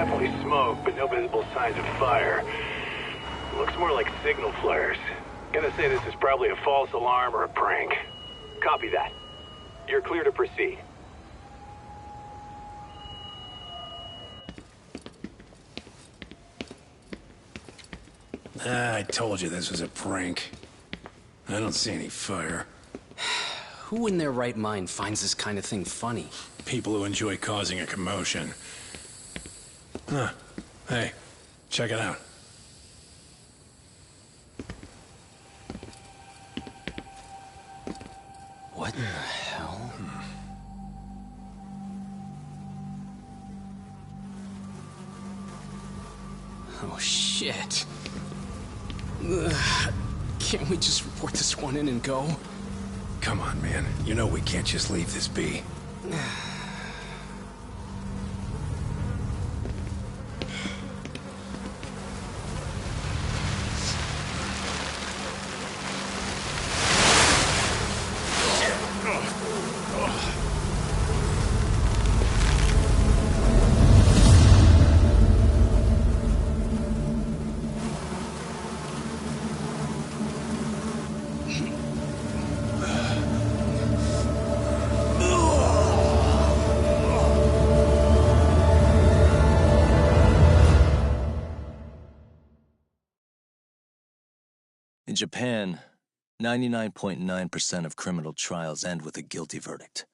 definitely smoke, but no visible signs of fire. Looks more like signal flares. Gonna say this is probably a false alarm or a prank. Copy that. You're clear to proceed. I told you this was a prank. I don't see any fire. Who in their right mind finds this kind of thing funny? People who enjoy causing a commotion. Huh. Hey, check it out. What in the hell? Oh, shit. Ugh. Can't we just report this one in and go? Come on, man. You know we can't just leave this be. In Japan, 99.9% of criminal trials end with a guilty verdict.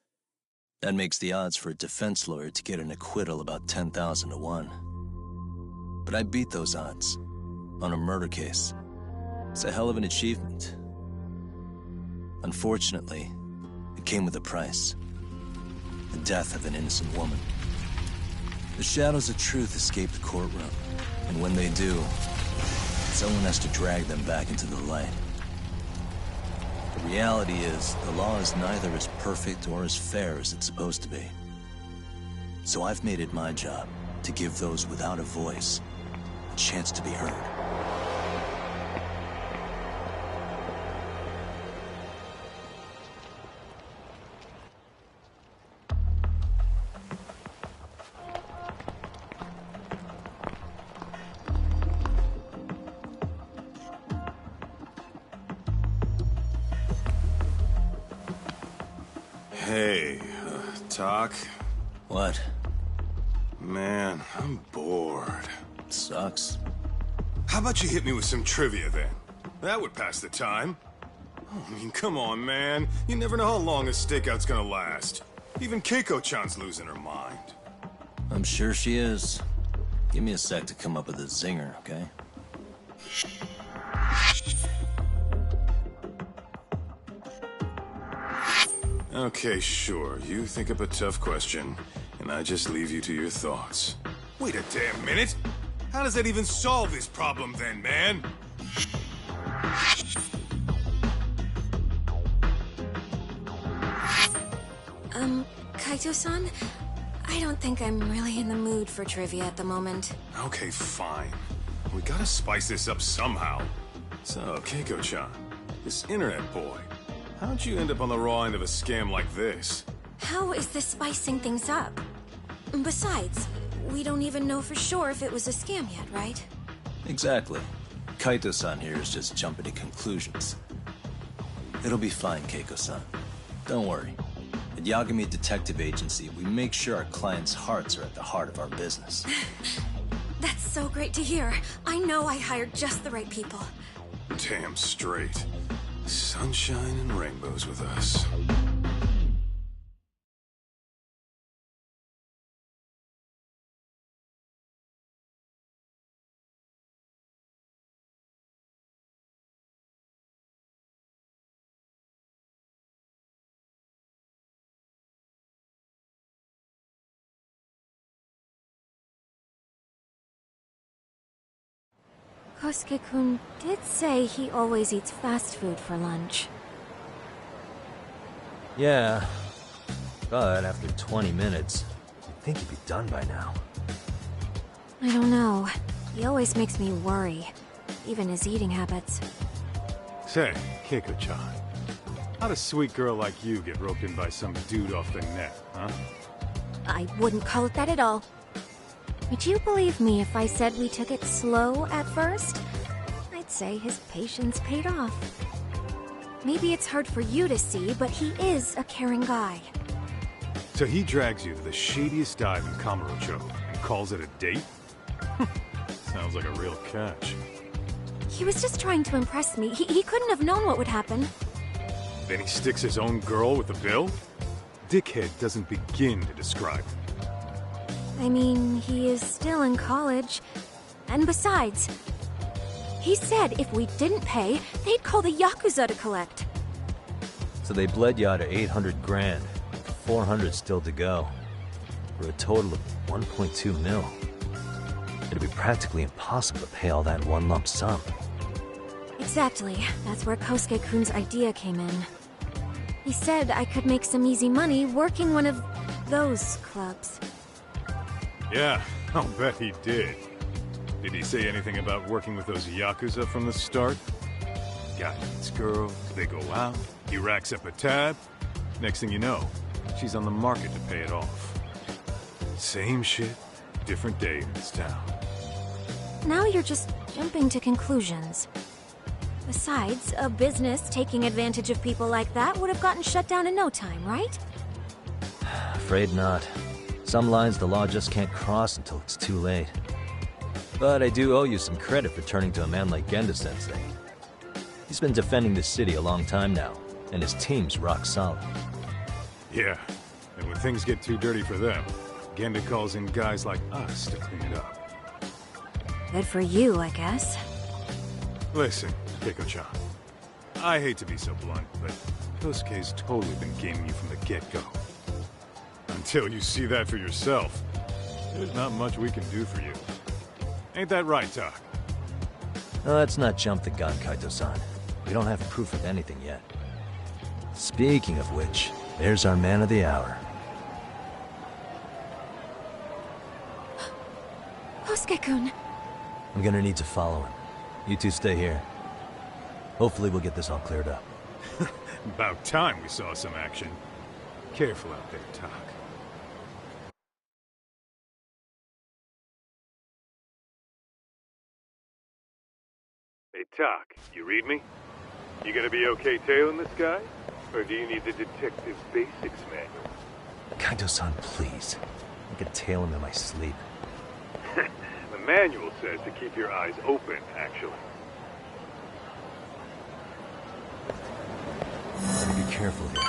That makes the odds for a defense lawyer to get an acquittal about 10,000 to 1. But I beat those odds on a murder case. It's a hell of an achievement. Unfortunately, it came with a price. The death of an innocent woman. The shadows of truth escape the courtroom, and when they do, someone has to drag them back into the light. The reality is, the law is neither as perfect or as fair as it's supposed to be. So I've made it my job to give those without a voice a chance to be heard. Hey, Talk? What? Man, I'm bored. Sucks. How about you hit me with some trivia then? That would pass the time. Oh, I mean, come on, man. You never know how long a stakeout's gonna last. Even Keiko-chan's losing her mind. I'm sure she is. Give me a sec to come up with a zinger, okay? Okay, sure. You think up a tough question, and I just leave you to your thoughts. Wait a damn minute! How does that even solve this problem then, man? Kaito-san? I don't think I'm really in the mood for trivia at the moment. Okay, fine. We gotta spice this up somehow. So, Keiko-chan, this internet boy, how'd you end up on the raw end of a scam like this? How is this spicing things up? Besides, we don't even know for sure if it was a scam yet, right? Exactly. Kaito-san here is just jumping to conclusions. It'll be fine, Keiko-san. Don't worry. At Yagami Detective Agency, we make sure our clients' hearts are at the heart of our business. That's so great to hear. I know I hired just the right people. Damn straight. Sunshine and rainbows with us. Kosuke-kun did say he always eats fast food for lunch. Yeah, but after 20 minutes, you'd think he'd be done by now. I don't know. He always makes me worry. Even his eating habits. Say, Keiko-chan, how'd a sweet girl like you get roped in by some dude off the net, huh? I wouldn't call it that at all. Would you believe me if I said we took it slow at first? I'd say his patience paid off. Maybe it's hard for you to see, but he is a caring guy. So he drags you to the shadiest dive in Kamurocho and calls it a date? Sounds like a real catch. He was just trying to impress me. He couldn't have known what would happen. Then he sticks his own girl with the bill? Dickhead doesn't begin to describe it. I mean, he is still in college. And besides, he said if we didn't pay, they'd call the Yakuza to collect. So they bled you out of 800 grand, with 400 still to go, for a total of 1.2 mil. It'd be practically impossible to pay all that in one lump sum. Exactly. That's where Kosuke-kun's idea came in. He said I could make some easy money working one of those clubs. Yeah, I'll bet he did. Did he say anything about working with those Yakuza from the start? Guy meets girls, they go out, he racks up a tab. Next thing you know, she's on the market to pay it off. Same shit, different day in this town. Now you're just jumping to conclusions. Besides, a business taking advantage of people like that would have gotten shut down in no time, right? Afraid not. Some lines the law just can't cross until it's too late. But I do owe you some credit for turning to a man like Genda-sensei. He's been defending this city a long time now, and his team's rock solid. Yeah, and when things get too dirty for them, Genda calls in guys like us to clean it up. Good for you, I guess. Listen, Keiko-chan. I hate to be so blunt, but Kosuke's totally been gaming you from the get-go. Until you see that for yourself, there's not much we can do for you. Ain't that right, Tak? No, let's not jump the gun, Kaito-san. We don't have proof of anything yet. Speaking of which, there's our man of the hour. Kosuke-kun! I'm gonna need to follow him. You two stay here. Hopefully we'll get this all cleared up. About time we saw some action. Careful out there, Tak. Hey, Tak, you read me? You gonna be okay tailing this guy? Or do you need the detective's basics manual? Kaito-san, please. I could tail him in my sleep. The manual says to keep your eyes open, actually. Better be careful here.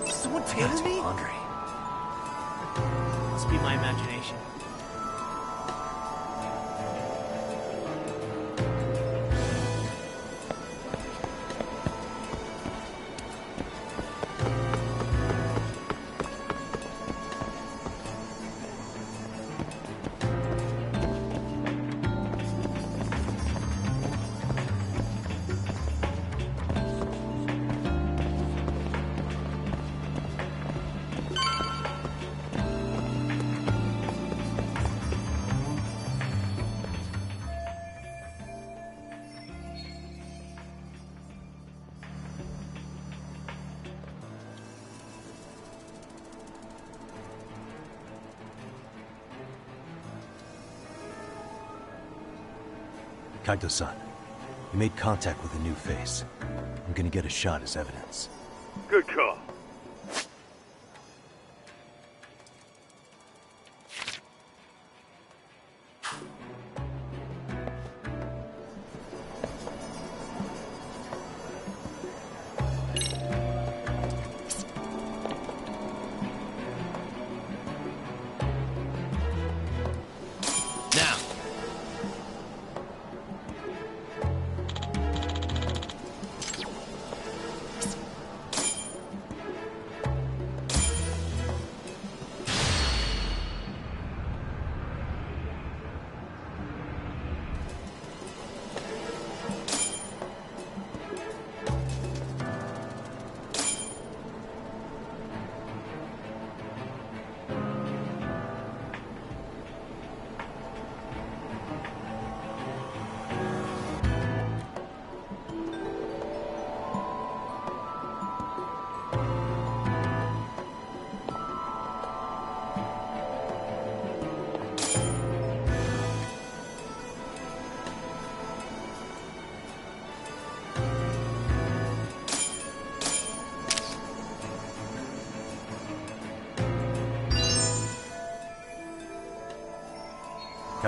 Is someone tailing me? Hungry. Must be my imagination. Kaito-san, you made contact with a new face. I'm gonna get a shot as evidence. Good call.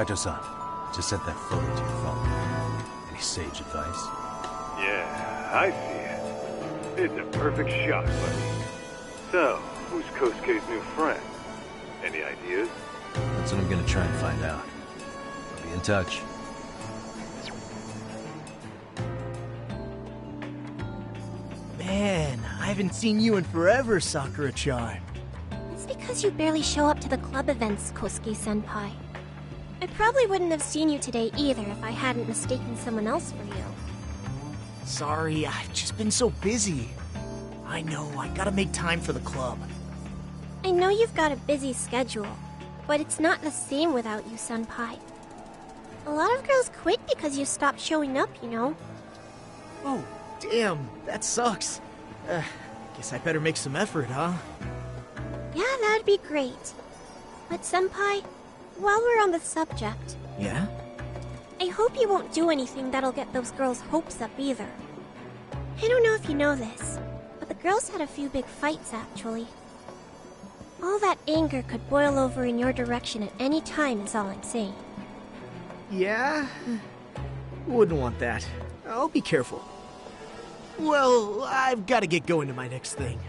Kaito-san, just sent that photo to your phone. Any sage advice? Yeah, I see it. It's a perfect shot, buddy. So, who's Kosuke's new friend? Any ideas? That's what I'm gonna try and find out. I'll be in touch. Man, I haven't seen you in forever, Sakura-chan. It's because you barely show up to the club events, Kosuke-senpai. I probably wouldn't have seen you today either if I hadn't mistaken someone else for you. Sorry, I've just been so busy. I know, I gotta make time for the club. I know you've got a busy schedule, but it's not the same without you, senpai. A lot of girls quit because you stopped showing up, you know. Oh, damn, that sucks. Guess I better make some effort, huh? Yeah, that'd be great. But senpai, while we're on the subject, Yeah? I hope you won't do anything that'll get those girls' hopes up either. I don't know if you know this, but the girls had a few big fights actually. All that anger could boil over in your direction at any time is all I'm saying. Yeah? Wouldn't want that. I'll be careful. Well, I've gotta get going to my next thing.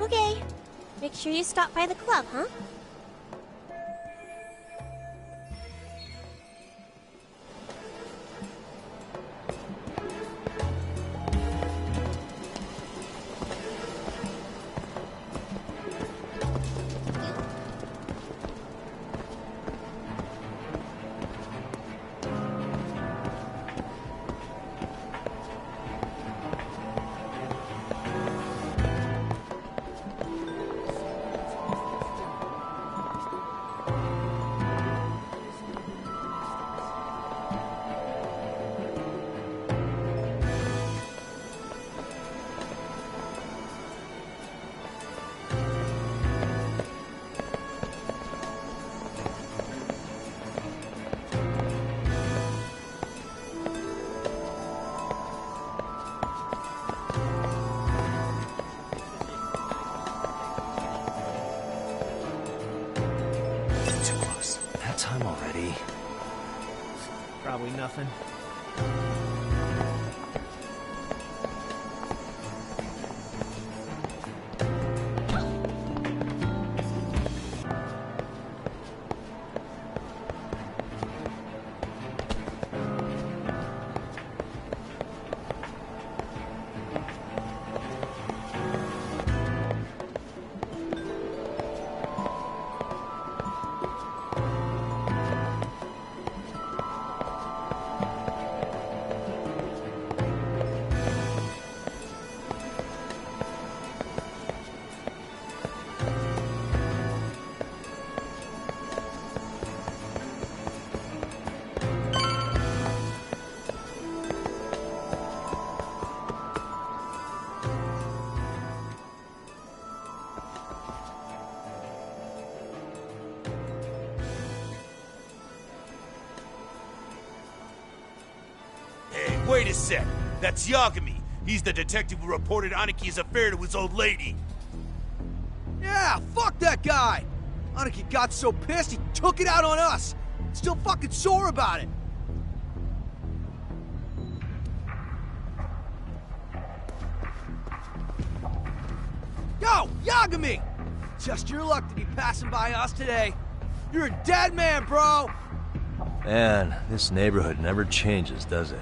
Okay. Make sure you stop by the club, huh? Too close. That time already. Probably nothing. Wait a sec. That's Yagami. He's the detective who reported Aniki's affair to his old lady. Yeah, fuck that guy! Aniki got so pissed he took it out on us. Still fucking sore about it. Yo, Yagami! Just your luck to be passing by us today. You're a dead man, bro! Man, this neighborhood never changes, does it?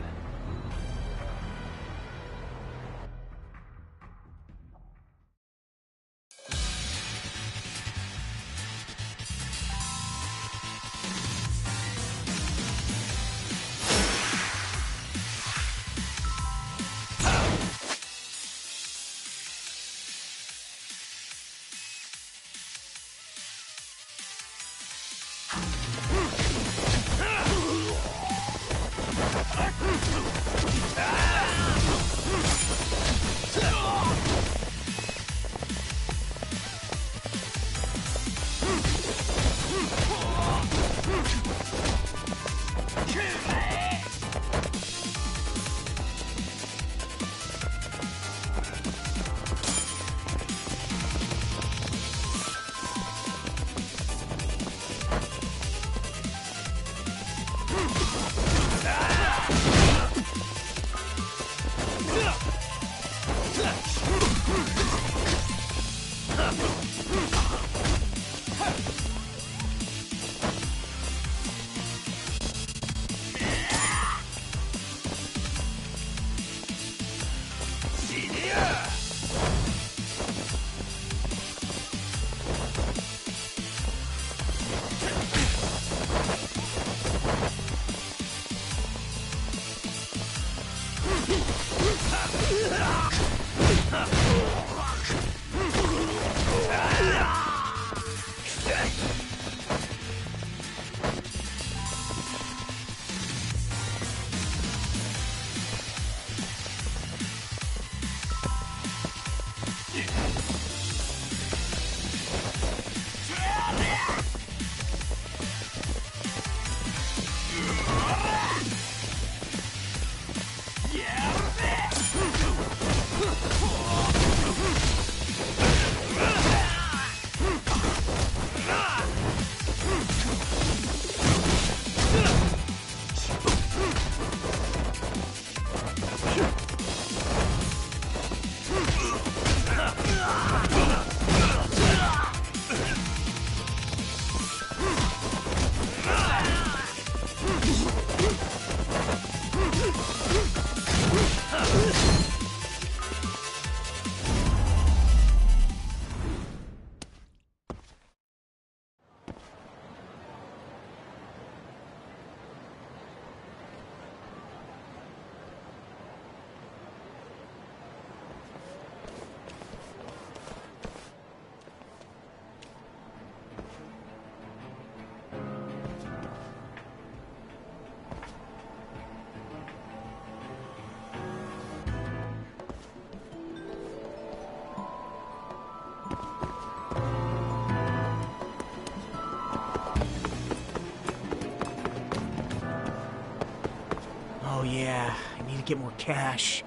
Oh yeah, I need to get more cash.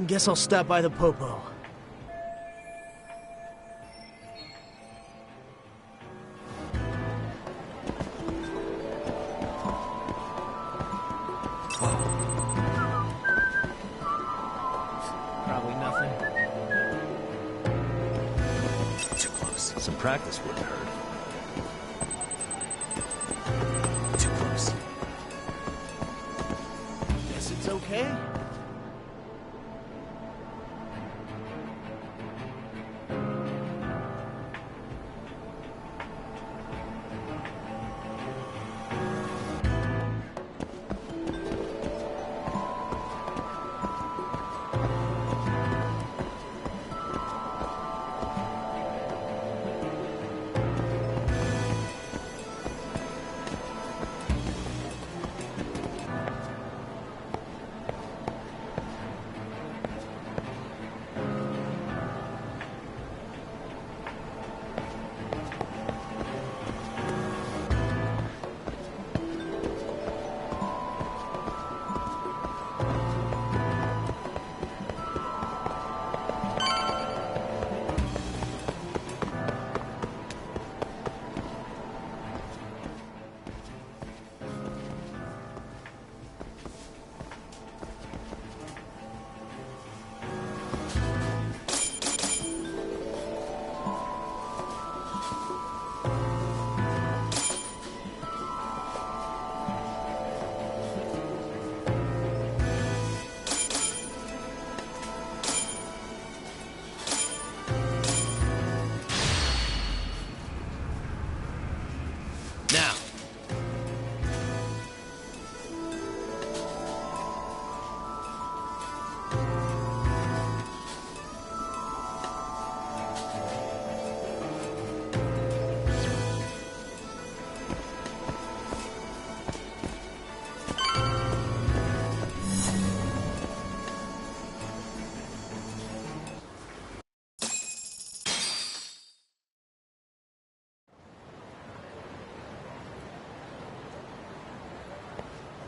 Guess I'll stop by the Popo. Probably nothing. Too close. Some practice wouldn't hurt. Too close. Guess it's okay.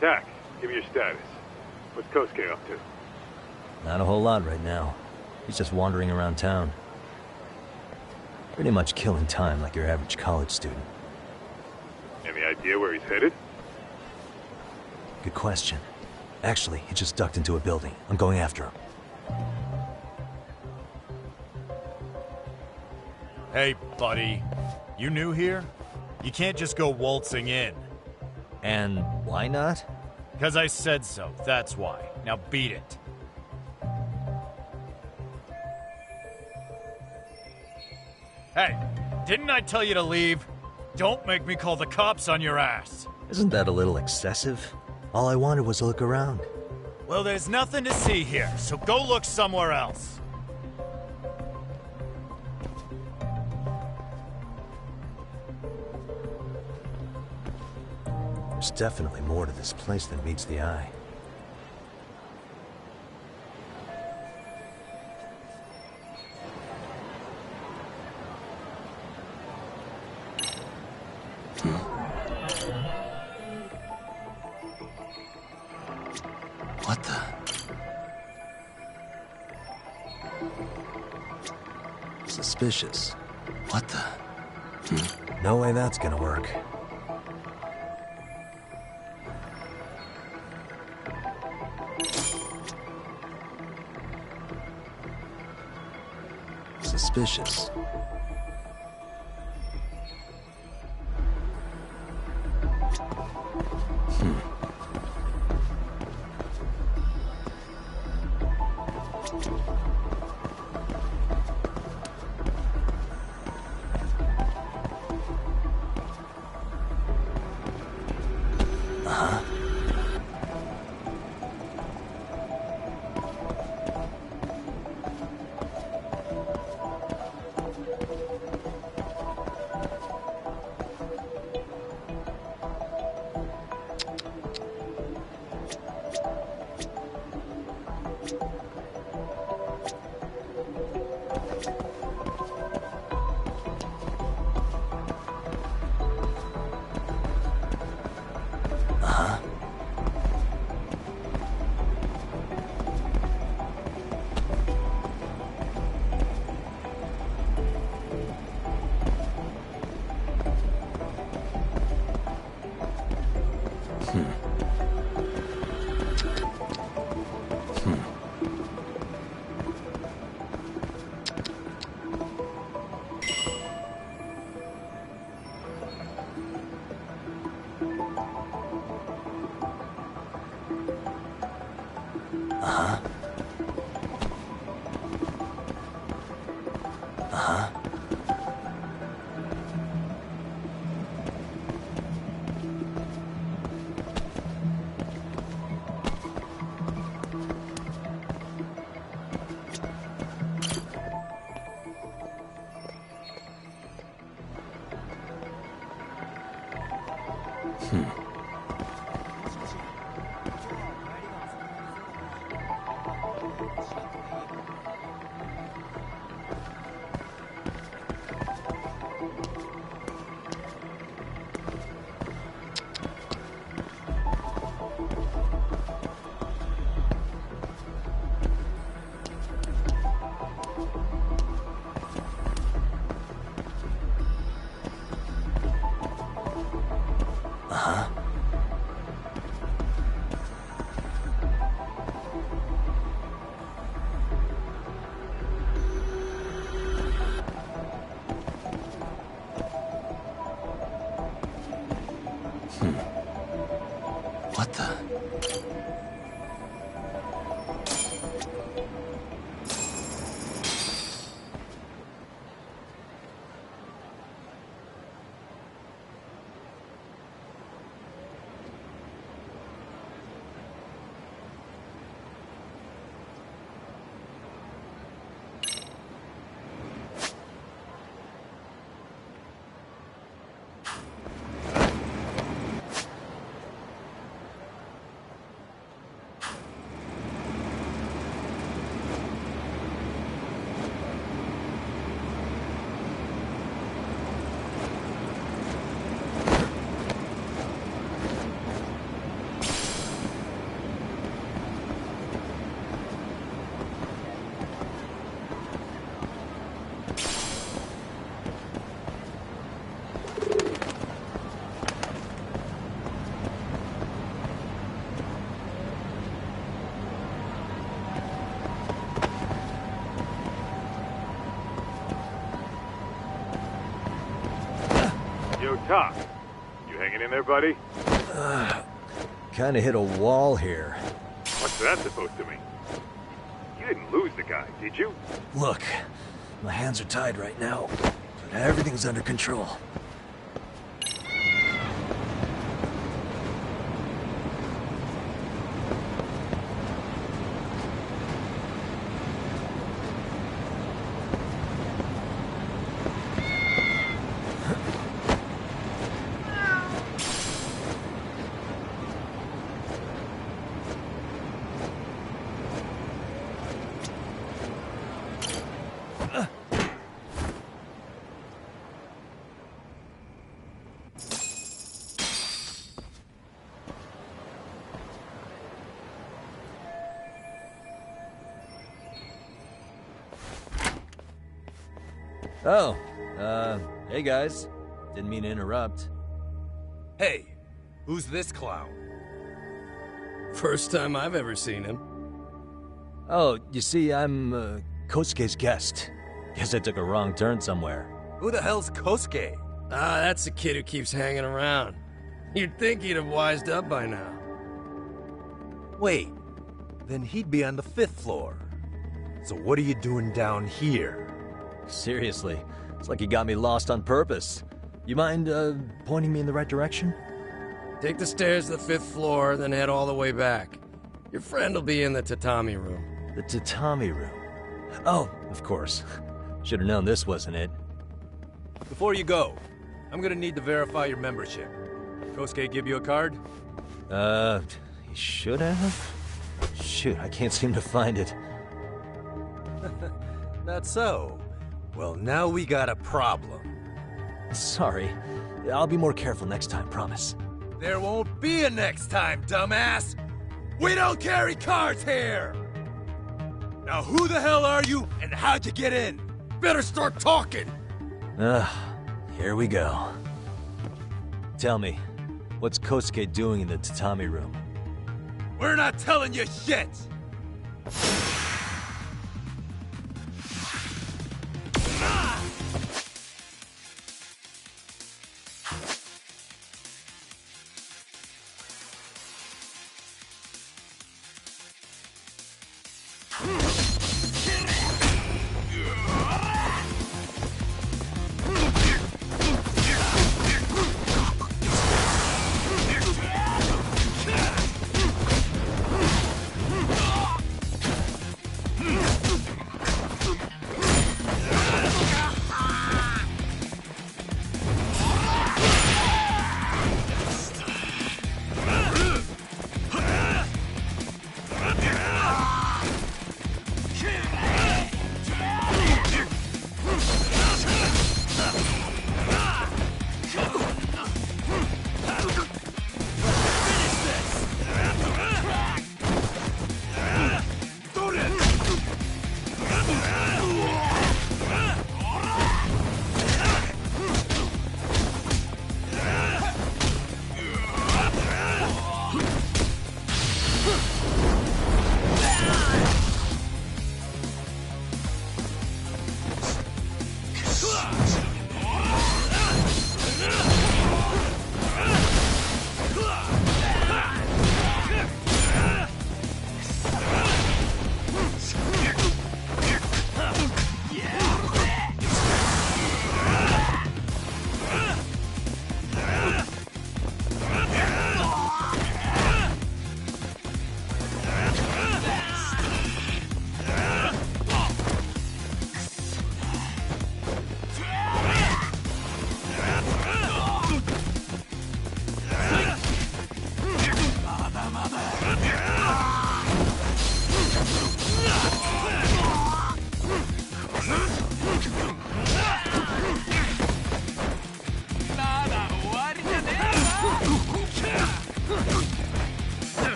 Dak, give me your status. What's Kosuke up to? Not a whole lot right now. He's just wandering around town. Pretty much killing time like your average college student. Any idea where he's headed? Good question. Actually, he just ducked into a building. I'm going after him. Hey, buddy. You new here? You can't just go waltzing in. And why not? Because I said so, that's why. Now beat it. Hey, didn't I tell you to leave? Don't make me call the cops on your ass. Isn't that a little excessive? All I wanted was to look around. Well, there's nothing to see here, so go look somewhere else. There's definitely more to this place than meets the eye. What the? Suspicious. What the? No way that's gonna work. Suspicious. What the? Top, you hanging in there, buddy? Kinda hit a wall here. What's that supposed to mean? You didn't lose the guy, did you? Look, my hands are tied right now, but everything's under control. Oh, hey guys. Didn't mean to interrupt. Hey, who's this clown? First time I've ever seen him. Oh, you see, I'm, Kosuke's guest. Guess I took a wrong turn somewhere. Who the hell's Kosuke? Ah, that's the kid who keeps hanging around. You'd think he'd have wised up by now. Wait, then he'd be on the 5th floor. So what are you doing down here? Seriously, it's like you got me lost on purpose. You mind, pointing me in the right direction? Take the stairs to the 5th floor, then head all the way back. Your friend will be in the tatami room. The tatami room? Oh, of course. Should've known this wasn't it. Before you go, I'm gonna need to verify your membership. Kosuke give you a card? He should have? Shoot, I can't seem to find it. Not so. Well, now we got a problem. Sorry. I'll be more careful next time, promise. There won't be a next time, dumbass! We don't carry cards here! Now who the hell are you, and how'd you get in? Better start talking! Here we go. Tell me, what's Kosuke doing in the tatami room? We're not telling you shit!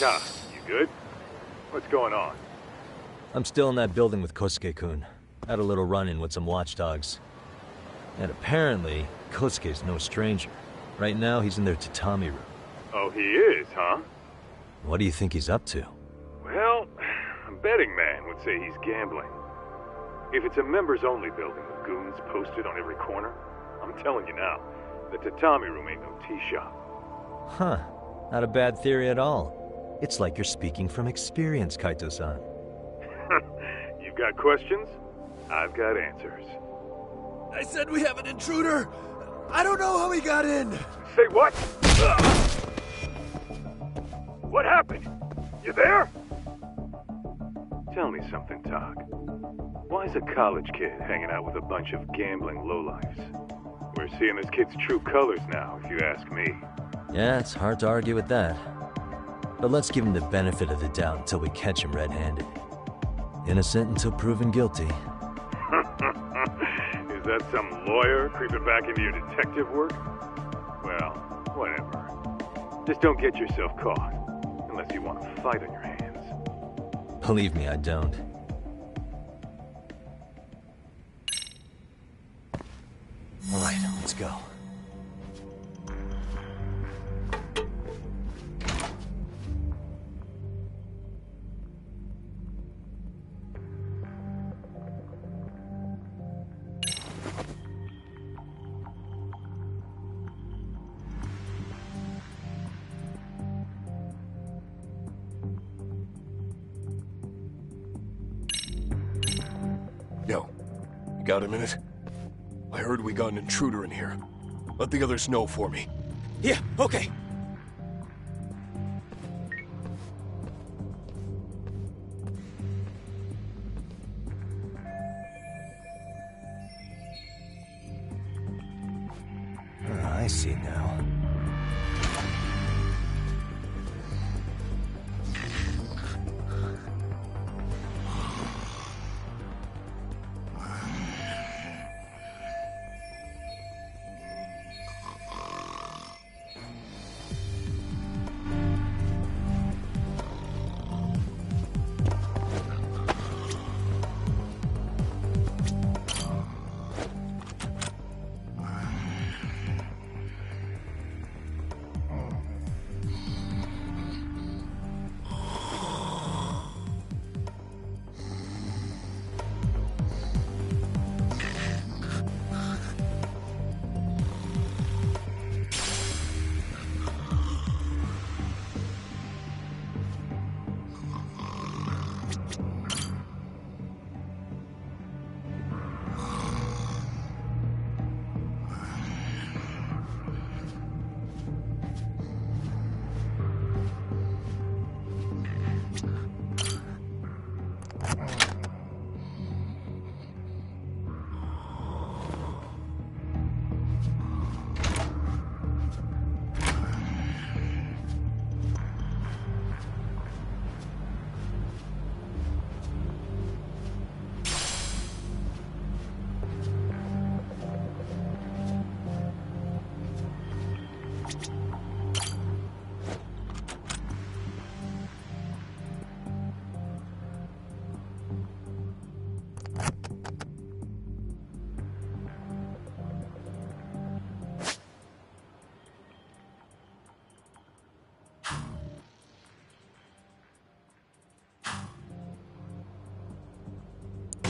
Nah, you good? What's going on? I'm still in that building with Kosuke-kun. Had a little run-in with some watchdogs. And apparently, Kosuke's no stranger. Right now, he's in their tatami room. Oh, he is, huh? What do you think he's up to? Well, a betting man would say he's gambling. If it's a members-only building with goons posted on every corner, I'm telling you now, the tatami room ain't no tea shop. Huh. Not a bad theory at all. It's like you're speaking from experience, Kaito-san. You've got questions? I've got answers. I said we have an intruder. I don't know how he got in. Say what? What happened? You there? Tell me something, Tog. Why is a college kid hanging out with a bunch of gambling lowlifes? We're seeing this kid's true colors now, if you ask me. Yeah, it's hard to argue with that. But let's give him the benefit of the doubt until we catch him red-handed. Innocent until proven guilty. Is that some lawyer creeping back into your detective work? Well, whatever. Just don't get yourself caught. Unless you want a fight on your hands. Believe me, I don't. All right, let's go. Yo, you got a minute? I heard we got an intruder in here. Let the others know for me. Yeah, okay. I see now.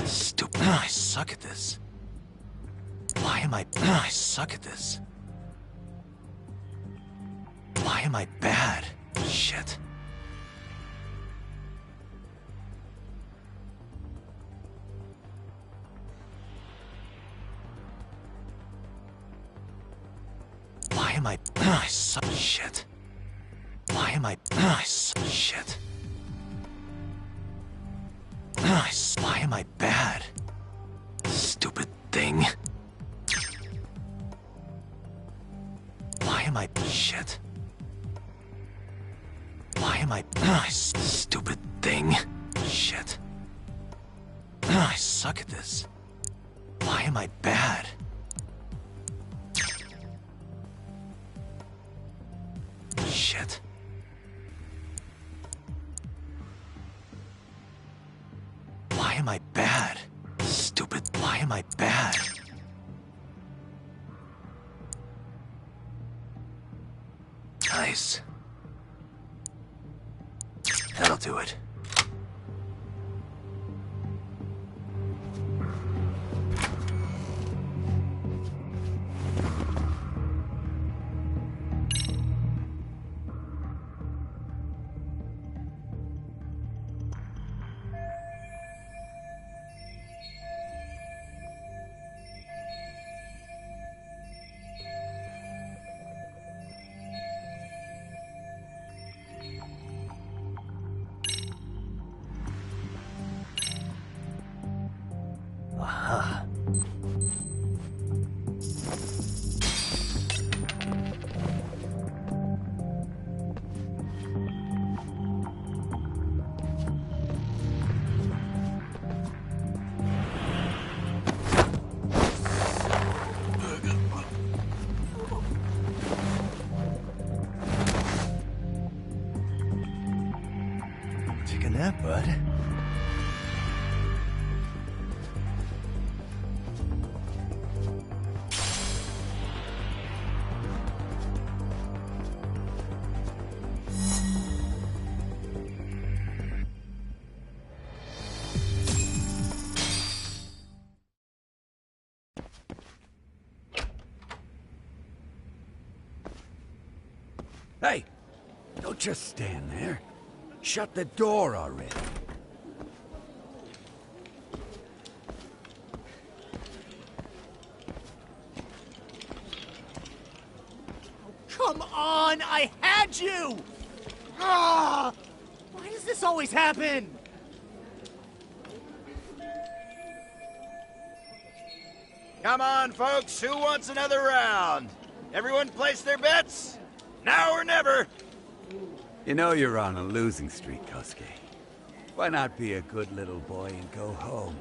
Stupid. I suck at this. Why am I... I suck at this. Why am I bad? Shit. Why am I... I suck... Shit. Why am I... I suck... Shit. Why am I bad? Stupid thing. Why am I... Shit. Why am I... Stupid thing. Shit. I suck at this. Why am I bad? Shit. I bad? Stupid, why am I bad? Nice. That'll do it. Aha. Take a nap, bud. Hey, don't just stand there. Shut the door already. Come on, I had you! Ah! Why does this always happen? Come on, folks, who wants another round? Everyone place their bets? Now or never! You know you're on a losing streak, Kosuke. Why not be a good little boy and go home?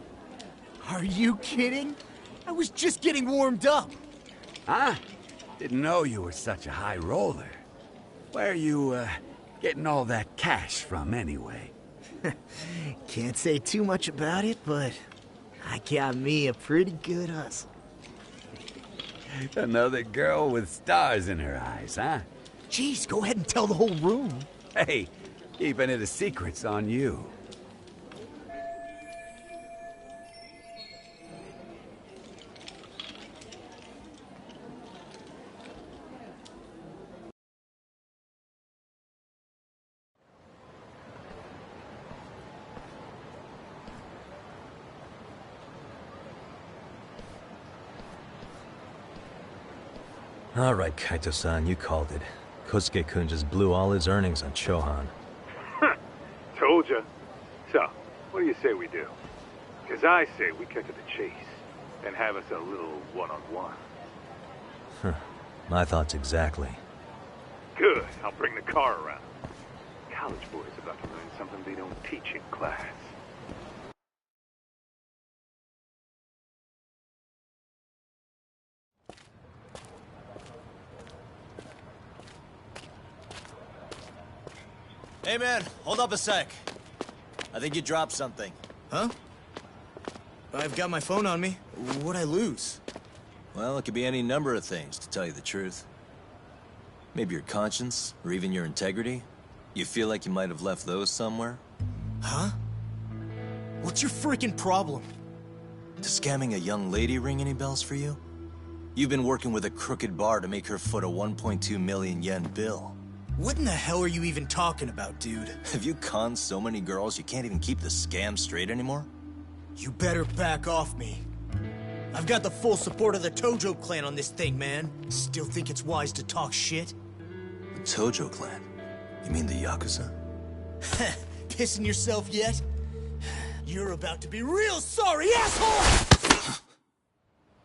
Are you kidding? I was just getting warmed up. Huh? Didn't know you were such a high roller. Where are you, getting all that cash from, anyway? Can't say too much about it, but I got me a pretty good hustle. Another girl with stars in her eyes, huh? Jeez, go ahead and tell the whole room. Hey, keeping it a secret's on you. All right, Kaito-san, you called it. Kosuke-kun just blew all his earnings on Chohan. Told ya. So, what do you say we do? Because I say we cut to the chase and have us a little one-on-one. My thoughts exactly. Good. I'll bring the car around. College boys about to learn something they don't teach in class. Hey man, hold up a sec. I think you dropped something. Huh? I've got my phone on me. What'd I lose? Well, it could be any number of things, to tell you the truth. Maybe your conscience, or even your integrity. You feel like you might have left those somewhere? Huh? What's your freaking problem? Does scamming a young lady ring any bells for you? You've been working with a crooked bar to make her foot a 1.2 million yen bill. What in the hell are you even talking about, dude? Have you conned so many girls you can't even keep the scam straight anymore? You better back off me. I've got the full support of the Tojo clan on this thing, man. Still think it's wise to talk shit? The Tojo clan? You mean the Yakuza? Pissing yourself yet? You're about to be real sorry, asshole!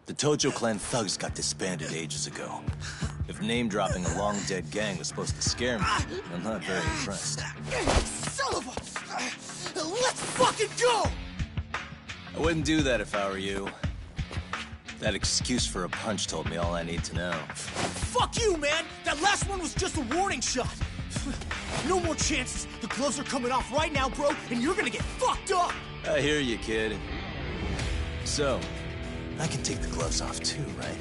The Tojo clan thugs got disbanded ages ago. If name-dropping a long-dead gang was supposed to scare me, I'm not very impressed. Son of a... Let's fucking go! I wouldn't do that if I were you. That excuse for a punch told me all I need to know. Fuck you, man! That last one was just a warning shot! No more chances! The gloves are coming off right now, bro, and you're gonna get fucked up! I hear you, kid. So, I can take the gloves off too, right?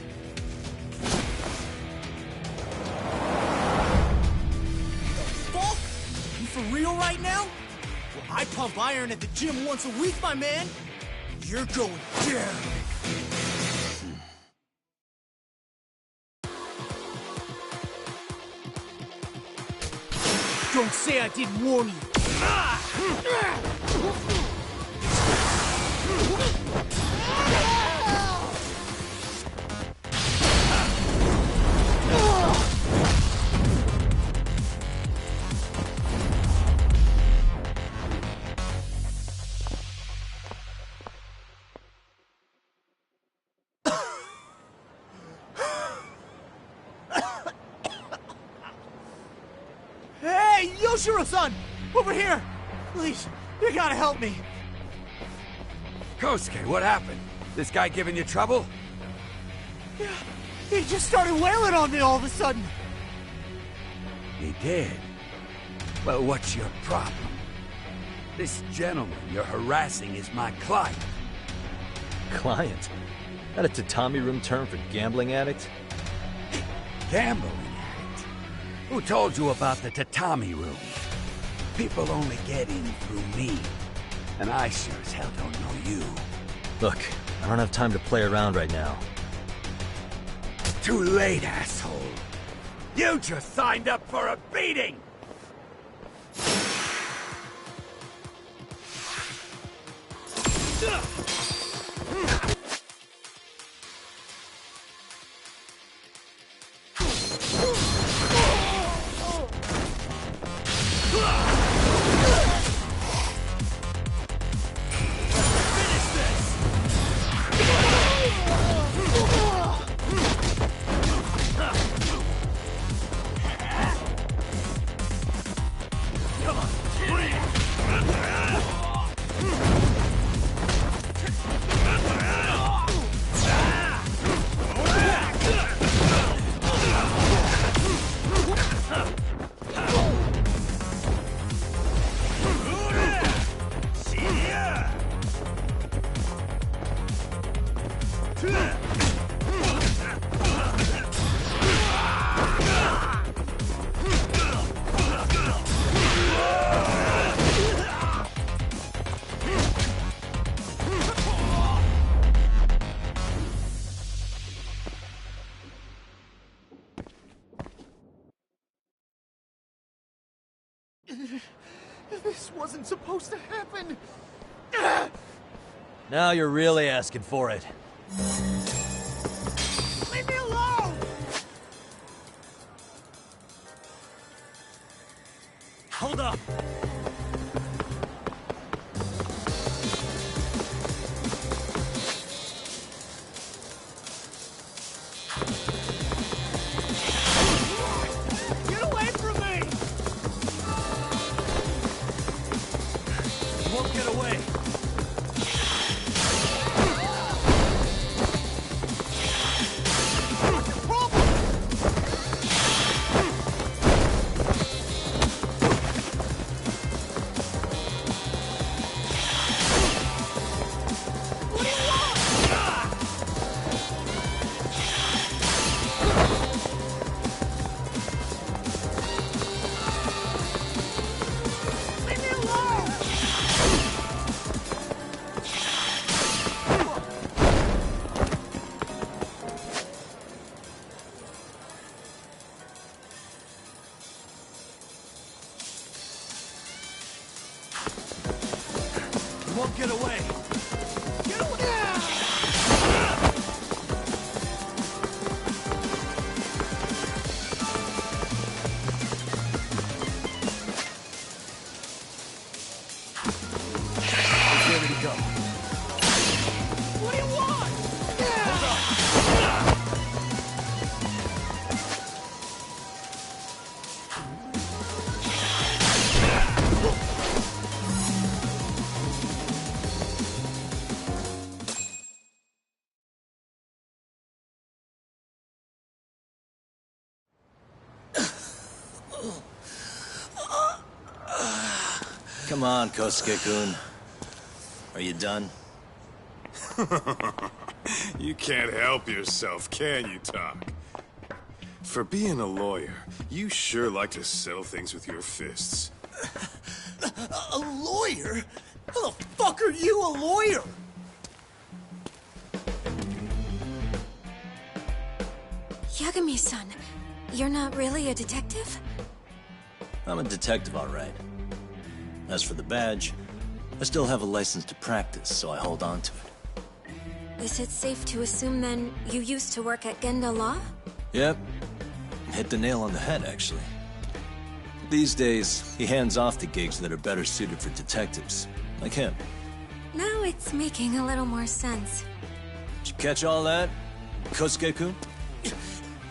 Fuck? You for real right now? Well, I pump iron at the gym once a week, my man. You're going down. Don't say I didn't warn you. Hey, Yoshiro-san! Over here! Please, you gotta help me. Kosuke, what happened? This guy giving you trouble? Yeah, he just started wailing on me all of a sudden. He did? Well, what's your problem? This gentleman you're harassing is my client. Client? That a tatami room term for gambling addict? Gambling addict? Who told you about the tatami room? People only get in through me. And I sure as hell don't know you. Look, I don't have time to play around right now. Too late, asshole. You just signed up for a beating! This wasn't supposed to happen. Now you're really asking for it. Leave me alone! Hold up! Get away from me! You won't get away. You won't get away. Get away! It's ready to go. What do you want? Hold up! Come on, Kosuke-kun. Are you done? You can't help yourself, can you, Talk? For being a lawyer, you sure like to settle things with your fists. A lawyer? How the fuck are you a lawyer? Yagami-san, you're not really a detective? I'm a detective, all right. As for the badge, I still have a license to practice, so I hold on to it. Is it safe to assume then you used to work at Genda Law? Yep. Hit the nail on the head, actually. These days, he hands off to gigs that are better suited for detectives, like him. Now it's making a little more sense. Did you catch all that, Kosuke-kun?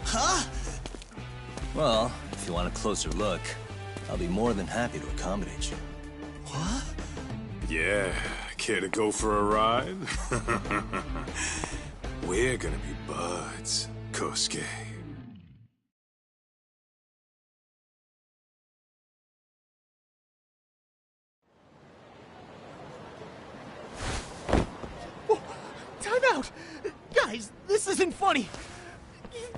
Huh? Well, if you want a closer look, I'll be more than happy to accommodate you. What? Yeah, care to go for a ride? We're gonna be buds, Kosuke. Time out! Guys, this isn't funny!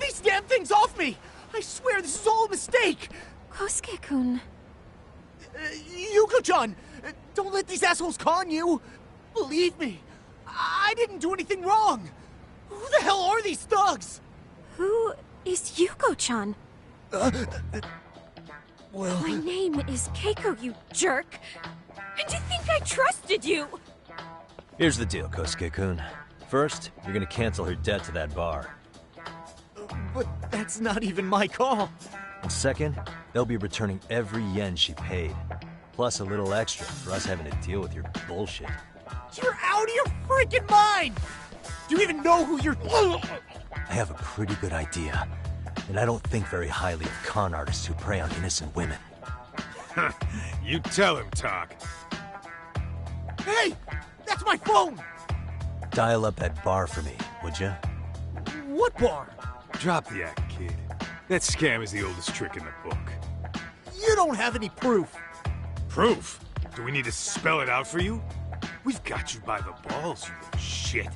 These damn things off me! I swear this is all a mistake! Kosuke-kun... Yuko-chan! Don't let these assholes con you! Believe me, I didn't do anything wrong! Who the hell are these thugs? Who is Yuko-chan? Well... My name is Keiko, you jerk! And you think I trusted you? Here's the deal, Kosuke-kun. First, you're gonna cancel her debt to that bar. But that's not even my call. And second, they'll be returning every yen she paid. Plus a little extra for us having to deal with your bullshit. You're out of your freaking mind! Do you even know who you're... I have a pretty good idea. And I don't think very highly of con artists who prey on innocent women. You tell him, Talk. Hey! That's my phone! Dial up that bar for me, would ya? What bar? Drop the act, kid. That scam is the oldest trick in the book. You don't have any proof. Proof? Do we need to spell it out for you? We've got you by the balls, you little shit.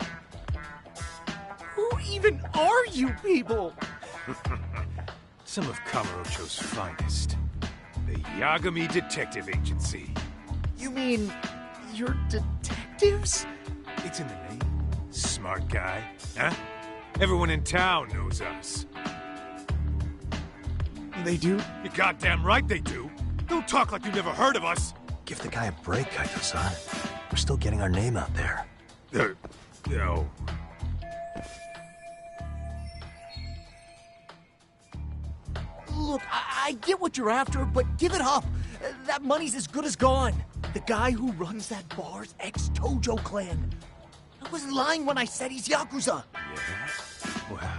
Who even are you people? Some of Kamurocho's finest. The Yagami Detective Agency. You mean... you're detectives? It's in the name. Smart guy, huh? Everyone in town knows us. They do? You're goddamn right they do. Don't talk like you never heard of us. Give the guy a break, Kaito-san. We're still getting our name out there. No. Look, I get what you're after, but give it up. That money's as good as gone. The guy who runs that bar's ex-Tojo clan. I wasn't lying when I said he's Yakuza. Yeah? Well,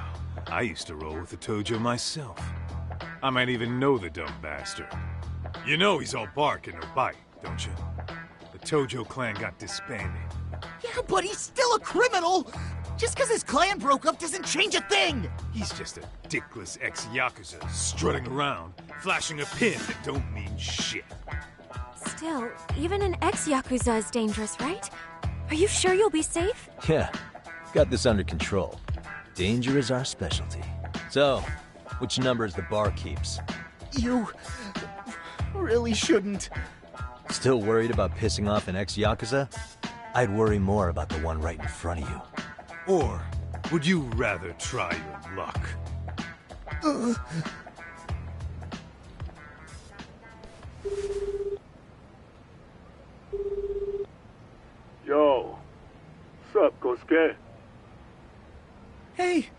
I used to roll with the Tojo myself. I might even know the dumb bastard. You know he's all bark and no bite, don't you? The Tojo clan got disbanded. Yeah, but he's still a criminal! Just because his clan broke up doesn't change a thing! He's just a dickless ex-Yakuza strutting around, flashing a pin that don't mean shit. Still, even an ex-Yakuza is dangerous, right? Are you sure you'll be safe? Yeah, got this under control. Danger is our specialty. So, which number is the bar keeps? You... really shouldn't. Still worried about pissing off an ex-Yakuza? I'd worry more about the one right in front of you. Or would you rather try your luck? Yo, what's up, Kosuke? Hey,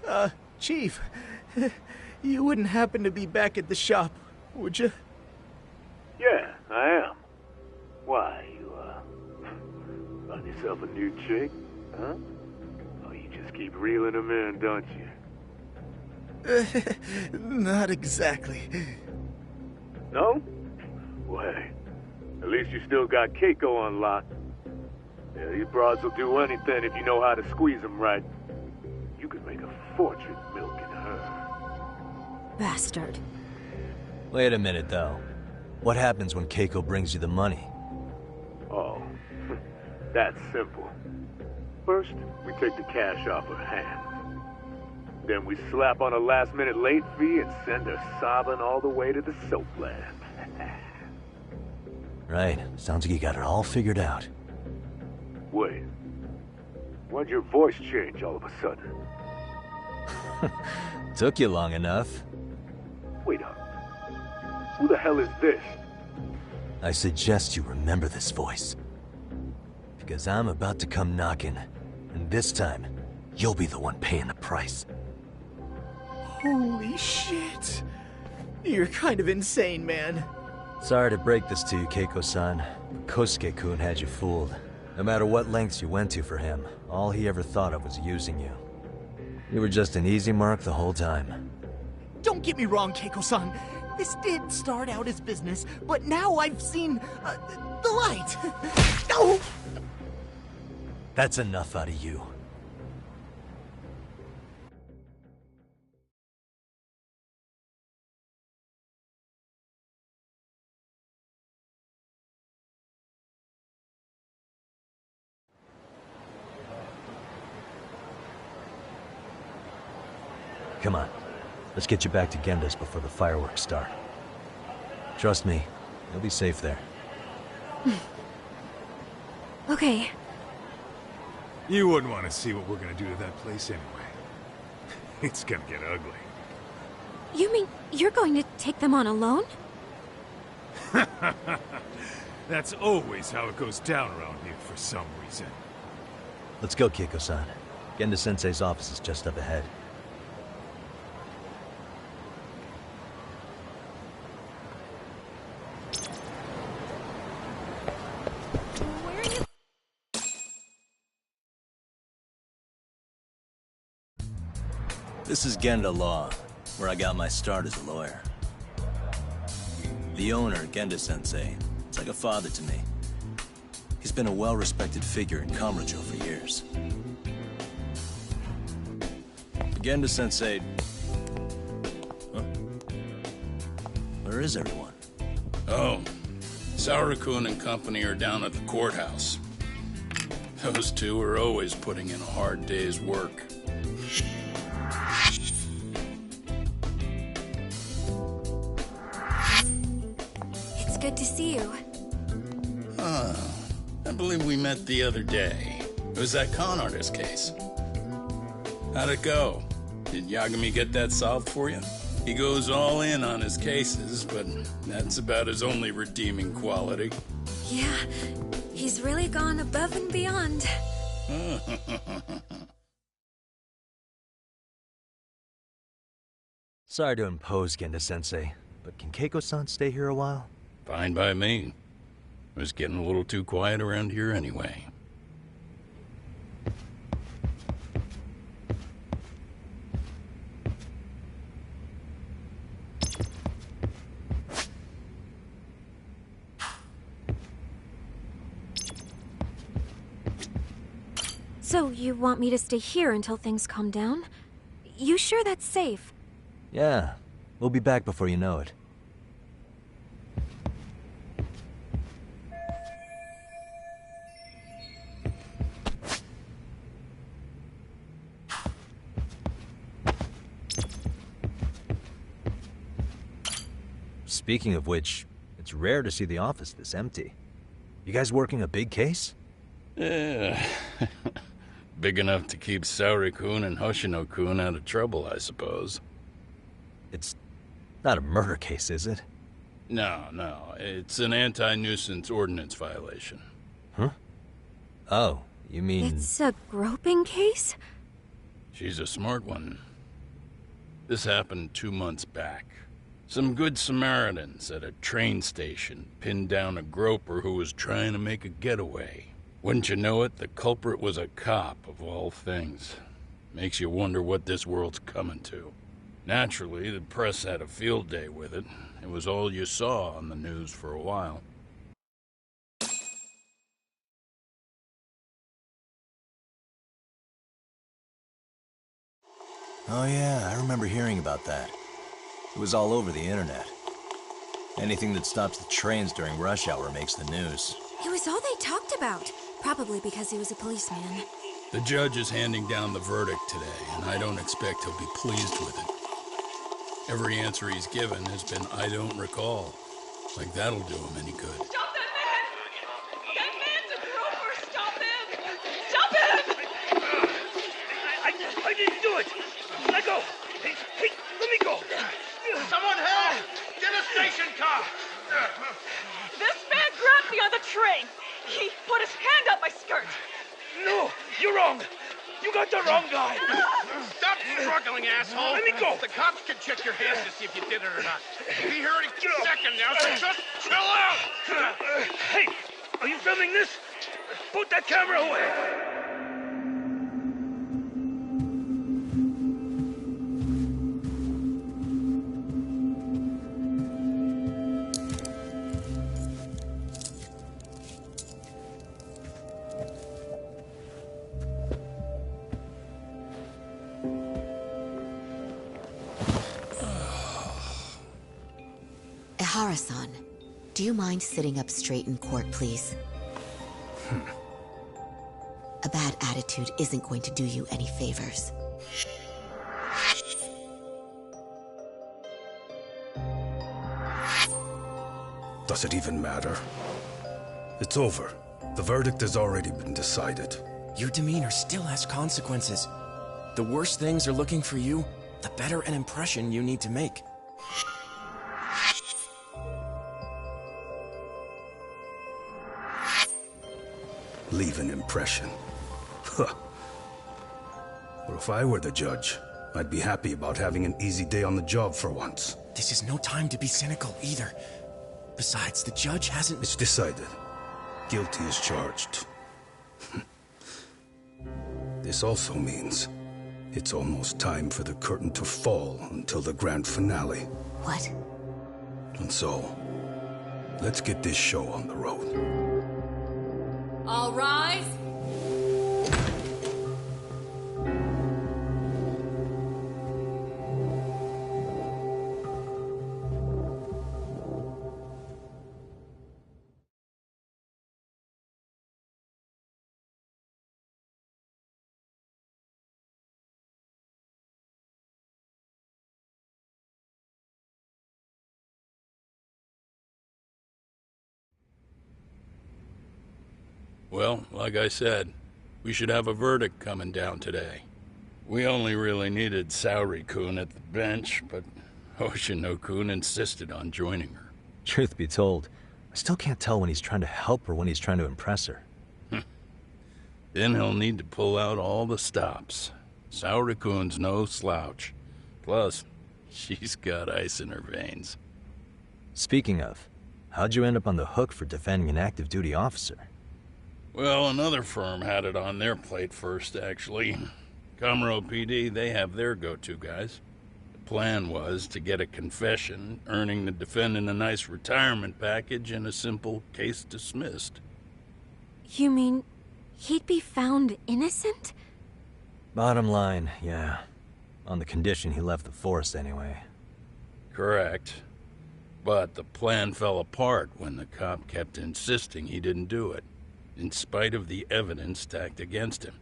Chief. You wouldn't happen to be back at the shop, would you? Yeah, I am. Why, you, found yourself a new chick, huh? Oh, you just keep reeling them in, don't you? Not exactly. No? Well, hey, at least you still got Keiko on lock. Yeah, these broads will do anything if you know how to squeeze them right. You could make a fortune milking her. Bastard. Wait a minute, though. What happens when Keiko brings you the money? Oh. That's simple. First, we take the cash off her hands. Then we slap on a last-minute late fee and send her sobbing all the way to the soap land. Right. Sounds like you got it all figured out. Wait. Why'd your voice change all of a sudden? Took you long enough. Wait up. Who the hell is this? I suggest you remember this voice. Because I'm about to come knocking, and this time, you'll be the one paying the price. Holy shit. You're kind of insane, man. Sorry to break this to you, Keiko-san, but Kosuke-kun had you fooled. No matter what lengths you went to for him, all he ever thought of was using you. You were just an easy mark the whole time. Don't get me wrong, Keiko-san. This did start out as business, but now I've seen the light. Oh! That's enough out of you. Come on, let's get you back to Genda's before the fireworks start. Trust me, you'll be safe there. Okay. You wouldn't want to see what we're gonna do to that place anyway. It's gonna get ugly. You mean you're going to take them on alone? That's always how it goes down around here for some reason. Let's go, Keiko-san. Genda-sensei's office is just up ahead. This is Genda Law, where I got my start as a lawyer. The owner, Genda-sensei, is like a father to me. He's been a well-respected figure in Kamurocho for years. Genda-sensei... Huh? Where is everyone? Oh, Saura-kun and company are down at the courthouse. Those two are always putting in a hard day's work. Good to see you. I believe we met the other day. It was that con artist case. How'd it go? Did Yagami get that solved for you? He goes all in on his cases, but that's about his only redeeming quality. Yeah, he's really gone above and beyond. Sorry to impose, Genda-sensei, but can Keiko-san stay here a while? Fine by me. It was getting a little too quiet around here anyway. So, you want me to stay here until things calm down? You sure that's safe? Yeah, we'll be back before you know it. Speaking of which, it's rare to see the office this empty. You guys working a big case? Yeah. Big enough to keep Saori-kun and Hoshino-kun out of trouble, I suppose. It's not a murder case, is it? No. It's an anti-nuisance ordinance violation. Huh? Oh, you mean... It's a groping case? She's a smart one. This happened 2 months back. Some good Samaritans at a train station pinned down a groper who was trying to make a getaway. Wouldn't you know it, the culprit was a cop, of all things. Makes you wonder what this world's coming to. Naturally, the press had a field day with it. It was all you saw on the news for a while. Oh yeah, I remember hearing about that. It was all over the internet. Anything that stops the trains during rush hour makes the news. It was all they talked about. Probably because he was a policeman. The judge is handing down the verdict today, and I don't expect he'll be pleased with it. Every answer he's given has been, I don't recall. Like that'll do him any good. Stop that man! That man's a groper! Stop him! Stop him! I didn't do it! Let go! Hey, let me go! Someone help! Get a station car! This man grabbed me on the train! He put his hand up my skirt! No! You're wrong! You got the wrong guy! Stop struggling, asshole! Let me go! The cops can check your hands to see if you did it or not. Be here any second now, so just chill out! Hey! Are you filming this? Put that camera away! Ihara-san, do you mind sitting up straight in court, please? A bad attitude isn't going to do you any favors. Does it even matter? It's over. The verdict has already been decided. Your demeanor still has consequences. The worse things are looking for you, the better an impression you need to make. Leave an impression. Huh. Well, if I were the judge, I'd be happy about having an easy day on the job for once. This is no time to be cynical either. Besides, the judge hasn't... It's decided. Guilty is charged. This also means it's almost time for the curtain to fall until the grand finale. What? And so, let's get this show on the road. All rise. Well, like I said, we should have a verdict coming down today. We only really needed Saori-kun at the bench, but Hoshino-kun insisted on joining her. Truth be told, I still can't tell when he's trying to help or when he's trying to impress her. Then he'll need to pull out all the stops. Saori-kun's no slouch. Plus, she's got ice in her veins. Speaking of, how'd you end up on the hook for defending an active duty officer? Well, another firm had it on their plate first, actually. Kamuro PD, they have their go-to guys. The plan was to get a confession, earning the defendant a nice retirement package and a simple case dismissed. You mean he'd be found innocent? Bottom line, yeah. On the condition he left the force anyway. Correct. But the plan fell apart when the cop kept insisting he didn't do it, in spite of the evidence stacked against him.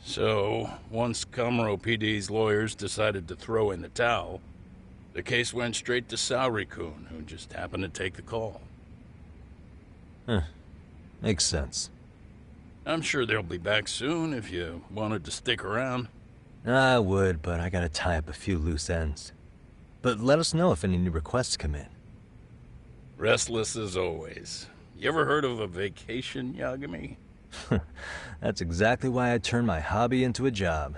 So, once Kamuro PD's lawyers decided to throw in the towel, the case went straight to Saori-kun, who just happened to take the call. Huh. Makes sense. I'm sure they'll be back soon if you wanted to stick around. I would, but I gotta tie up a few loose ends. But let us know if any new requests come in. Restless as always. You ever heard of a vacation, Yagami? That's exactly why I turned my hobby into a job.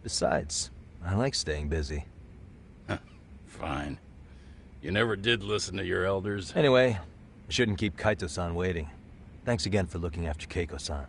Besides, I like staying busy. Fine. You never did listen to your elders. Anyway, I shouldn't keep Kaito-san waiting. Thanks again for looking after Keiko-san.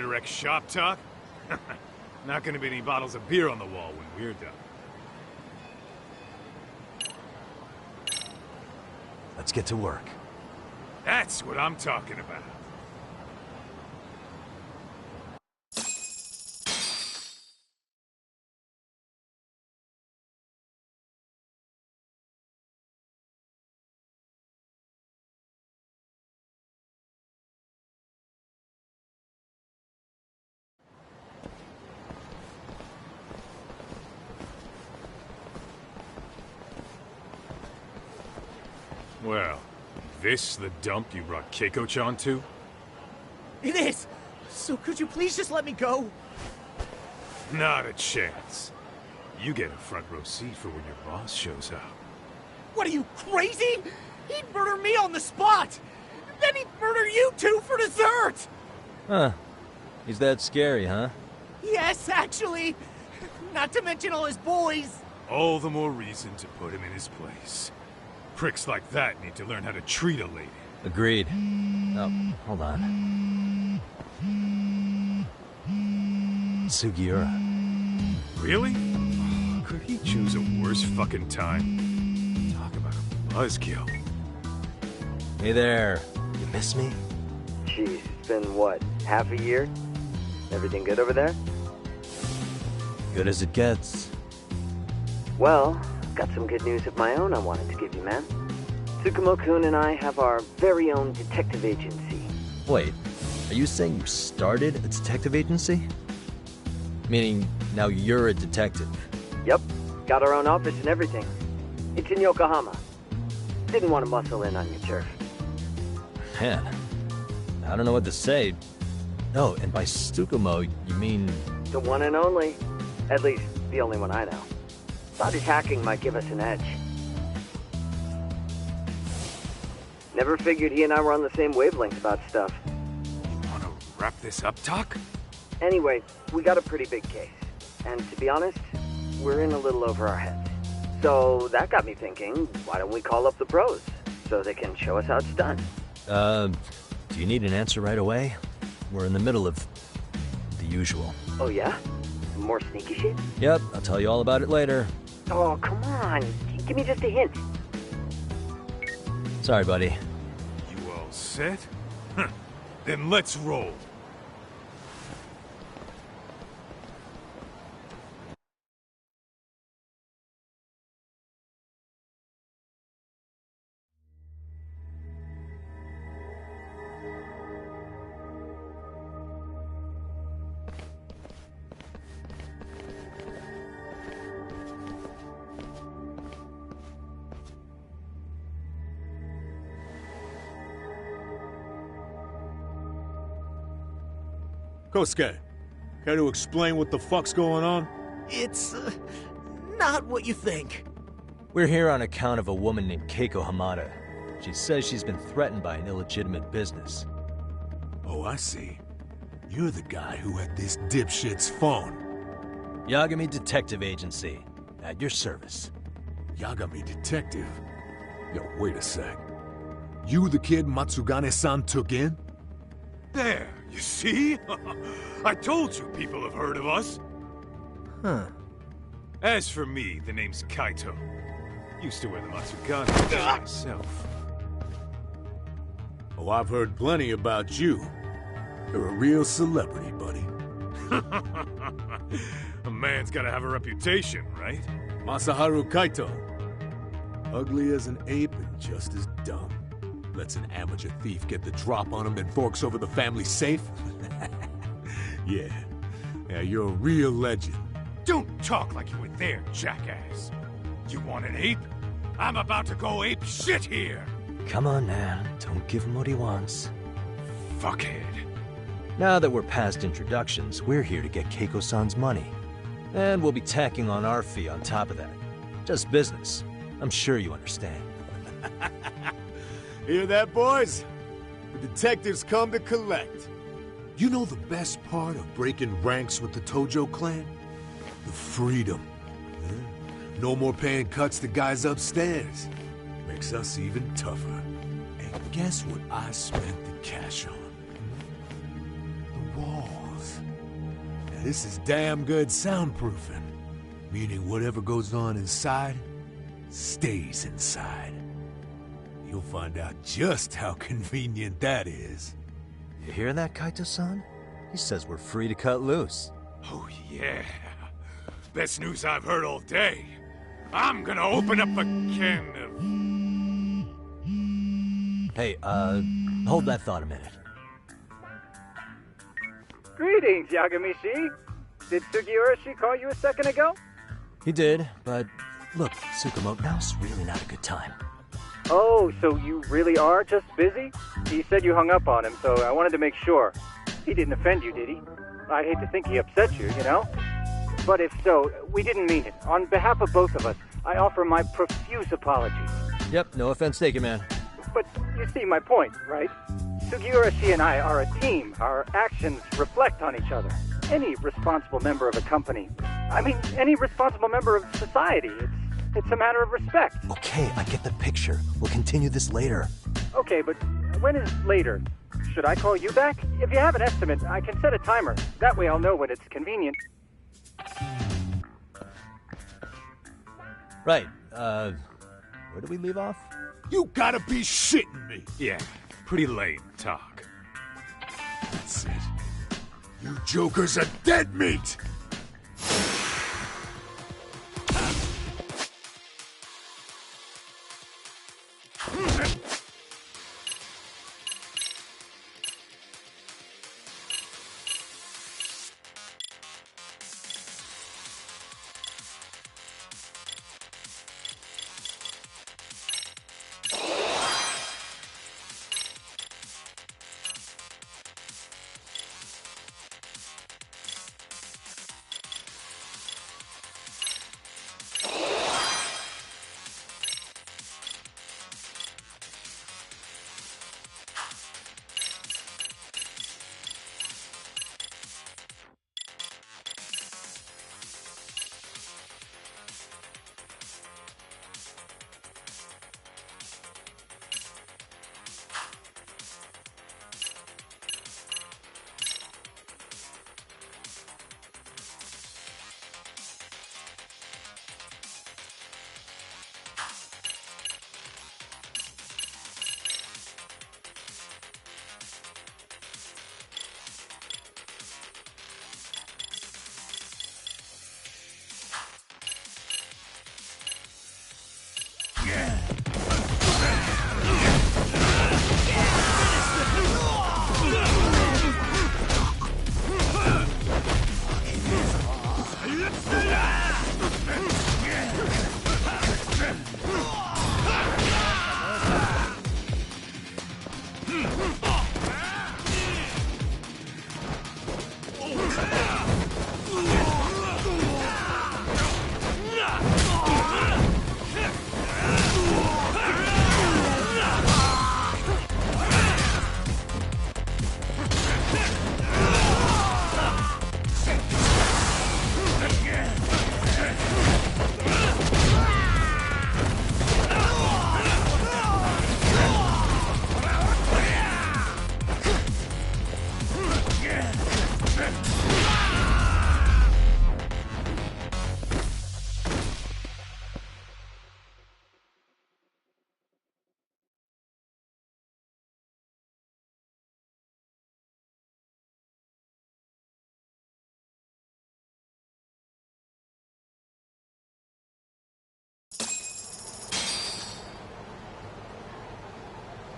direct shop talk? Not gonna be any bottles of beer on the wall when we're done. Let's get to work. That's what I'm talking about. Well, this the dump you brought Keiko-chan to? It is! So could you please just let me go? Not a chance. You get a front row seat for when your boss shows up. What are you, crazy? He'd murder me on the spot! Then he'd murder you two for dessert! Huh. He's that scary, huh? Yes, actually. Not to mention all his boys. All the more reason to put him in his place. Pricks like that need to learn how to treat a lady. Agreed. Oh, hold on. Sugiura. Really? Could he choose a worse fucking time? Talk about a buzzkill. Hey there. You miss me? Jeez, it's been what, half a year? Everything good over there? Good as it gets. Well, I've got some good news of my own I wanted to give you, man. Tsukumo-kun and I have our very own detective agency. Wait, are you saying you started a detective agency? Meaning, now you're a detective? Yep, got our own office and everything. It's in Yokohama. Didn't want to muscle in on your turf. Man, I don't know what to say. Oh, and by Tsukumo, you mean... The one and only. At least, the only one I know. Thought his hacking might give us an edge. Never figured he and I were on the same wavelength about stuff. You wanna wrap this up, Doc? Anyway, we got a pretty big case. And to be honest, we're in a little over our heads. So that got me thinking, why don't we call up the pros? So they can show us how it's done. Do you need an answer right away? We're in the middle of the usual. Oh yeah? More sneaky shit? Yep, I'll tell you all about it later. Oh, come on. Give me just a hint. Sorry, buddy. You all set? Then let's roll. Kosuke, care to explain what the fuck's going on? It's, not what you think. We're here on account of a woman named Keiko Hamada. She says she's been threatened by an illegitimate business. Oh, I see. You're the guy who had this dipshit's phone. Yagami Detective Agency. At your service. Yagami Detective? Yo, wait a sec. You the kid Matsugane-san took in? There, you see? I told you people have heard of us. Huh. As for me, the name's Kaito. Used to wear the Matsugane myself. Oh, I've heard plenty about you. You're a real celebrity, buddy. A man's gotta have a reputation, right? Masaharu Kaito. Ugly as an ape and just as dumb. Lets an amateur thief get the drop on him, then forks over the family safe? Yeah, you're a real legend. Don't talk like you were there, jackass. You want an ape? I'm about to go ape shit here! Come on, man. Don't give him what he wants. Fuckhead. Now that we're past introductions, we're here to get Keiko-san's money. And we'll be tacking on our fee on top of that. Just business. I'm sure you understand. Hear that, boys? The detectives come to collect. You know the best part of breaking ranks with the Tojo clan? The freedom. No more paying cuts to guys upstairs. Makes us even tougher. And guess what I spent the cash on? The walls. This is damn good soundproofing. Meaning whatever goes on inside, stays inside. You'll find out just how convenient that is. You hear that, Kaito-san? He says we're free to cut loose. Oh, yeah. Best news I've heard all day. I'm gonna open up a can of... Hey, hold that thought a minute. Greetings, Yagami-shi. Did Sugiura-shi call you a second ago? He did, but look, Tsukumo, now's really not a good time. Oh, so you really are just busy? He said you hung up on him, so I wanted to make sure. He didn't offend you, did he? I'd hate to think he upset you, you know? But if so, we didn't mean it. On behalf of both of us, I offer my profuse apologies. Yep, no offense taken, man. But you see my point, right? Sugiura-shi and I are a team. Our actions reflect on each other. Any responsible member of a company, any responsible member of society, it's a matter of respect. Okay, I get the picture. We'll continue this later. Okay, but when is later? Should I call you back? If you have an estimate, I can set a timer. That way I'll know when it's convenient. Right, where did we leave off? You gotta be shitting me! Yeah, pretty lame talk. That's it. You jokers are dead meat!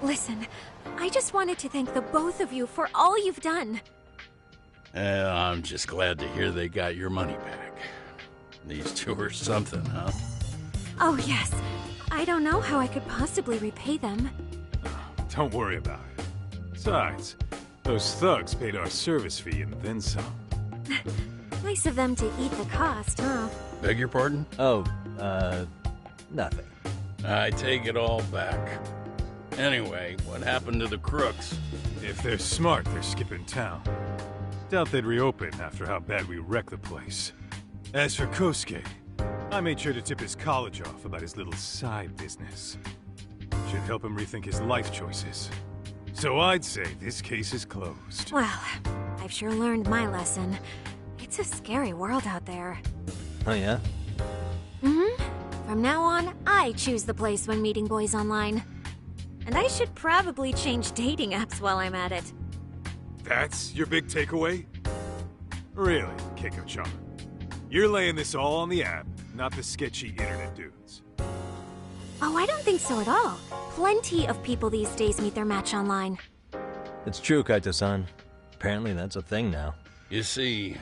Listen, I just wanted to thank the both of you for all you've done. I'm just glad to hear they got your money back. These two are something, huh? Oh, yes. I don't know how I could possibly repay them. Don't worry about it. Besides, those thugs paid our service fee and then some. Nice of them to eat the cost, huh? Beg your pardon? Oh, nothing. I take it all back. Anyway, what happened to the crooks? If they're smart, they're skipping town. Doubt they'd reopen after how bad we wrecked the place. As for Kosuke, I made sure to tip his college off about his little side business. Should help him rethink his life choices. So I'd say this case is closed. Well, I've sure learned my lesson. It's a scary world out there. Oh yeah? From now on, I choose the place when meeting boys online. And I should probably change dating apps while I'm at it. That's your big takeaway? Really, Keiko-chan? You're laying this all on the app, not the sketchy internet dudes. Oh, I don't think so at all. Plenty of people these days meet their match online. It's true, Kaito-san. Apparently that's a thing now. You see,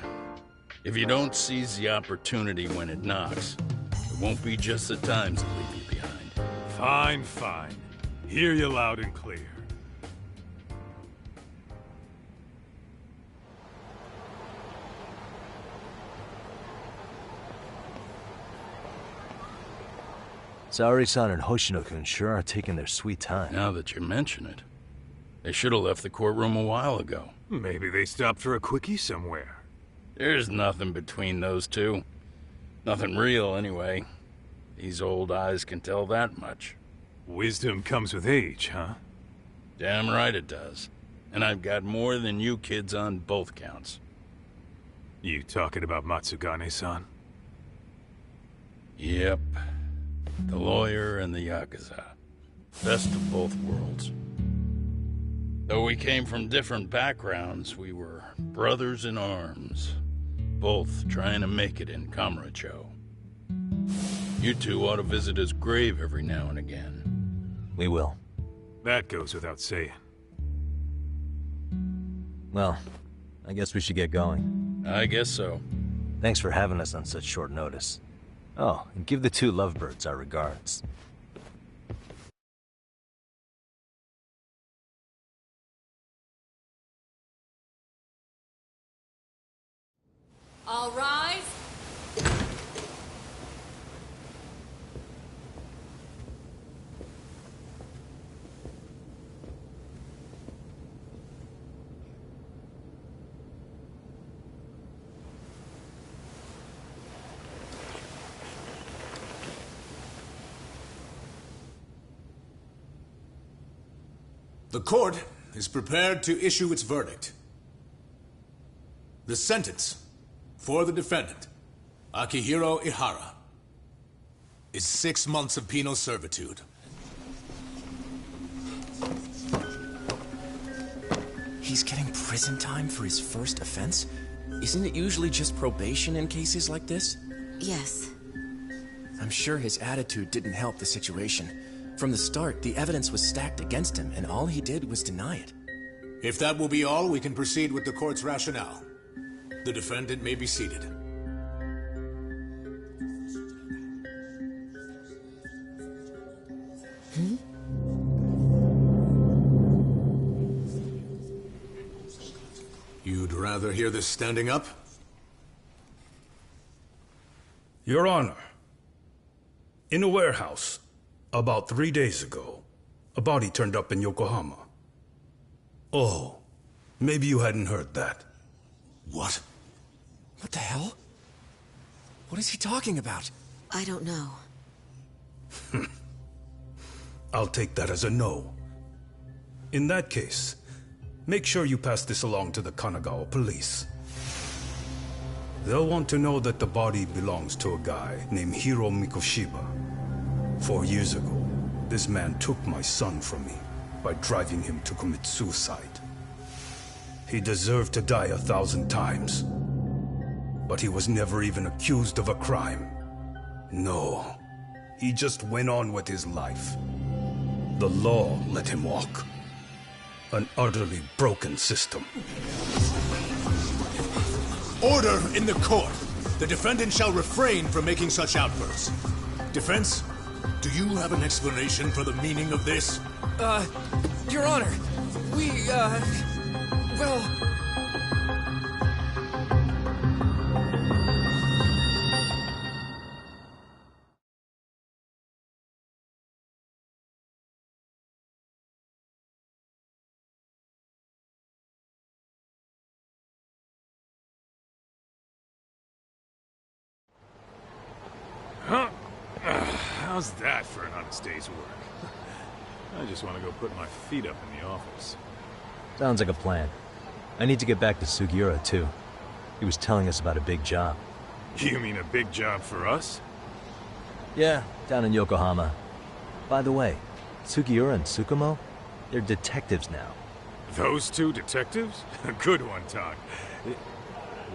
if you don't seize the opportunity when it knocks, it won't be just the times that leave you behind. Fine, fine. Hear you loud and clear. Saori-san and Hoshino-kun sure are taking their sweet time. Now that you mention it, they should have left the courtroom a while ago. Maybe they stopped for a quickie somewhere. There's nothing between those two. Nothing real, anyway. These old eyes can tell that much. Wisdom comes with age, huh? Damn right it does. And I've got more than you kids on both counts. You talking about Matsugane-san? Yep. The lawyer and the Yakuza. Best of both worlds. Though we came from different backgrounds, we were brothers in arms. Both trying to make it in Kamurocho. You two ought to visit his grave every now and again. We will. That goes without saying. Well, I guess we should get going. I guess so. Thanks for having us on such short notice. Oh, and give the two lovebirds our regards. All rise. The court is prepared to issue its verdict. The sentence for the defendant, Akihiro Ihara, is 6 months of penal servitude. He's getting prison time for his first offense? Isn't it usually just probation in cases like this? Yes. I'm sure his attitude didn't help the situation. From the start, the evidence was stacked against him, and all he did was deny it. If that will be all, we can proceed with the court's rationale. The defendant may be seated. You'd rather hear this standing up? Your Honor, in a warehouse, about 3 days ago, a body turned up in Yokohama. Oh, maybe you hadn't heard that. What? What the hell? What is he talking about? I don't know. I'll take that as a no. In that case, make sure you pass this along to the Kanagawa police. They'll want to know that the body belongs to a guy named Hiro Mikoshiba. 4 years ago, this man took my son from me by driving him to commit suicide. He deserved to die 1,000 times. But he was never even accused of a crime. No, he just went on with his life. The law let him walk. An utterly broken system. Order in the court! The defendant shall refrain from making such outbursts. Defense, do you have an explanation for the meaning of this? Your Honor, well... How's that for an honest day's work? I just want to go put my feet up in the office. Sounds like a plan. I need to get back to Sugiura, too. He was telling us about a big job. You mean a big job for us? Yeah, down in Yokohama. By the way, Sugiura and Tsukumo, they're detectives now. Those two detectives? Good one, Todd.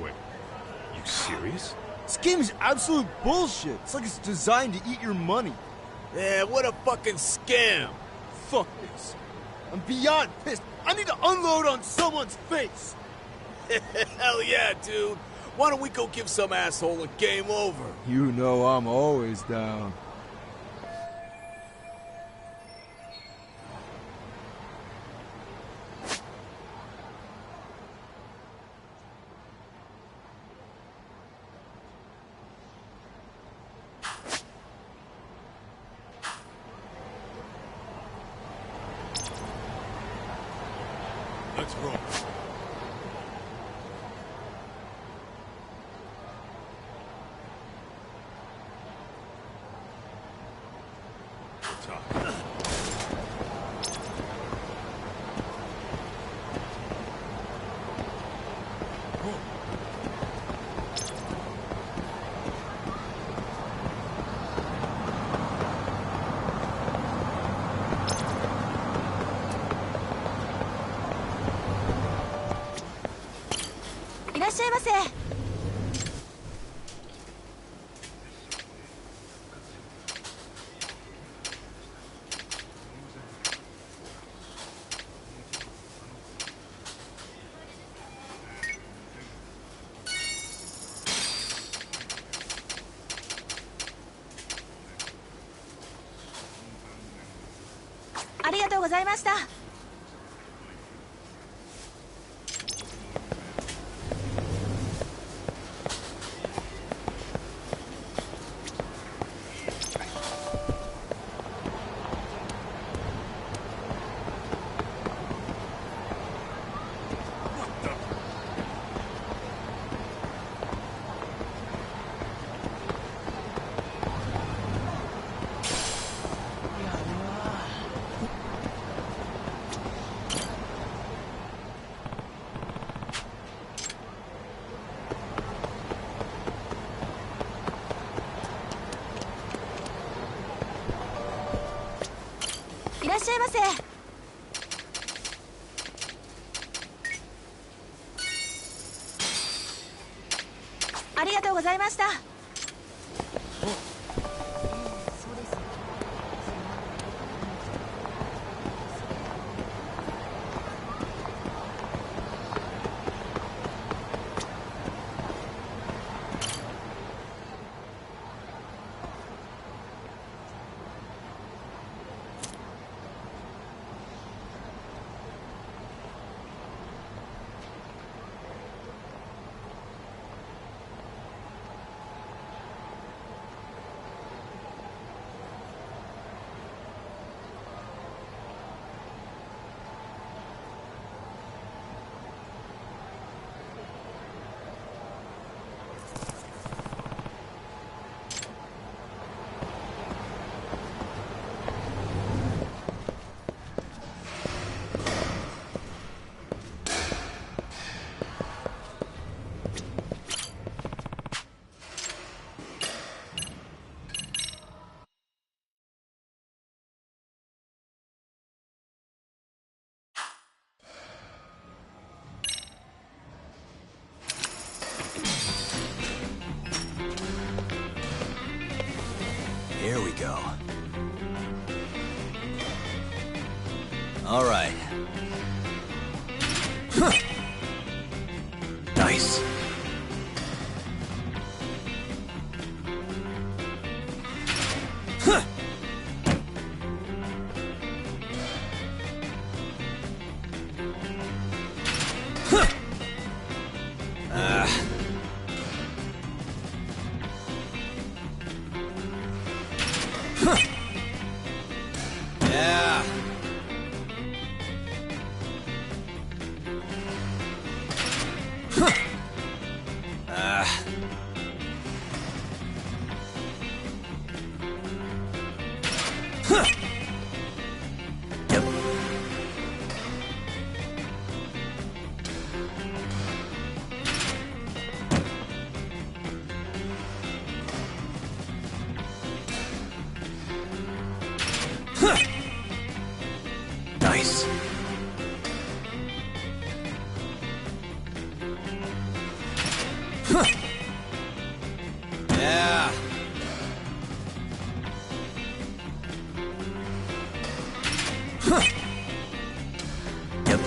Wait, you serious? This game is absolute bullshit. It's like it's designed to eat your money. Yeah, what a fucking scam. Fuck this. I'm beyond pissed. I need to unload on someone's face. Hell yeah, dude. Why don't we go give some asshole a game over? You know I'm always down. Let's roll. Here we go. All right. Huh. Nice. Huh. Huh. Huh. Yeah. Huh. Huh. Yep. Nice. Yeah. Yep.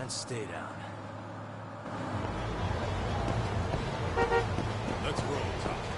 Stay down. Let's roll, Top.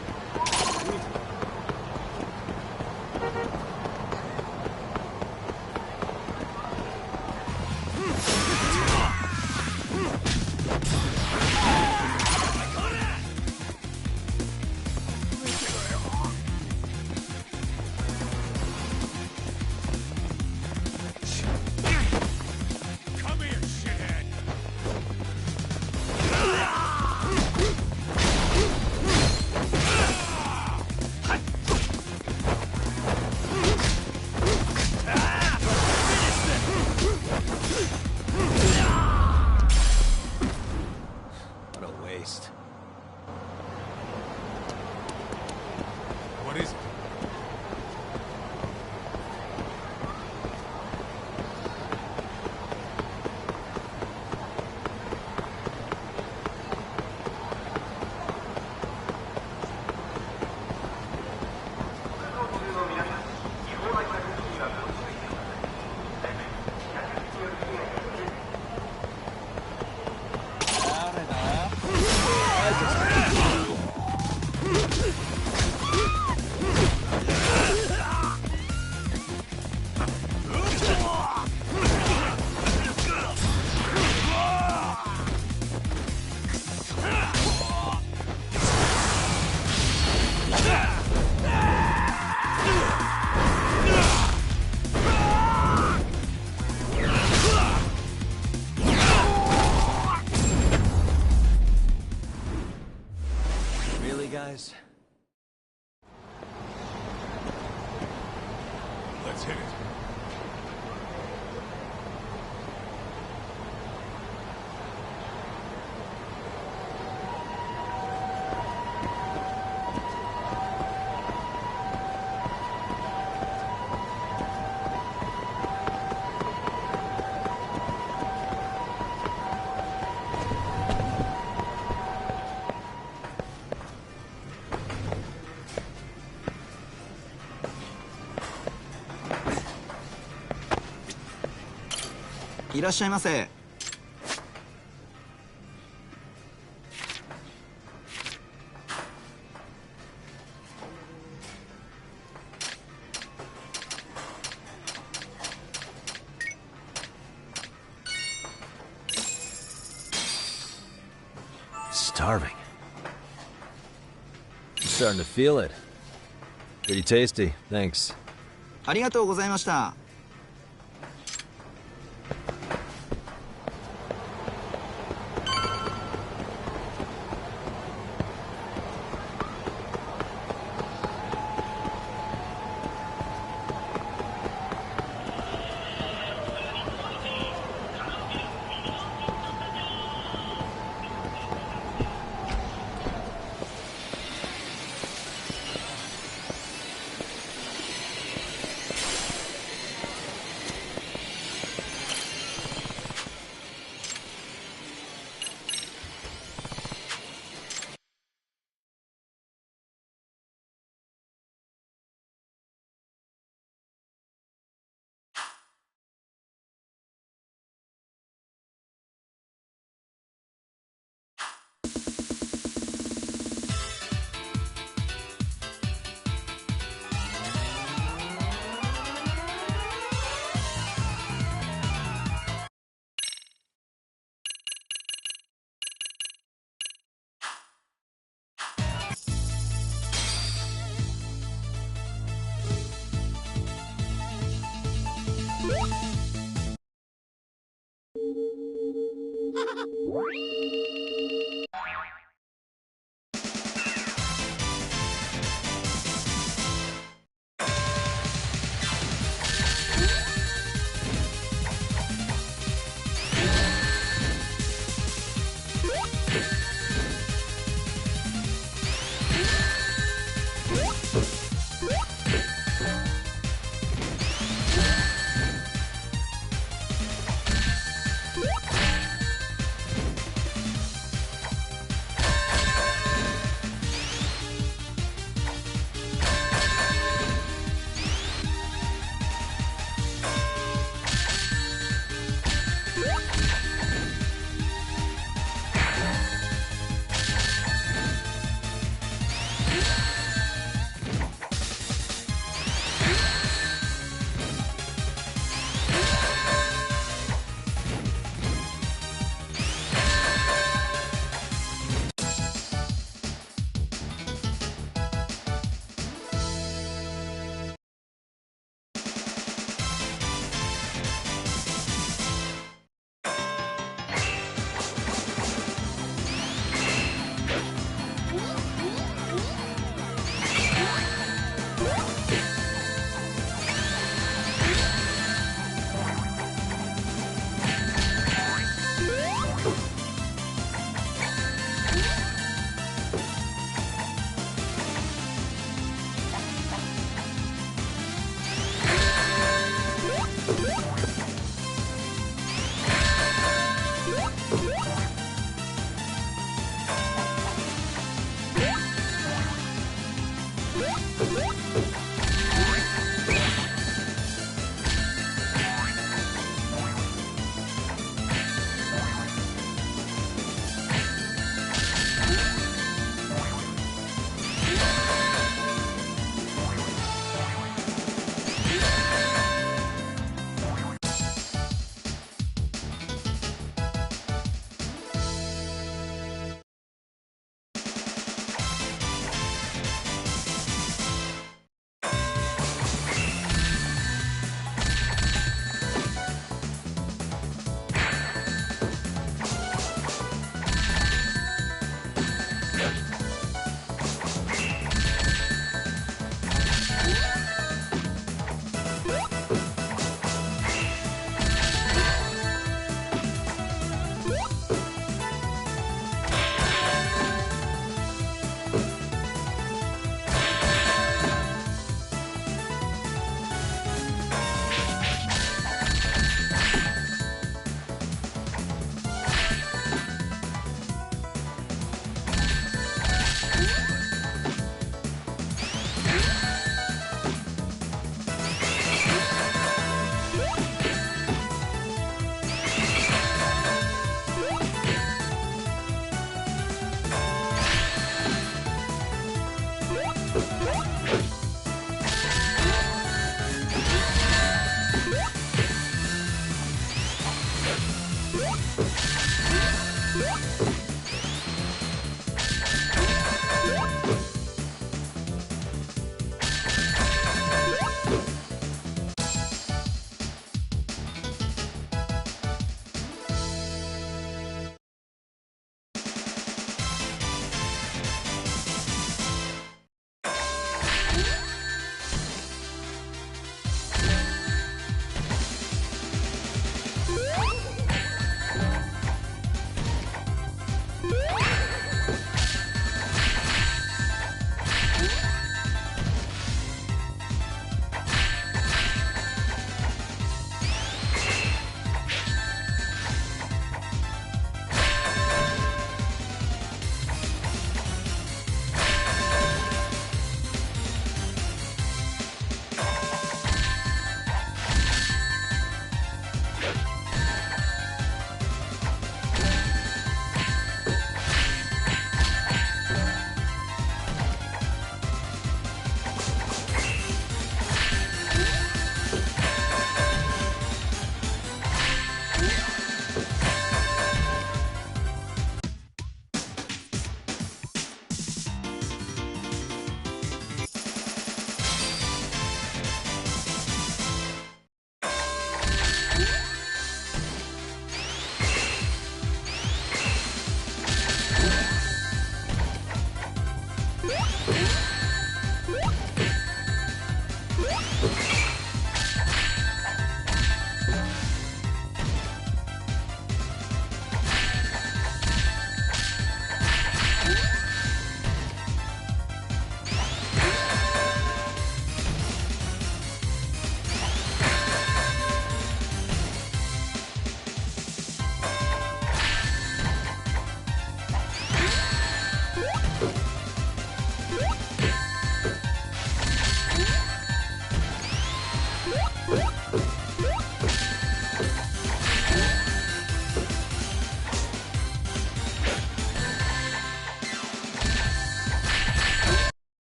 guys. Let's hit it. いらっしゃいませ。Starving. I'm starting to feel it. Pretty tasty, thanks. ありがとうございました。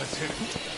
Let's hit it.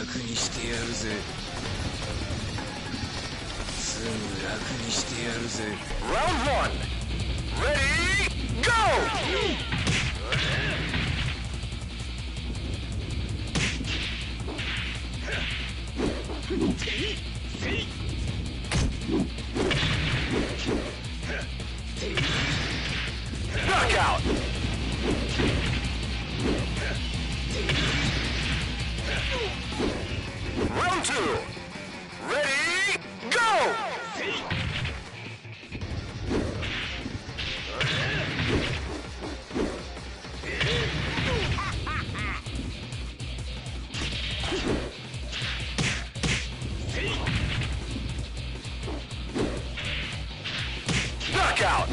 楽にしてやるぜ。すぐ楽にしてやるぜ。 Round 1. Ready, go! Knockout! Round 2. Ready, go! Knockout!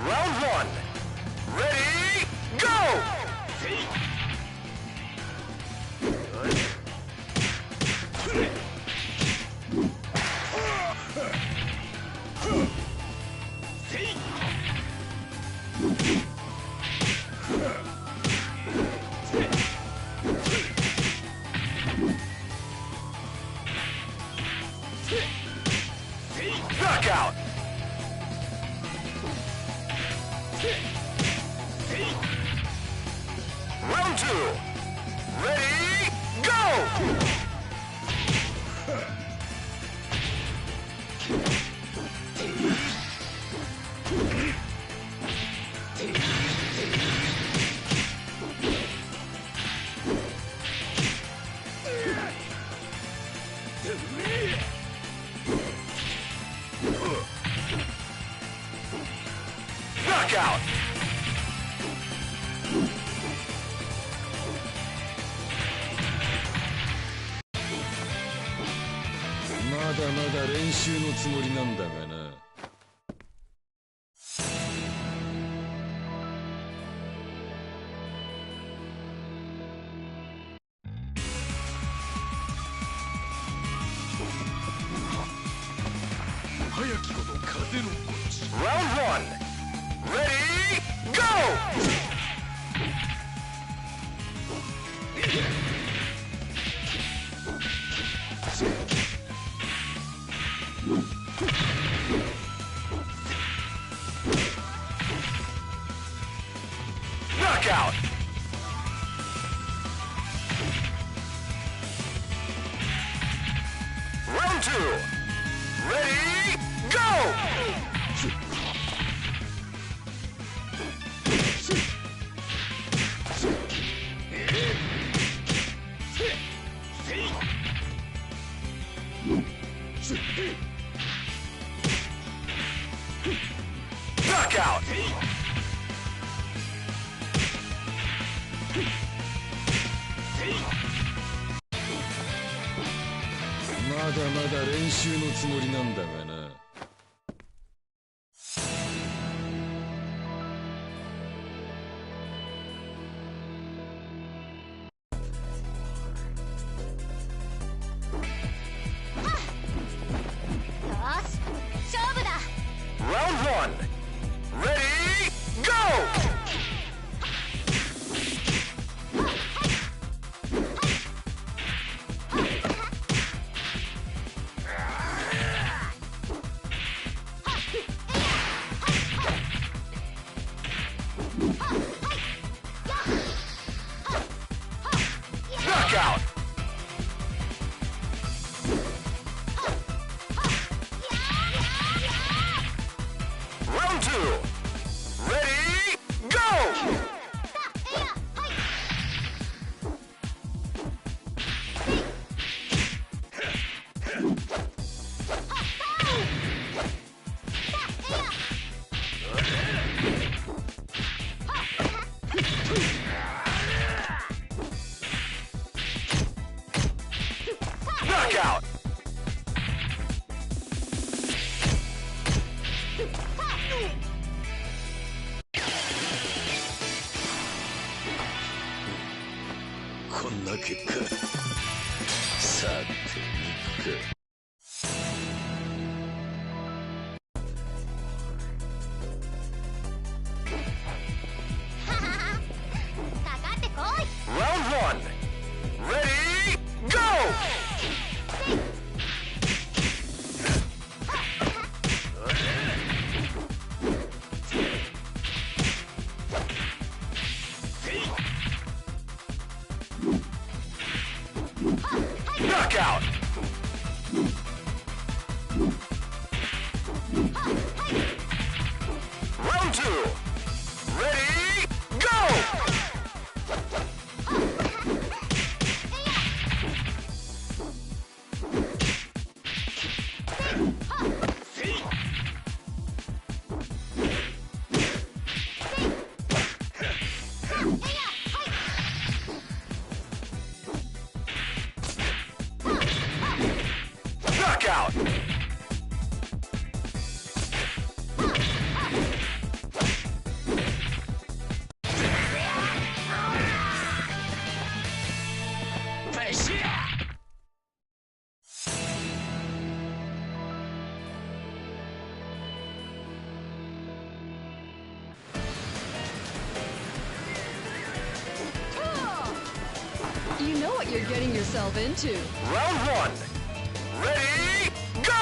Round 1. Ready, go! Knockout! Round 2. Ready, go! Knockout! Round 1. Ready, go! Knockout! Round 2. Ready, go! Knockout! Round 1. Ready, go! Knockout! Round 2. Ready, go! こんな結果。さて行くか。Round 1. Ready, go! Knockout! Round 2. Ready, go! Knockout! You know what you're getting yourself into. Round 1. Ready, go!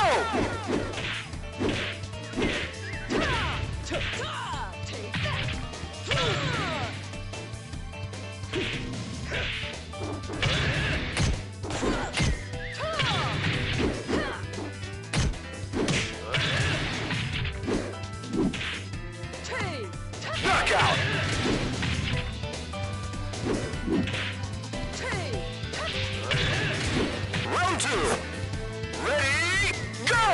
Knockout! Round 2. Ready, go!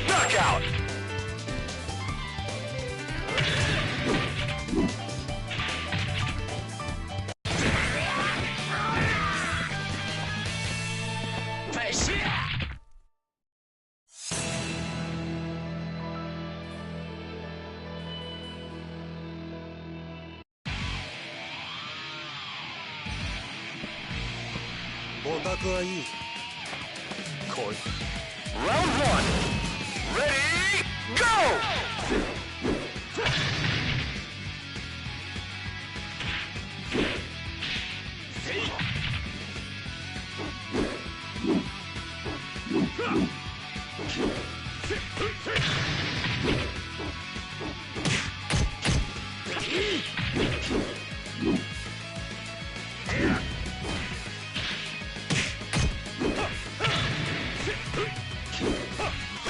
Knockout! Round 1. Ready, go!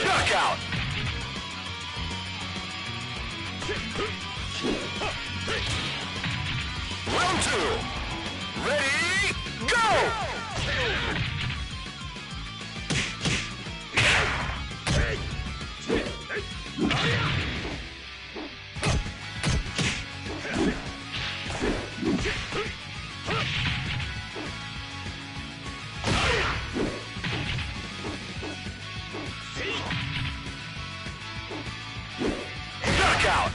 Knockout! Round 2. Ready, go! Knockout!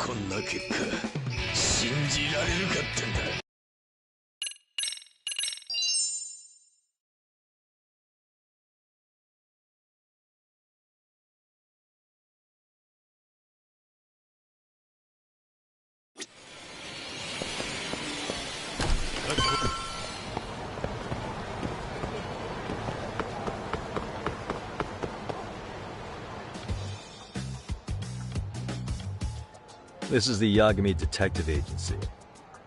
こんな結果、信じられるかってんだ。This is the Yagami Detective Agency.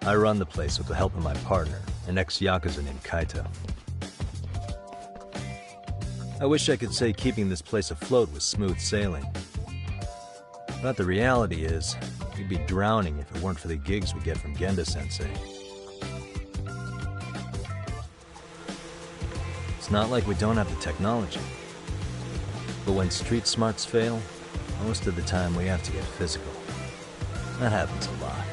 I run the place with the help of my partner, an ex-Yakuza named Kaito. I wish I could say keeping this place afloat was smooth sailing. But the reality is, we'd be drowning if it weren't for the gigs we get from Genda-sensei. It's not like we don't have the technology. But when street smarts fail, most of the time we have to get physical. That happens a lot.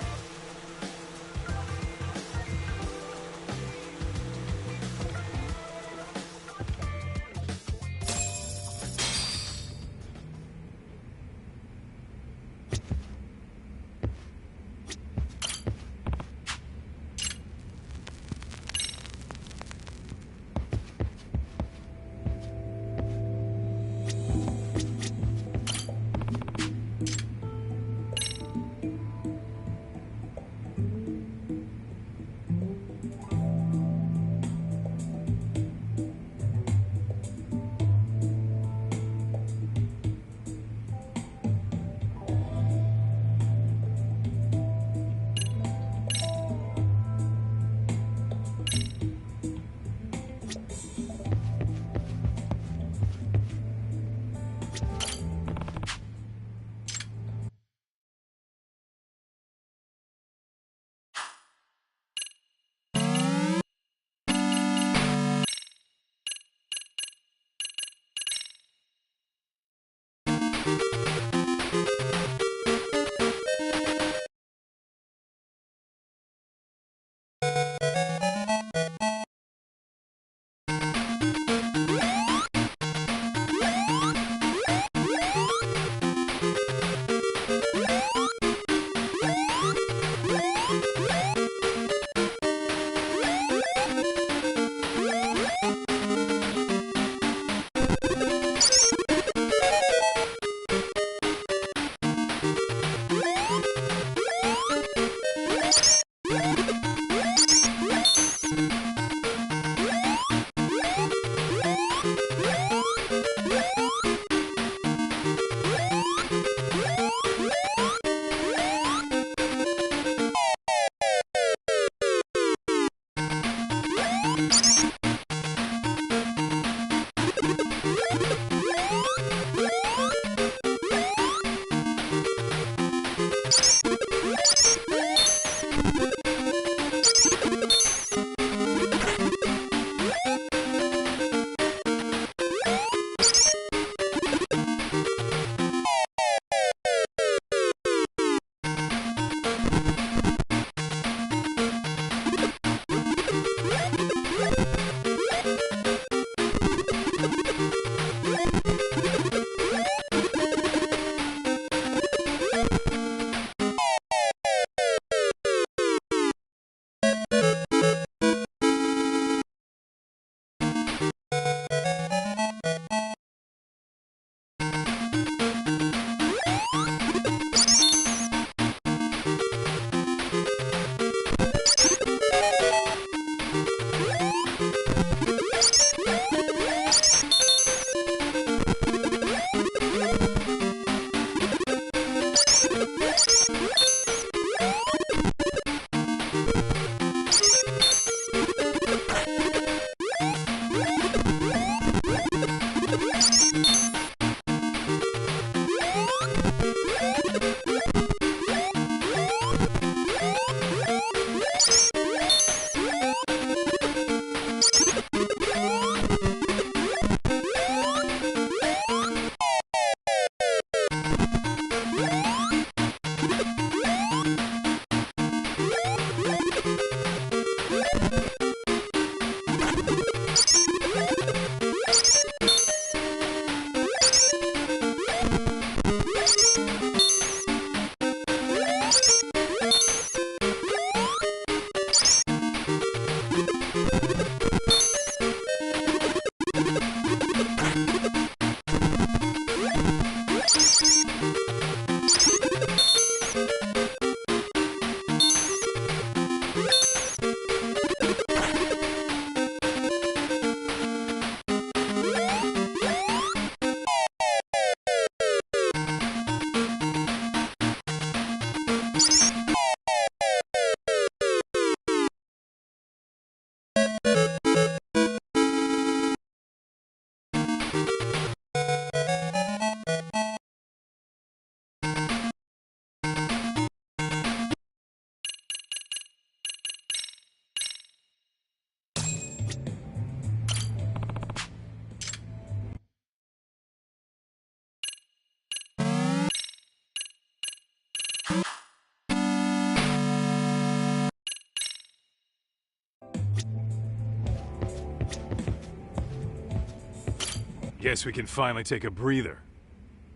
Guess we can finally take a breather.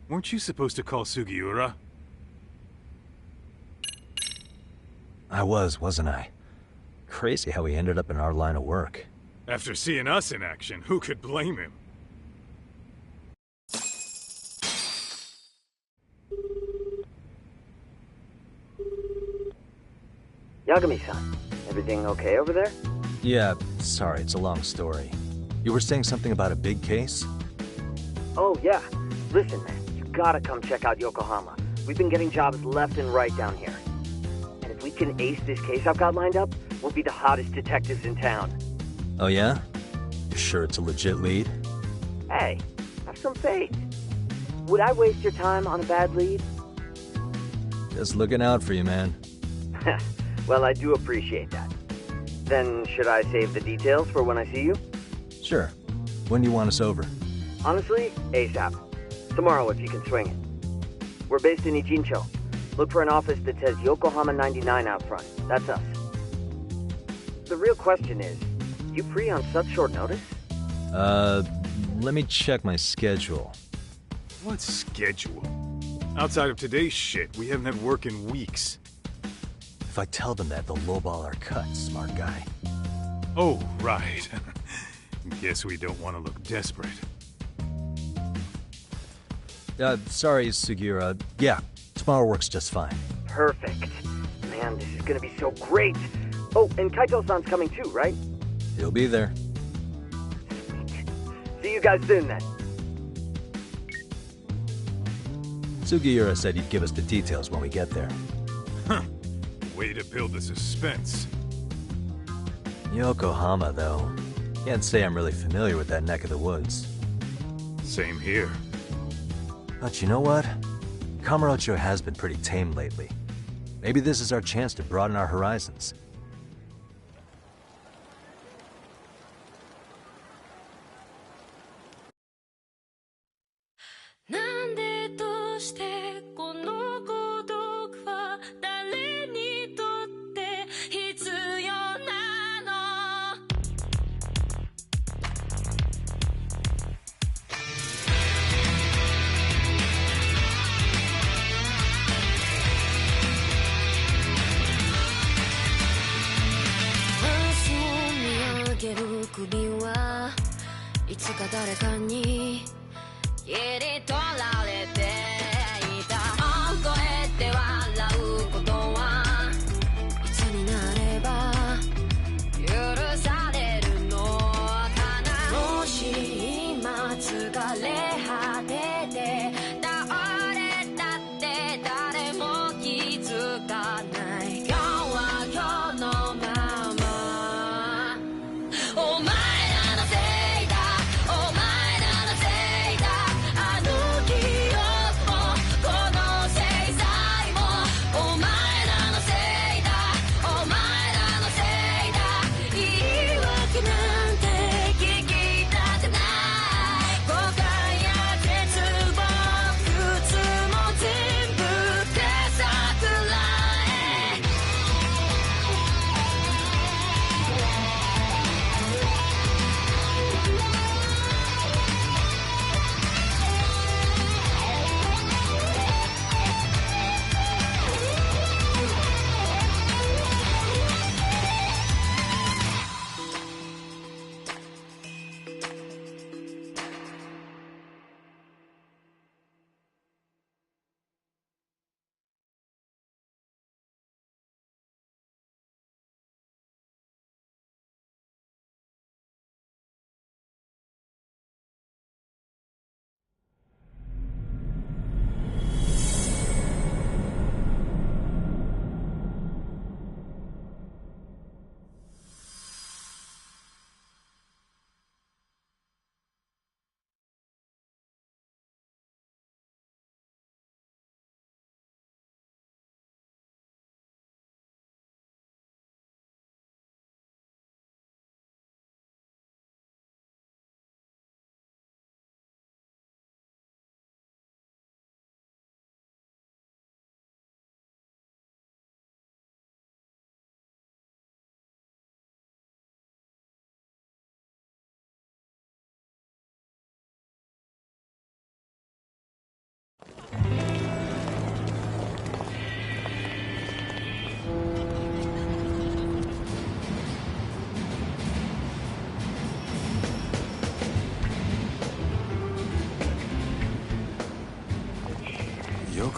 Weren't you supposed to call Sugiura? I wasn't I? Crazy how he ended up in our line of work. After seeing us in action, who could blame him? Yagami-san, everything okay over there? Yeah, sorry, it's a long story. You were saying something about a big case? Oh, yeah. Listen, man, you gotta come check out Yokohama. We've been getting jobs left and right down here. And if we can ace this case I've got lined up, we'll be the hottest detectives in town. Oh yeah? You sure it's a legit lead? Hey, have some faith. Would I waste your time on a bad lead? Just looking out for you, man. Well, I do appreciate that. Then, should I save the details for when I see you? Sure. When do you want us over? Honestly, ASAP. Tomorrow if you can swing it. We're based in Ijincho. Look for an office that says Yokohama 99 out front. That's us. The real question is, you free on such short notice? Let me check my schedule. What schedule? Outside of today's shit, we haven't had work in weeks. If I tell them that, they'll lowball our cut, smart guy. Oh, right. Guess we don't want to look desperate. Sorry, Sugiura. Yeah, tomorrow works just fine. Perfect. Man, this is gonna be so great. Oh, and Kaito-san's coming too, right? He'll be there. See you guys soon, then. Sugiura said he'd give us the details when we get there. Huh. Way to build the suspense. Yokohama, though. Can't say I'm really familiar with that neck of the woods. Same here. But you know what? Kamurocho has been pretty tame lately. Maybe this is our chance to broaden our horizons.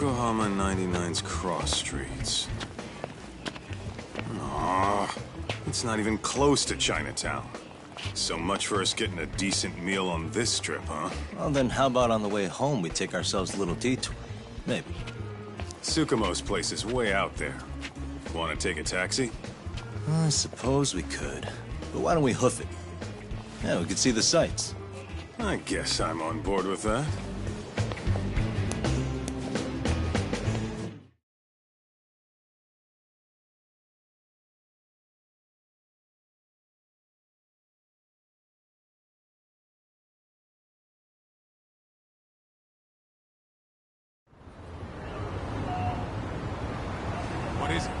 Yokohama 99's cross streets. Aw, it's not even close to Chinatown. So much for us getting a decent meal on this trip, huh? Well, then how about on the way home we take ourselves a little detour? Maybe. Tsukumo's place is way out there. Want to take a taxi? I suppose we could. But why don't we hoof it? Yeah, we could see the sights. I guess I'm on board with that. What is it?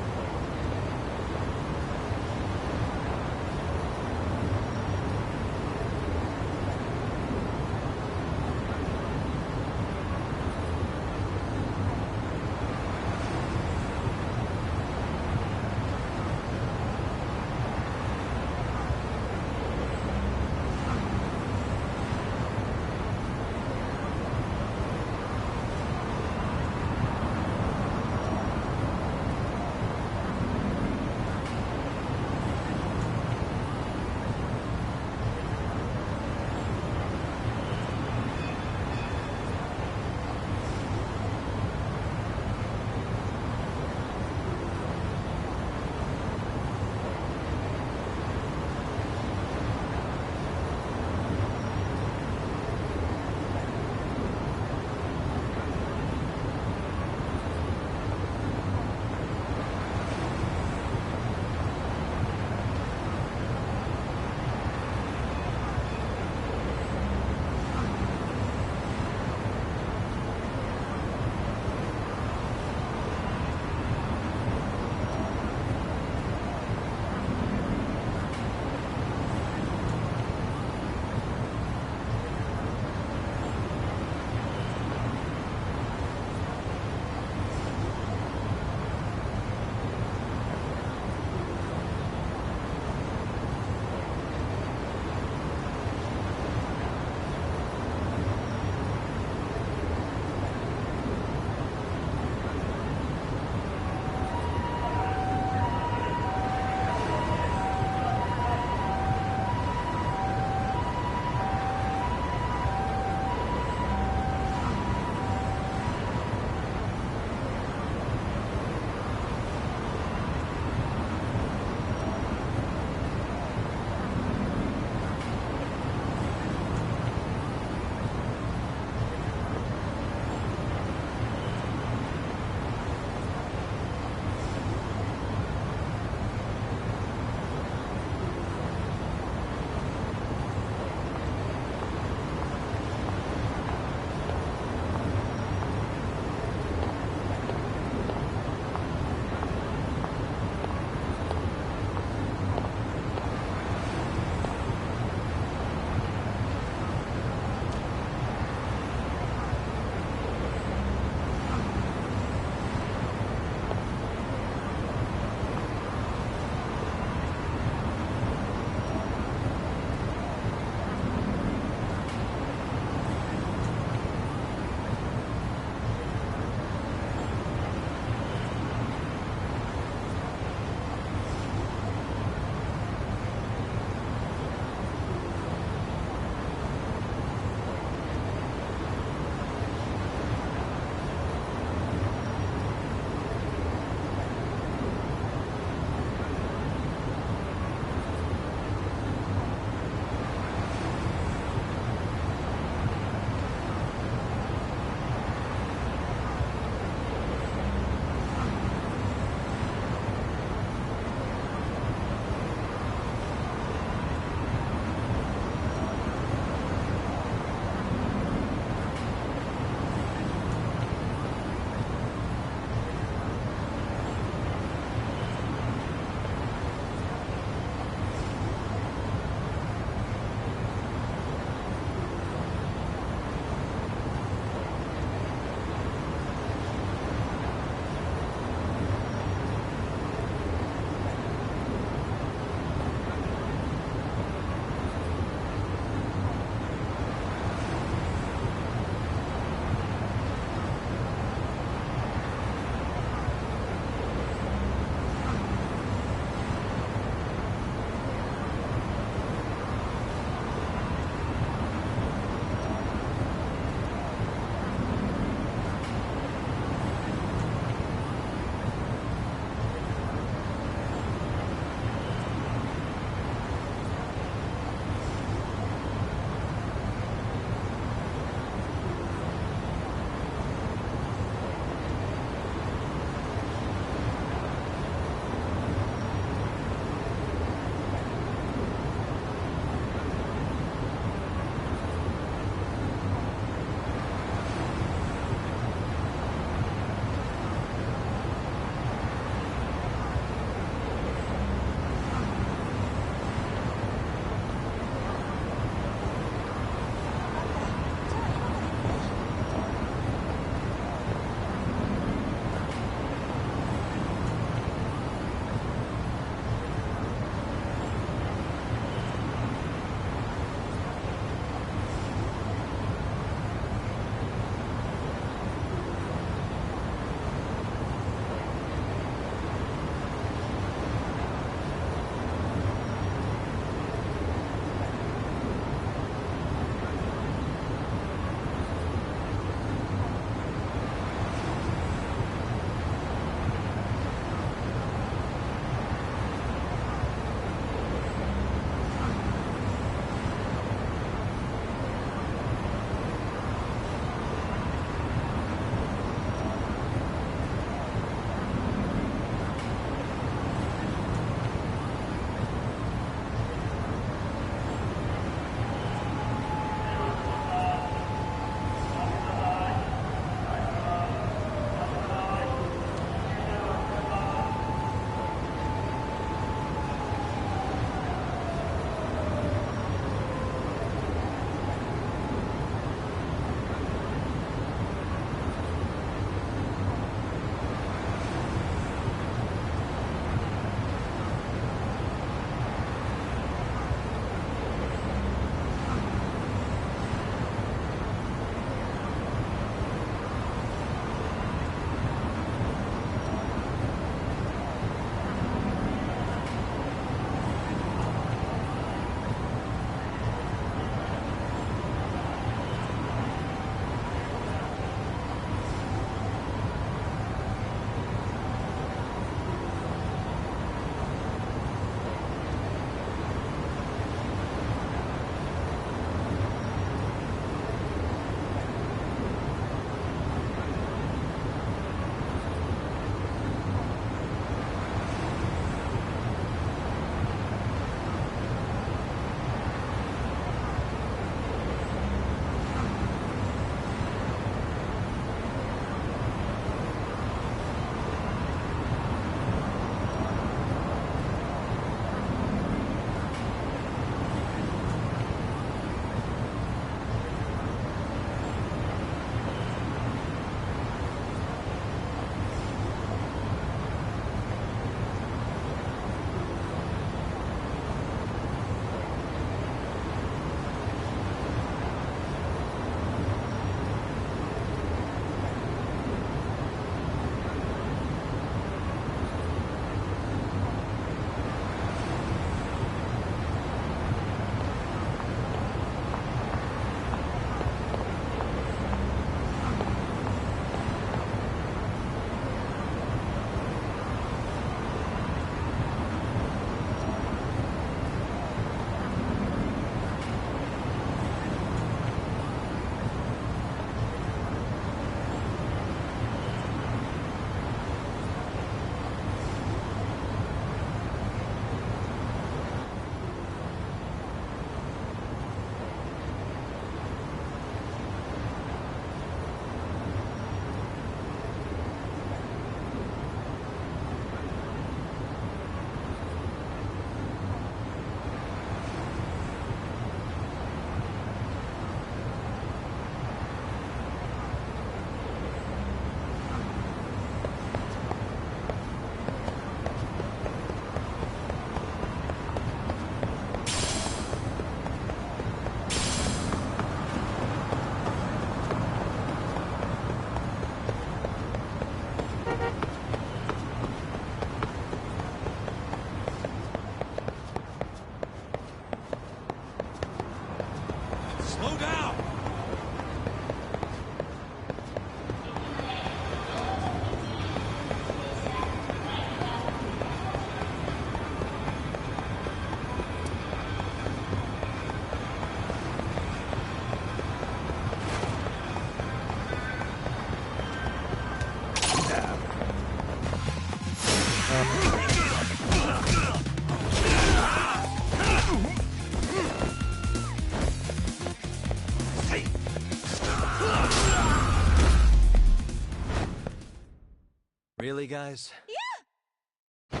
Really, guys? Yeah!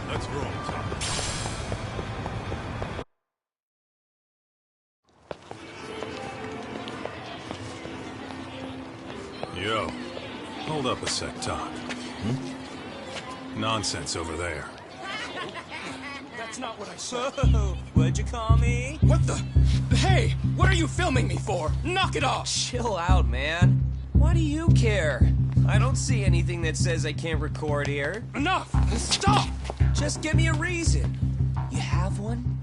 Let's roll, Tom. Yo, hold up a sec, Tom. Nonsense over there. That's not what I said. What'd you call me? What the? Hey, what are you filming me for? Knock it off! Chill out, man. Why do you care? I don't see anything that says I can't record here. Enough! Stop! Just give me a reason. You have one?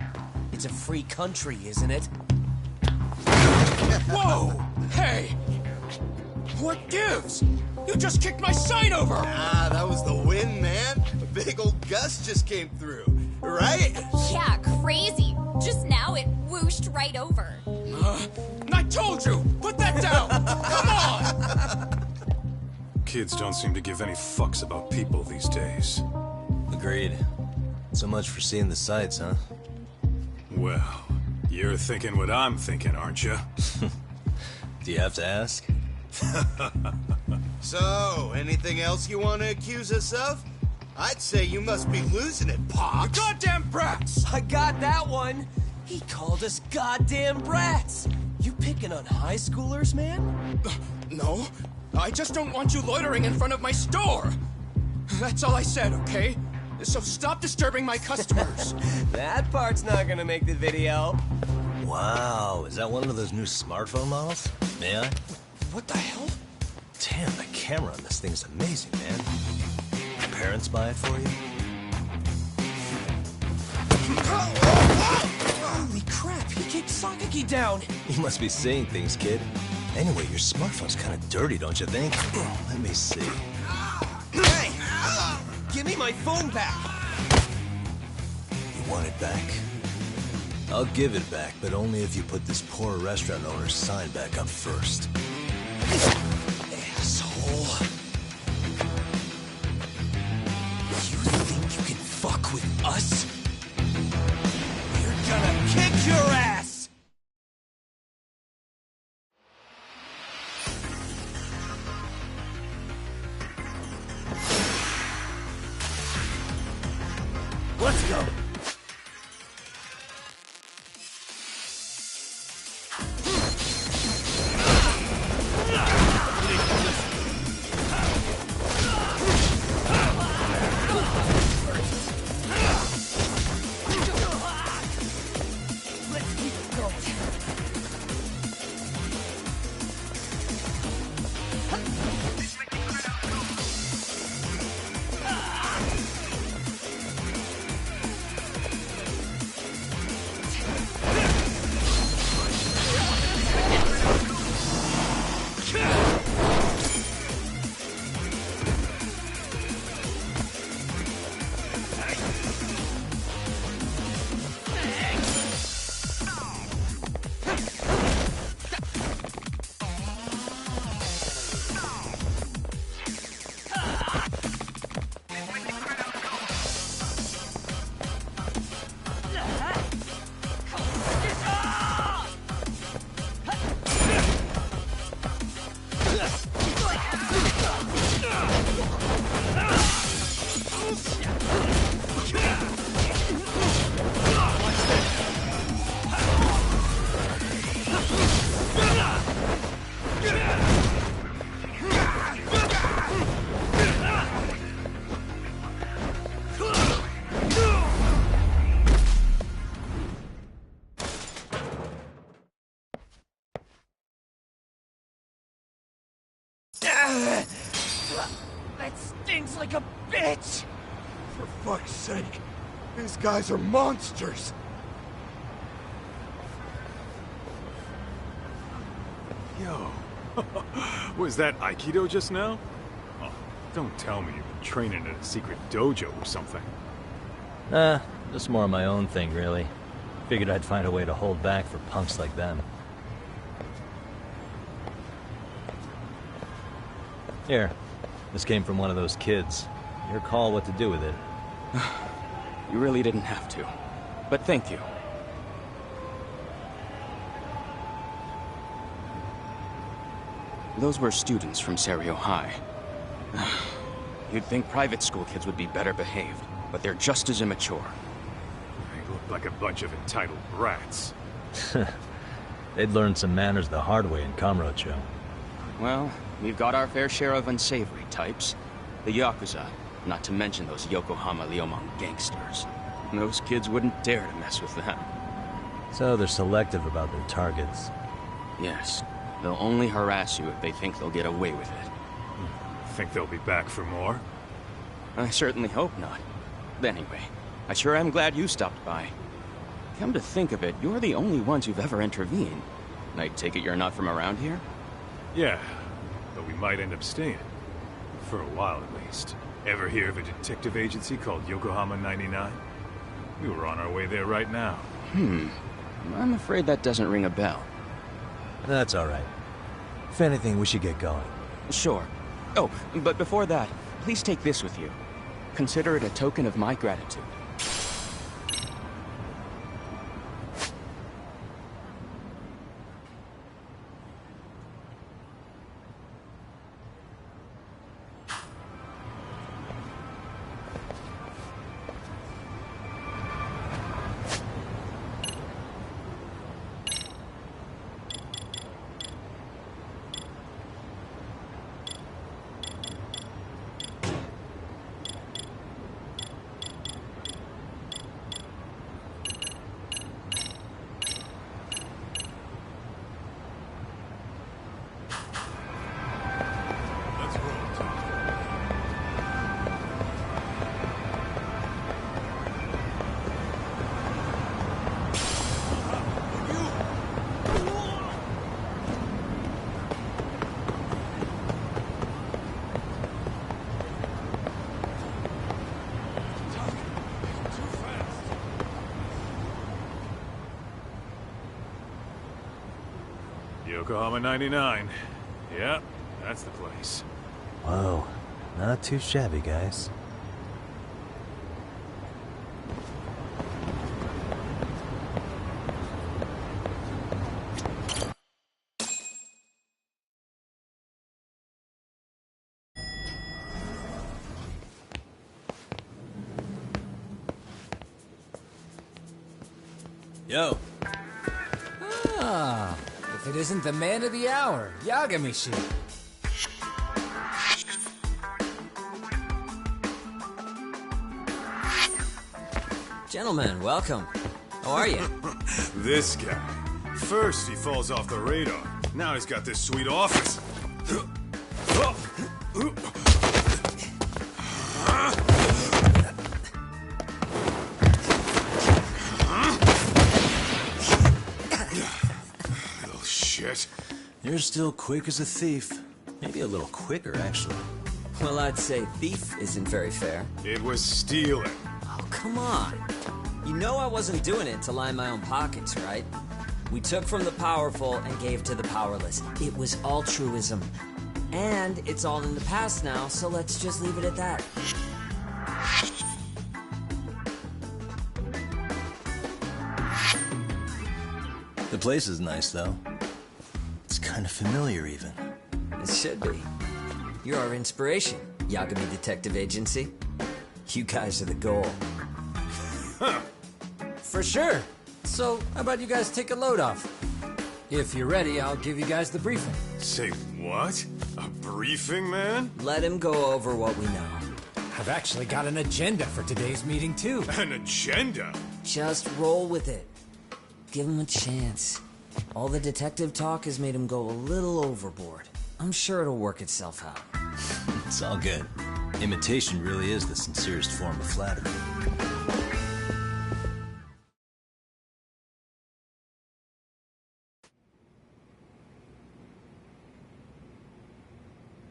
It's a free country, isn't it? Whoa! Hey! What gives? You just kicked my sign over! Ah, that was the wind, man. A big old gust just came through, right? Yeah, crazy. Just now it whooshed right over. I told you! Put that down! Come on! Kids don't seem to give any fucks about people these days. Agreed. So much for seeing the sights, huh? Well, you're thinking what I'm thinking, aren't you? Do you have to ask? So, anything else you want to accuse us of? I'd say you must be losing it, Pops. You goddamn brats! I got that one! He called us goddamn brats! You picking on high schoolers, man? No, I just don't want you loitering in front of my store! That's all I said, okay? So stop disturbing my customers. That part's not gonna make the video. Wow, is that one of those new smartphone models? May I? What the hell? Damn, the camera on this thing is amazing, man. Your parents buy it for you? Holy crap, he kicked Sakaki down! You must be seeing things, kid. Anyway, your smartphone's kind of dirty, don't you think? Let me see. Hey! Give me my phone back! You want it back? I'll give it back, but only if you put this poor restaurant owner's sign back up first. Asshole. You think you can fuck with us? We're gonna kick your ass! Let's go. That stings like a bitch! For fuck's sake, these guys are monsters! Yo, was that Aikido just now? Oh, don't tell me you've been training at a secret dojo or something. Just more of my own thing, really. Figured I'd find a way to hold back for punks like them. Here, this came from one of those kids. Your call what to do with it. You really didn't have to. But thank you. Those were students from Serio High. You'd think private school kids would be better behaved, but they're just as immature. They look like a bunch of entitled brats. They'd learn some manners the hard way in Kamurocho. Well, we've got our fair share of unsavory types. The Yakuza, not to mention those Yokohama Liumang gangsters. Those kids wouldn't dare to mess with them. So they're selective about their targets. Yes. They'll only harass you if they think they'll get away with it. Think they'll be back for more? I certainly hope not. But anyway, I sure am glad you stopped by. Come to think of it, you're the only ones who've ever intervened. I take it you're not from around here? Yeah, but we might end up staying. For a while, at least. Ever hear of a detective agency called Yokohama 99? We were on our way there right now. I'm afraid that doesn't ring a bell. That's all right. If anything, we should get going. Sure. Oh, but before that, please take this with you. Consider it a token of my gratitude. Yokohama 99. Yeah, that's the place. Whoa, not too shabby, guys. Yo. Ah, if it isn't the man of the hour, Yagami-shi. Gentlemen, welcome. How are you? This guy. First he falls off the radar. Now he's got this sweet office. Little shit. You're still quick as a thief. Maybe a little quicker, actually. Well, I'd say thief isn't very fair. It was stealing. Oh, come on. You know I wasn't doing it to line my own pockets, right? We took from the powerful and gave to the powerless. It was altruism. And it's all in the past now, so let's just leave it at that. The place is nice, though. It's kind of familiar, even. It should be. You're our inspiration, Yagami Detective Agency. You guys are the goal. For sure. So, how about you guys take a load off? If you're ready, I'll give you guys the briefing. Say what? A briefing, man? Let him go over what we know. I've actually got an agenda for today's meeting, too. An agenda? Just roll with it. Give him a chance. All the detective talk has made him go a little overboard. I'm sure it'll work itself out. It's all good. Imitation really is the sincerest form of flattery.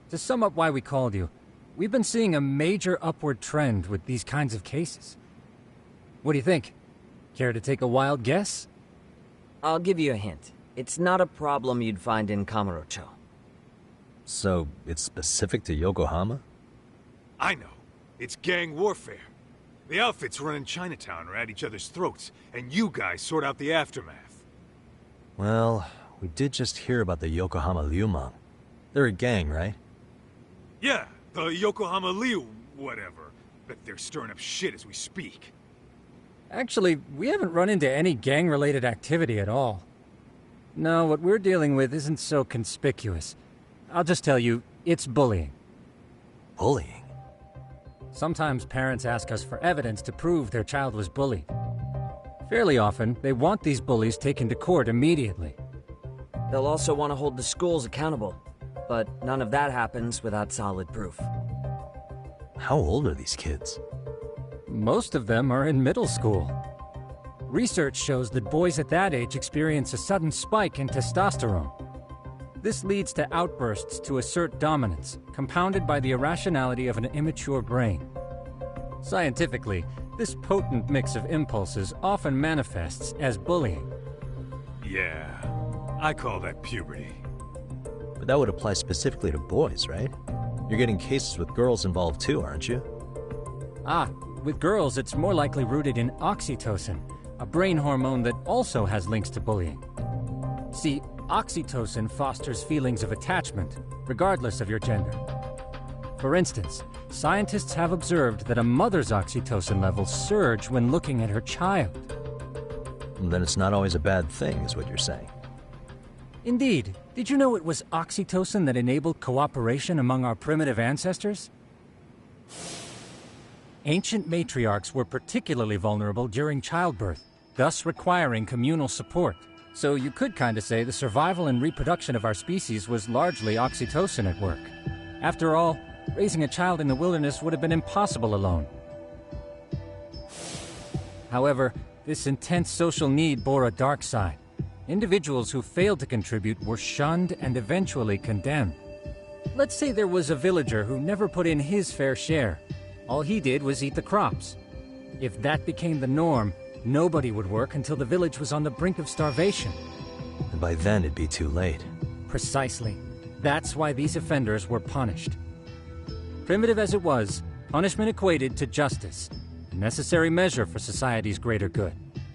To sum up why we called you, we've been seeing a major upward trend with these kinds of cases. What do you think? Care to take a wild guess? I'll give you a hint. It's not a problem you'd find in Kamurocho. So, it's specific to Yokohama? I know. It's gang warfare. The outfits running Chinatown are at each other's throats, and you guys sort out the aftermath. Well, we did just hear about the Yokohama Liumang. They're a gang, right? Yeah, the Yokohama Liu whatever. Bet they're stirring up shit as we speak. Actually, we haven't run into any gang-related activity at all. No, what we're dealing with isn't so conspicuous. I'll just tell you, it's bullying. Bullying? Sometimes parents ask us for evidence to prove their child was bullied. Fairly often, they want these bullies taken to court immediately. They'll also want to hold the schools accountable, but none of that happens without solid proof. How old are these kids? Most of them are in middle school. Research shows that boys at that age experience a sudden spike in testosterone. This leads to outbursts to assert dominance, compounded by the irrationality of an immature brain. Scientifically, this potent mix of impulses often manifests as bullying. Yeah, I call that puberty. But that would apply specifically to boys, right? You're getting cases with girls involved too, aren't you? Ah, with girls it's more likely rooted in oxytocin, a brain hormone that also has links to bullying. See, oxytocin fosters feelings of attachment, regardless of your gender. For instance, scientists have observed that a mother's oxytocin levels surge when looking at her child. Then it's not always a bad thing, is what you're saying. Indeed. Did you know it was oxytocin that enabled cooperation among our primitive ancestors? Ancient matriarchs were particularly vulnerable during childbirth, thus requiring communal support. So you could kinda say the survival and reproduction of our species was largely oxytocin at work. After all, raising a child in the wilderness would have been impossible alone. However, this intense social need bore a dark side. Individuals who failed to contribute were shunned and eventually condemned. Let's say there was a villager who never put in his fair share. All he did was eat the crops. If that became the norm, nobody would work until the village was on the brink of starvation. And by then it'd be too late. Precisely. That's why these offenders were punished. Primitive as it was, punishment equated to justice, a necessary measure for society's greater good.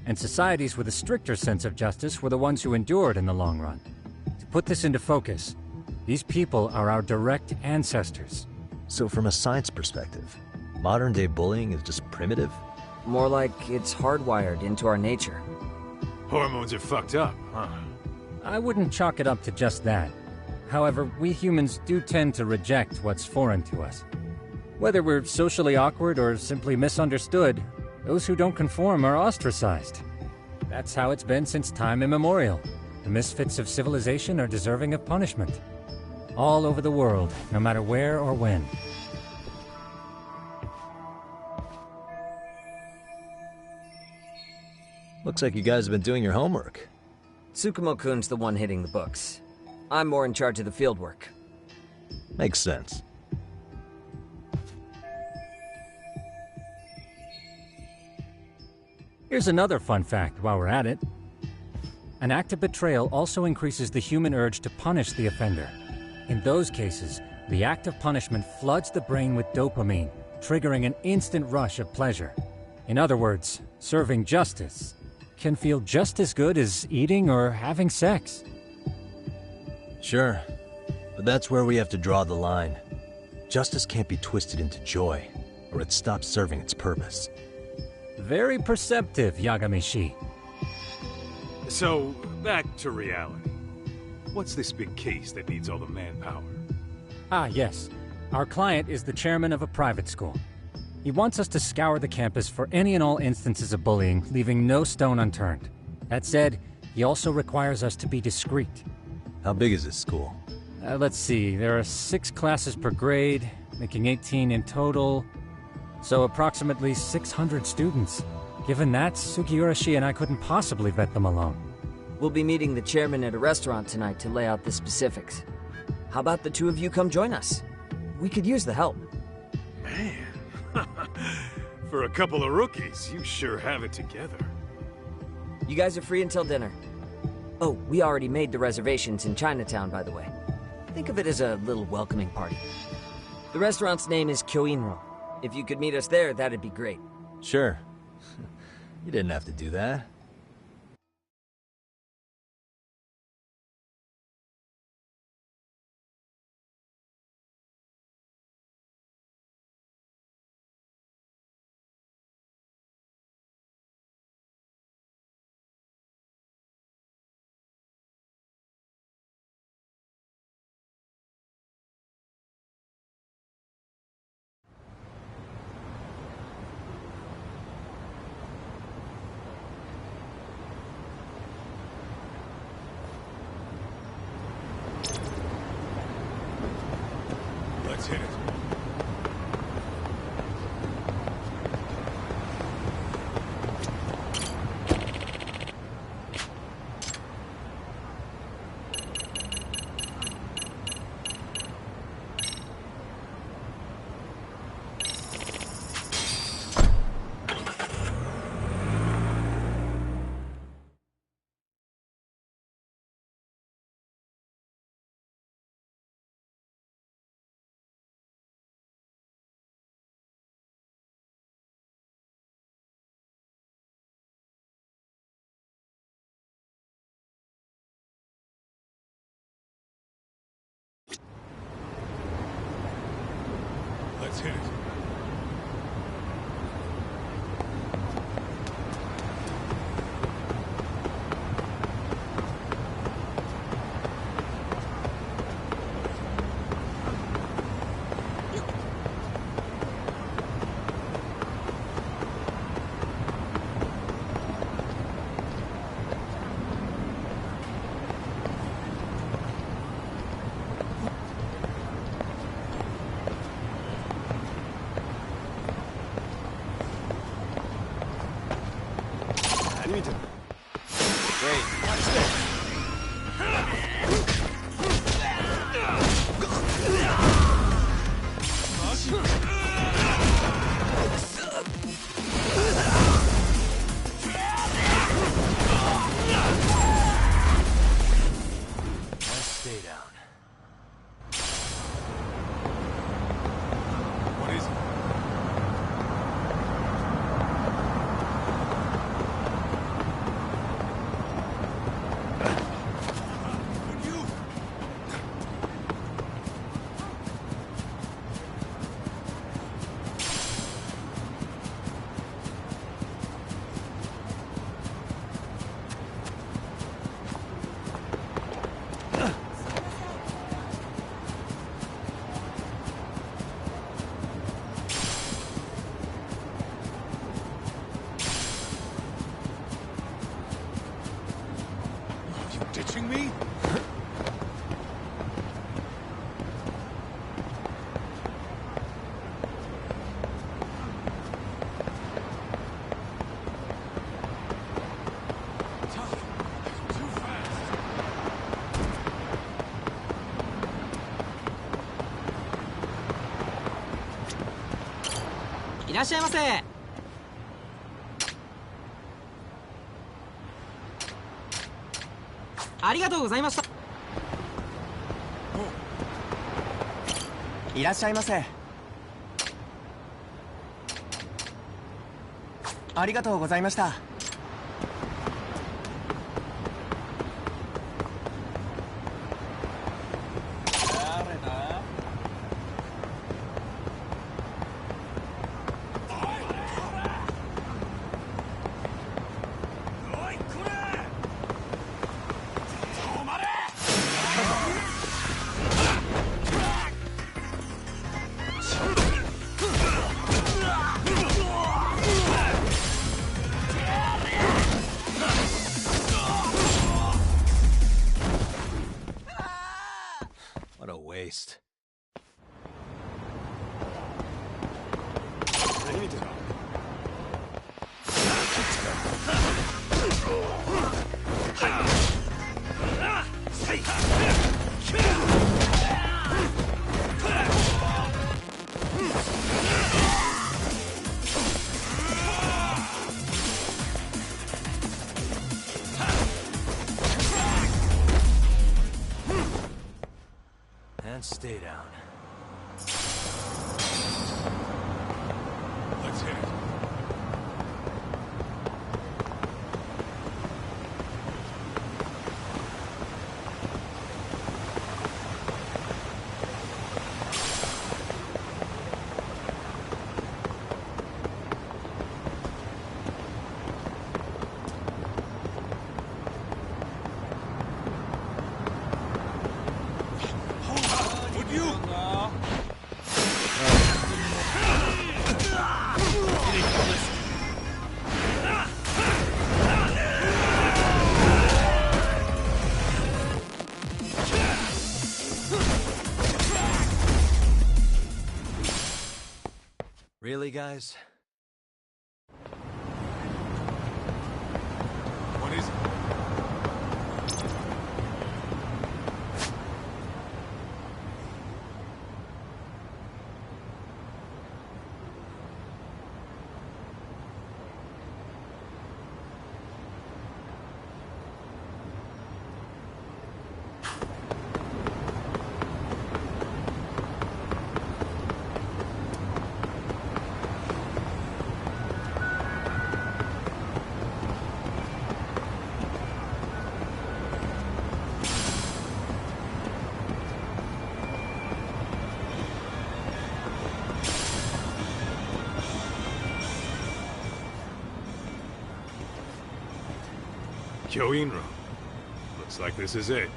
And societies with a stricter sense of justice were the ones who endured in the long run. To put this into focus, these people are our direct ancestors. So from a science perspective, modern-day bullying is just primitive? More like it's hardwired into our nature. Hormones are fucked up, huh? I wouldn't chalk it up to just that. However, we humans do tend to reject what's foreign to us. Whether we're socially awkward or simply misunderstood, those who don't conform are ostracized. That's how it's been since time immemorial. The misfits of civilization are deserving of punishment. All over the world, no matter where or when. Looks like you guys have been doing your homework. Tsukumo-kun's the one hitting the books. I'm more in charge of the fieldwork. Makes sense. Here's another fun fact while we're at it. An act of betrayal also increases the human urge to punish the offender. In those cases, the act of punishment floods the brain with dopamine, triggering an instant rush of pleasure. In other words, serving justice can feel just as good as eating or having sex. Sure, but that's where we have to draw the line. Justice can't be twisted into joy, or it stops serving its purpose. Very perceptive, Yagami-shi. So, back to reality. What's this big case that needs all the manpower? Ah, yes. Our client is the chairman of a private school. He wants us to scour the campus for any and all instances of bullying, leaving no stone unturned. That said, he also requires us to be discreet. How big is this school? Let's see, there are 6 classes per grade, making 18 in total. So approximately 600 students. Given that, Sugiurashi and I couldn't possibly vet them alone. We'll be meeting the chairman at a restaurant tonight to lay out the specifics. How about the two of you come join us? We could use the help. Man, for a couple of rookies, you sure have it together. You guys are free until dinner. Oh, we already made the reservations in Chinatown, by the way. Think of it as a little welcoming party. The restaurant's name is Kyoinro. If you could meet us there, that'd be great. Sure. You didn't have to do that. Let's hit it. Great. Watch this. Stay down. What is it? Ditching me? Too fast. いらっしゃいませ。ありがとうございました。いらっしゃいませ。ありがとうございました。What a waste. And stay down. Let's hit it. Would you? Really, guys? What is it? Kyoinro. Looks like this is it.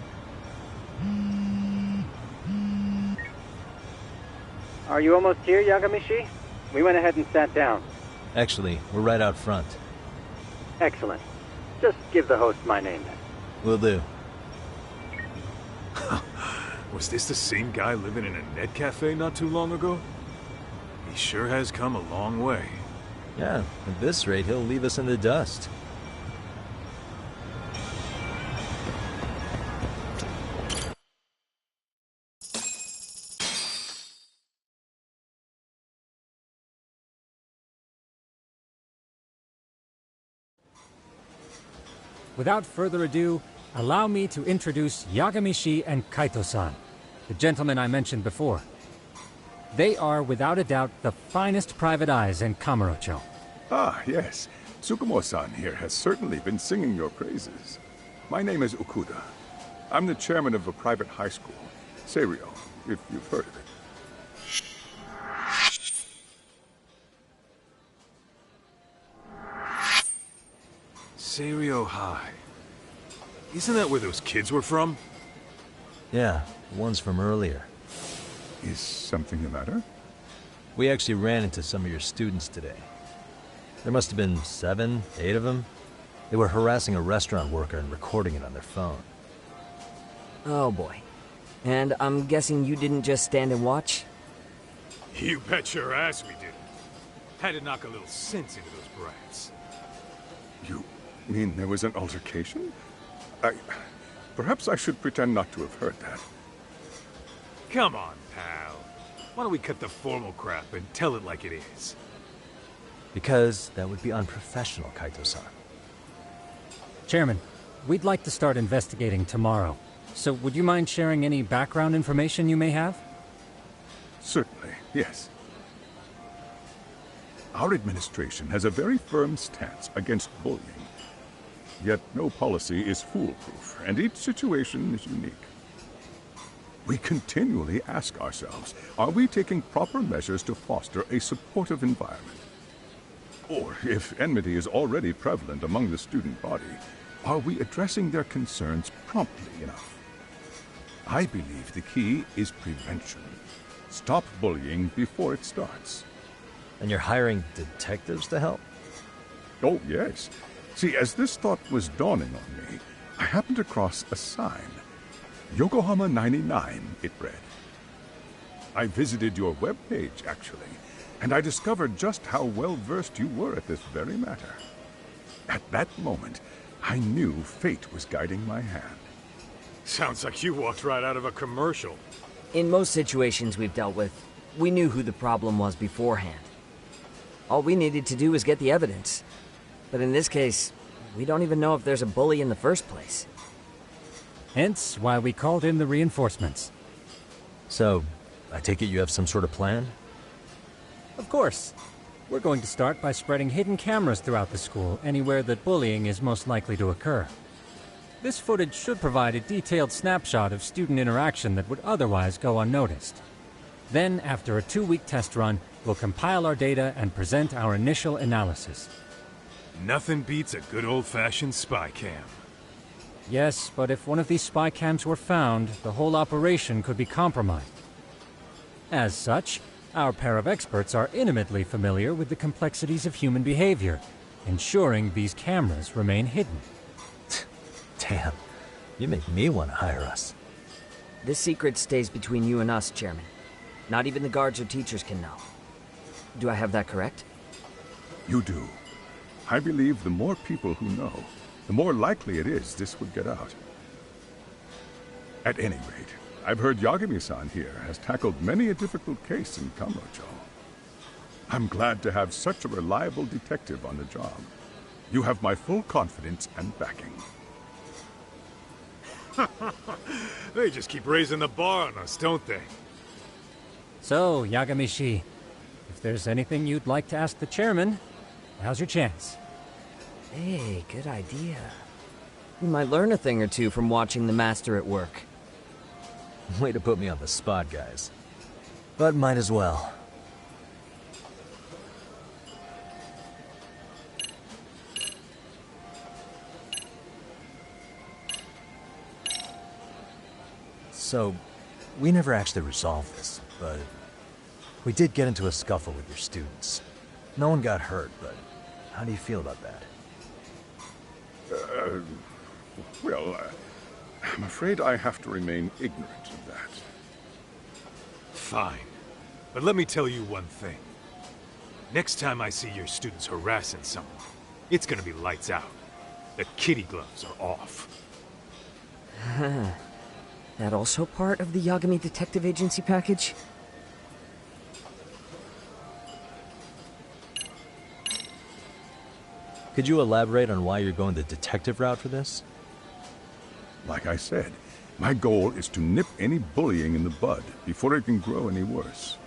Are you almost here, Yagamishi? We went ahead and sat down. Actually, we're right out front. Excellent. Just give the host my name then. Will do. Was this the same guy living in a net cafe not too long ago? He sure has come a long way. Yeah, at this rate, he'll leave us in the dust. Without further ado, allow me to introduce Yagamishi and Kaito-san, the gentlemen I mentioned before. They are, without a doubt, the finest private eyes in Kamurocho. Ah, yes. Tsukumo-san here has certainly been singing your praises. My name is Okuda. I'm the chairman of a private high school, Seirio, if you've heard of it. Seirio High. Isn't that where those kids were from? Yeah, the ones from earlier. Is something the matter? We actually ran into some of your students today. There must have been 7, 8 of them. They were harassing a restaurant worker and recording it on their phone. Oh boy. And I'm guessing you didn't just stand and watch? You bet your ass we didn't. Had to knock a little sense into those brats. You mean there was an altercation? Perhaps I should pretend not to have heard that. Come on, pal. Why don't we cut the formal crap and tell it like it is? Because that would be unprofessional, Kaito-san. Chairman, we'd like to start investigating tomorrow. So would you mind sharing any background information you may have? Certainly, yes. Our administration has a very firm stance against bullying. Yet no policy is foolproof, and each situation is unique. We continually ask ourselves, are we taking proper measures to foster a supportive environment? Or, if enmity is already prevalent among the student body, are we addressing their concerns promptly enough? I believe the key is prevention. Stop bullying before it starts. And you're hiring detectives to help? Oh, yes. See, as this thought was dawning on me, I happened across a sign. Yokohama 99, it read. I visited your webpage, actually, and I discovered just how well-versed you were at this very matter. At that moment, I knew fate was guiding my hand. Sounds like you walked right out of a commercial. In most situations we've dealt with, we knew who the problem was beforehand. All we needed to do was get the evidence. But in this case, we don't even know if there's a bully in the first place. Hence why we called in the reinforcements. So, I take it you have some sort of plan? Of course. We're going to start by spreading hidden cameras throughout the school, anywhere that bullying is most likely to occur. This footage should provide a detailed snapshot of student interaction that would otherwise go unnoticed. Then, after a 2-week test run, we'll compile our data and present our initial analysis. Nothing beats a good old-fashioned spy cam. Yes, but if one of these spy cams were found, the whole operation could be compromised. As such, our pair of experts are intimately familiar with the complexities of human behavior, ensuring these cameras remain hidden. Damn, you make me want to hire us. This secret stays between you and us, Chairman. Not even the guards or teachers can know. Do I have that correct? You do. I believe the more people who know, the more likely it is this would get out. At any rate, I've heard Yagami-san here has tackled many a difficult case in Kamurocho. I'm glad to have such a reliable detective on the job. You have my full confidence and backing. They just keep raising the bar on us, don't they? So, Yagamishi, if there's anything you'd like to ask the chairman, now's your chance. Hey, good idea. You might learn a thing or two from watching the master at work. Way to put me on the spot, guys. But might as well. So, we never actually resolved this, but we did get into a scuffle with your students. No one got hurt, but how do you feel about that? I'm afraid I have to remain ignorant of that. Fine. But let me tell you one thing. Next time I see your students harassing someone, it's gonna be lights out. The kitty gloves are off. That also part of the Yagami Detective Agency package? Could you elaborate on why you're going the detective route for this? Like I said, my goal is to nip any bullying in the bud before it can grow any worse.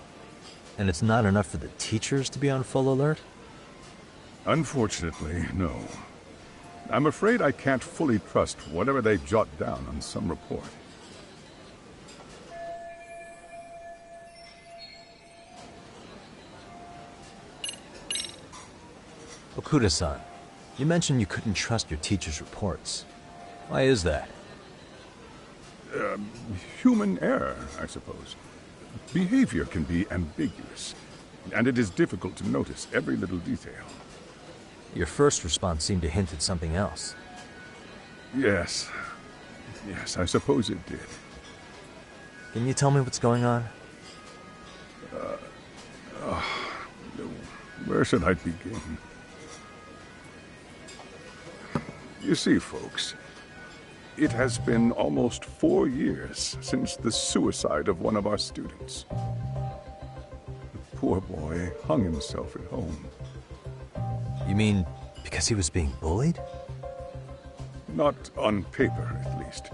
And it's not enough for the teachers to be on full alert? Unfortunately, no. I'm afraid I can't fully trust whatever they jot down on some report. Okuda-san, you mentioned you couldn't trust your teacher's reports. Why is that? Human error, I suppose. Behavior can be ambiguous, and it is difficult to notice every little detail. Your first response seemed to hint at something else. Yes. Yes, I suppose it did. Can you tell me what's going on? Where should I begin? You see, folks, it has been almost 4 years since the suicide of one of our students. The poor boy hung himself at home. You mean because he was being bullied? Not on paper, at least.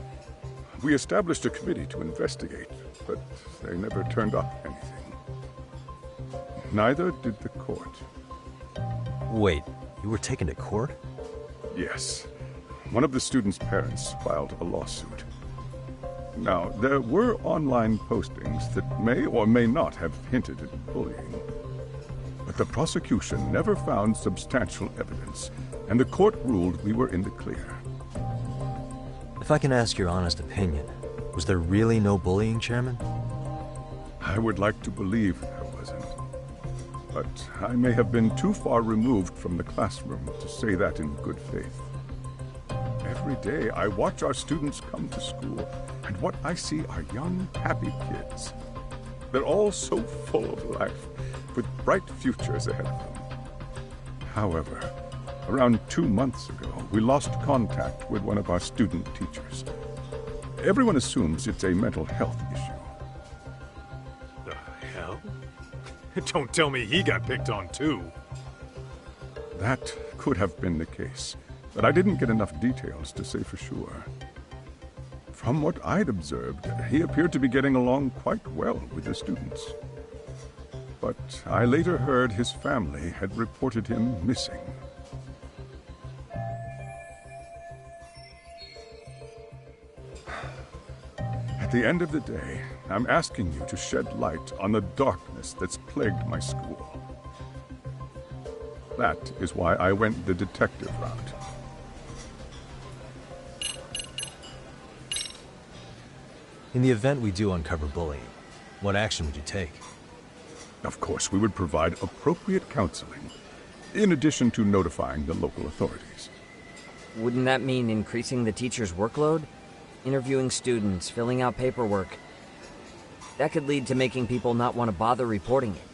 We established a committee to investigate, but they never turned up anything. Neither did the court. Wait, you were taken to court? Yes. One of the students' parents filed a lawsuit. Now, there were online postings that may or may not have hinted at bullying. But the prosecution never found substantial evidence, and the court ruled we were in the clear. If I can ask your honest opinion, was there really no bullying, Chairman? I would like to believe there wasn't. But I may have been too far removed from the classroom to say that in good faith. Every day I watch our students come to school, and what I see are young, happy kids. They're all so full of life, with bright futures ahead of them. However, around 2 months ago, we lost contact with one of our student teachers. Everyone assumes it's a mental health issue. The hell? Don't tell me he got picked on too. That could have been the case, but I didn't get enough details to say for sure. From what I'd observed, he appeared to be getting along quite well with the students. But I later heard his family had reported him missing. At the end of the day, I'm asking you to shed light on the darkness that's plagued my school. That is why I went the detective route. In the event we do uncover bullying, what action would you take? Of course, we would provide appropriate counseling, in addition to notifying the local authorities. Wouldn't that mean increasing the teacher's workload? Interviewing students, filling out paperwork. That could lead to making people not want to bother reporting it.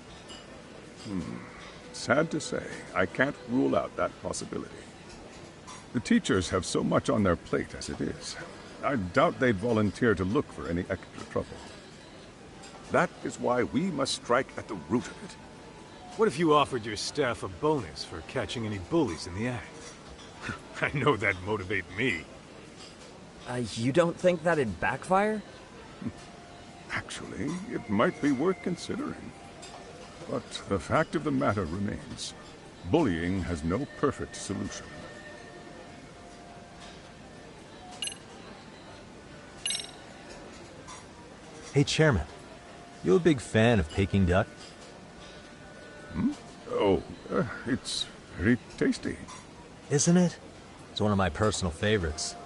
Sad to say, I can't rule out that possibility. The teachers have so much on their plate as it is. I doubt they'd volunteer to look for any extra trouble. That is why we must strike at the root of it. What if you offered your staff a bonus for catching any bullies in the act? I know that'd motivate me. You don't think that'd backfire? Actually, it might be worth considering. But the fact of the matter remains, bullying has no perfect solution. Hey, Chairman, you a big fan of Peking duck? Oh, it's very tasty. Isn't it? It's one of my personal favorites.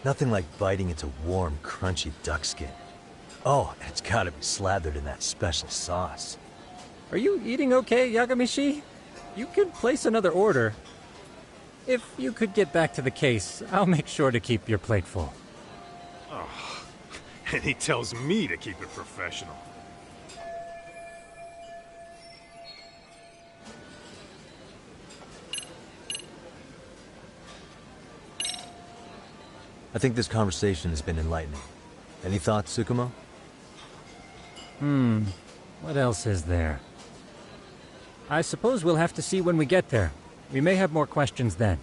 Nothing like biting into warm, crunchy duck skin. Oh, and it's gotta be slathered in that special sauce. Are you eating okay, Yagamishi? You could place another order. If you could get back to the case, I'll make sure to keep your plate full. Oh, and he tells me to keep it professional. I think this conversation has been enlightening. Any thoughts, Tsukumo? What else is there? I suppose we'll have to see when we get there. We may have more questions then.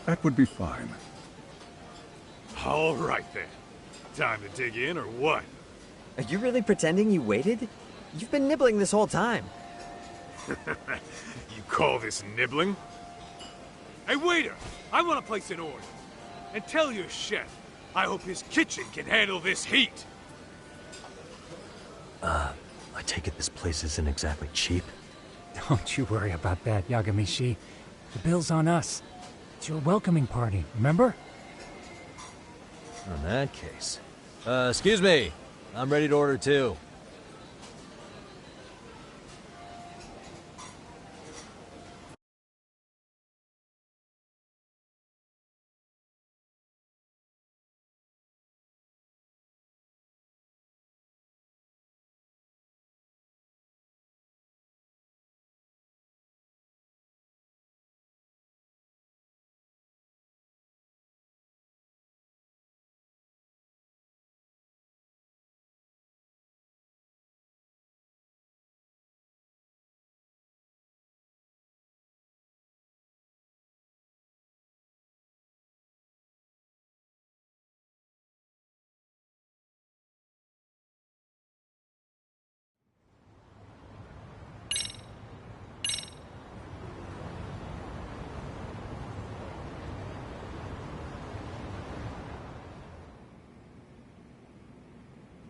That would be fine. All right then. Time to dig in or what? Are you really pretending you waited? You've been nibbling this whole time. You call this nibbling? Hey waiter, I want to place an order. And tell your chef, I hope his kitchen can handle this heat. I take it this place isn't exactly cheap? Don't you worry about that, Yagamishi. The bill's on us. It's your welcoming party, remember? In that case. Excuse me. I'm ready to order too.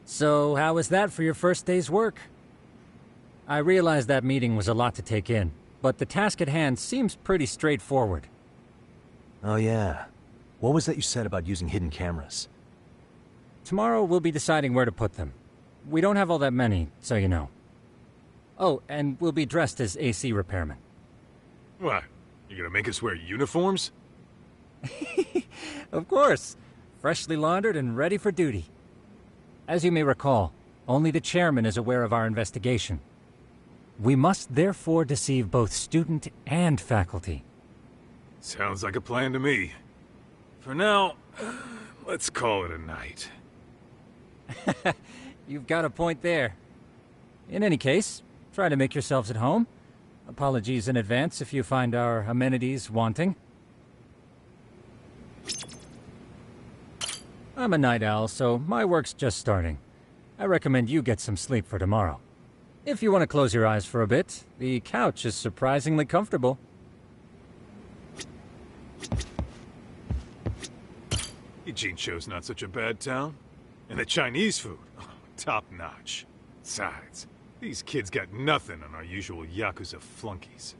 So, how was that for your first day's work? I realize that meeting was a lot to take in, but the task at hand seems pretty straightforward. Oh yeah. What was that you said about using hidden cameras? Tomorrow we'll be deciding where to put them. We don't have all that many, so you know. Oh, and we'll be dressed as AC repairmen. What? You gonna make us wear uniforms? Of course. Freshly laundered and ready for duty. As you may recall, only the chairman is aware of our investigation. We must therefore deceive both student and faculty. Sounds like a plan to me. For now, let's call it a night. You've got a point there. In any case, try to make yourselves at home. Apologies in advance if you find our amenities wanting. I'm a night owl, so my work's just starting. I recommend you get some sleep for tomorrow. If you want to close your eyes for a bit, the couch is surprisingly comfortable. Ijincho's not such a bad town. And the Chinese food, top notch. Besides, these kids got nothing on our usual Yakuza flunkies.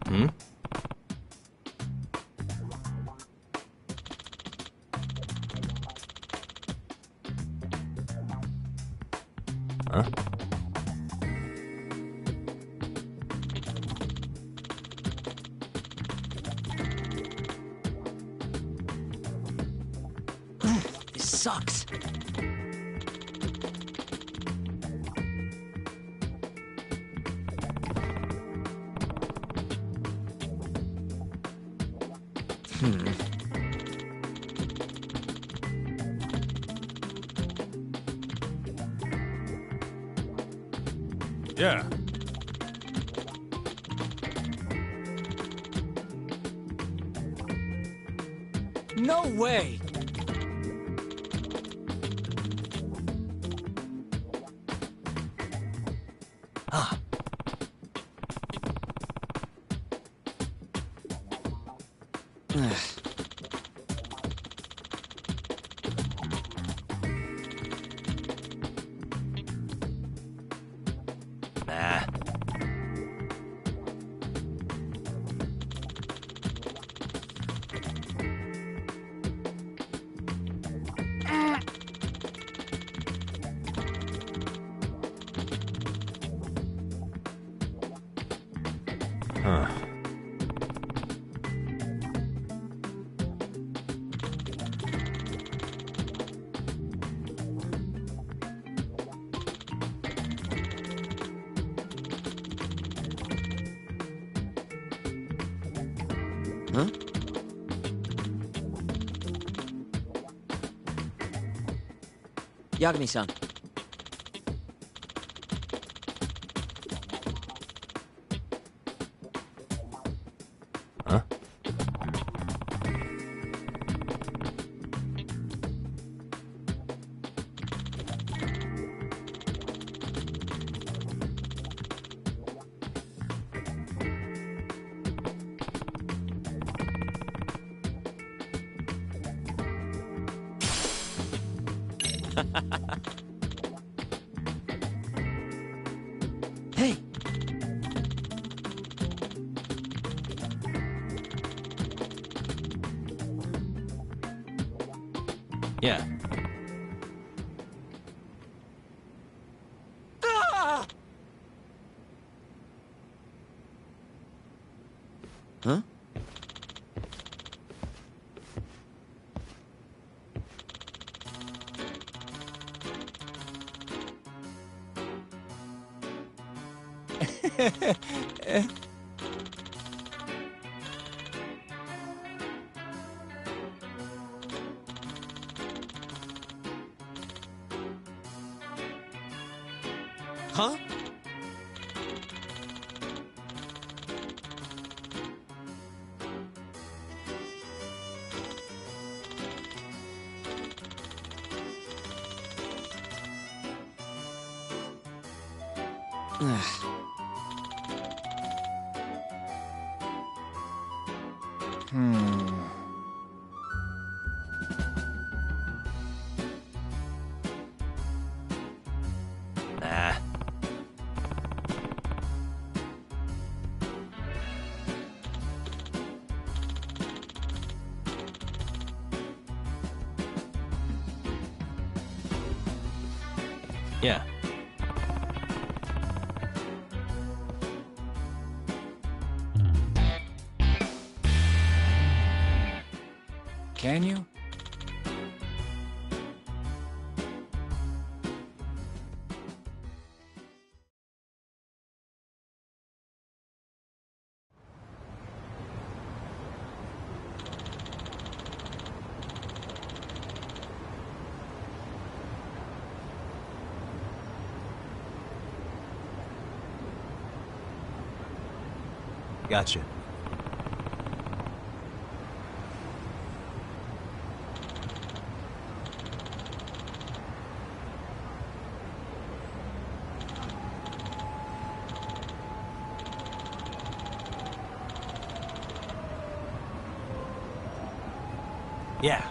Hmm? Huh? This sucks. Yeah. No way! Ah. Nah. Huh. Huh? Yagami-san. Huh? Hey! Yeah. Ah! Huh? Huh? Nah. Yeah. Can you? Gotcha. Yeah.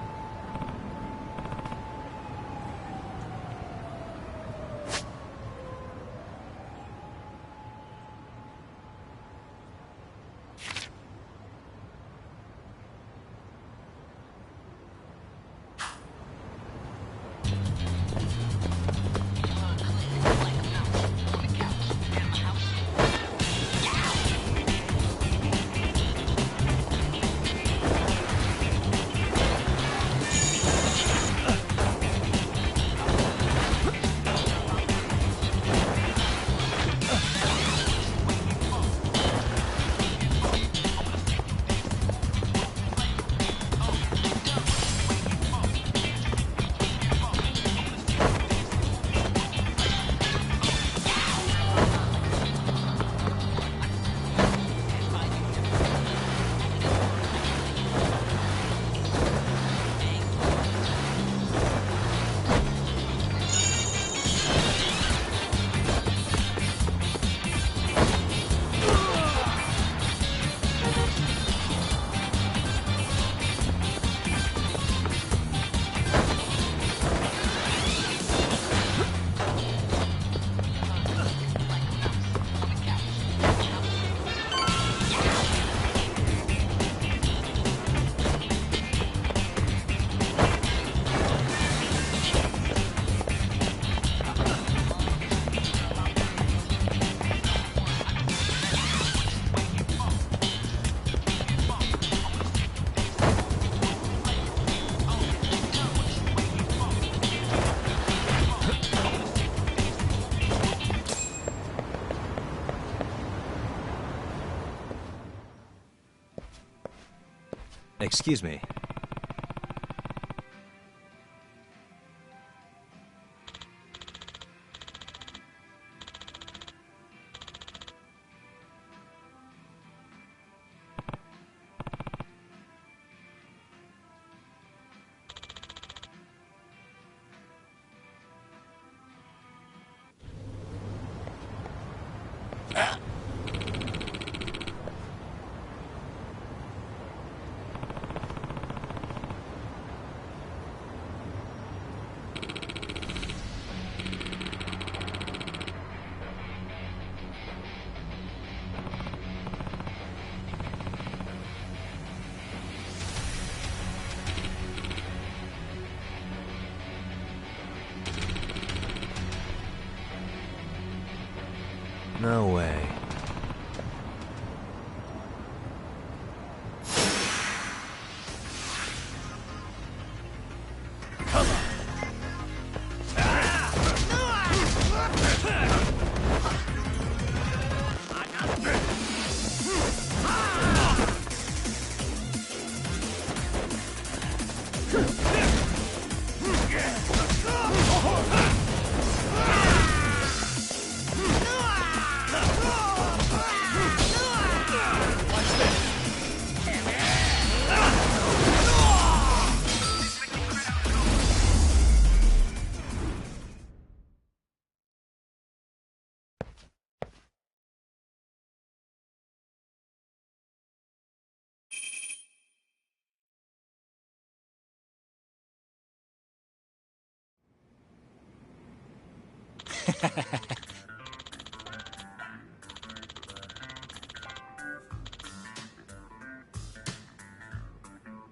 Excuse me. No way.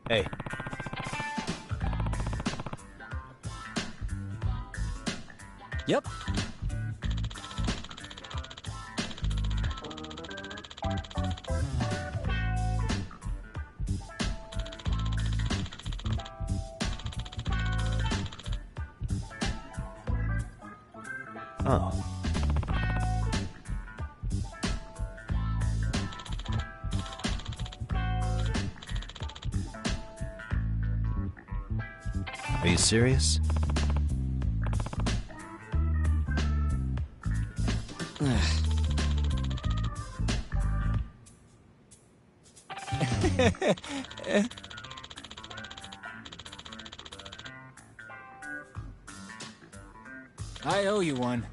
Hey. Yep. Oh. Are you serious? I owe you one.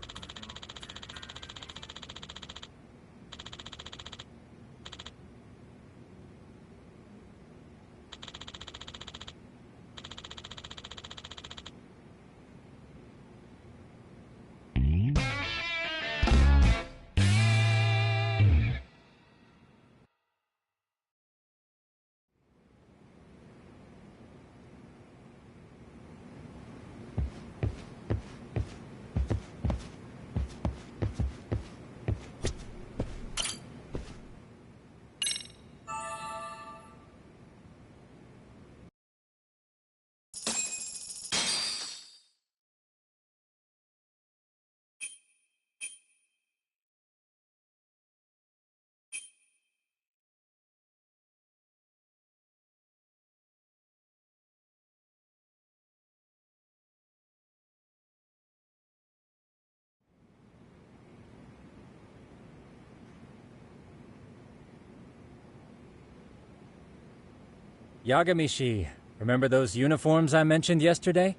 Yagamishi, remember those uniforms I mentioned yesterday?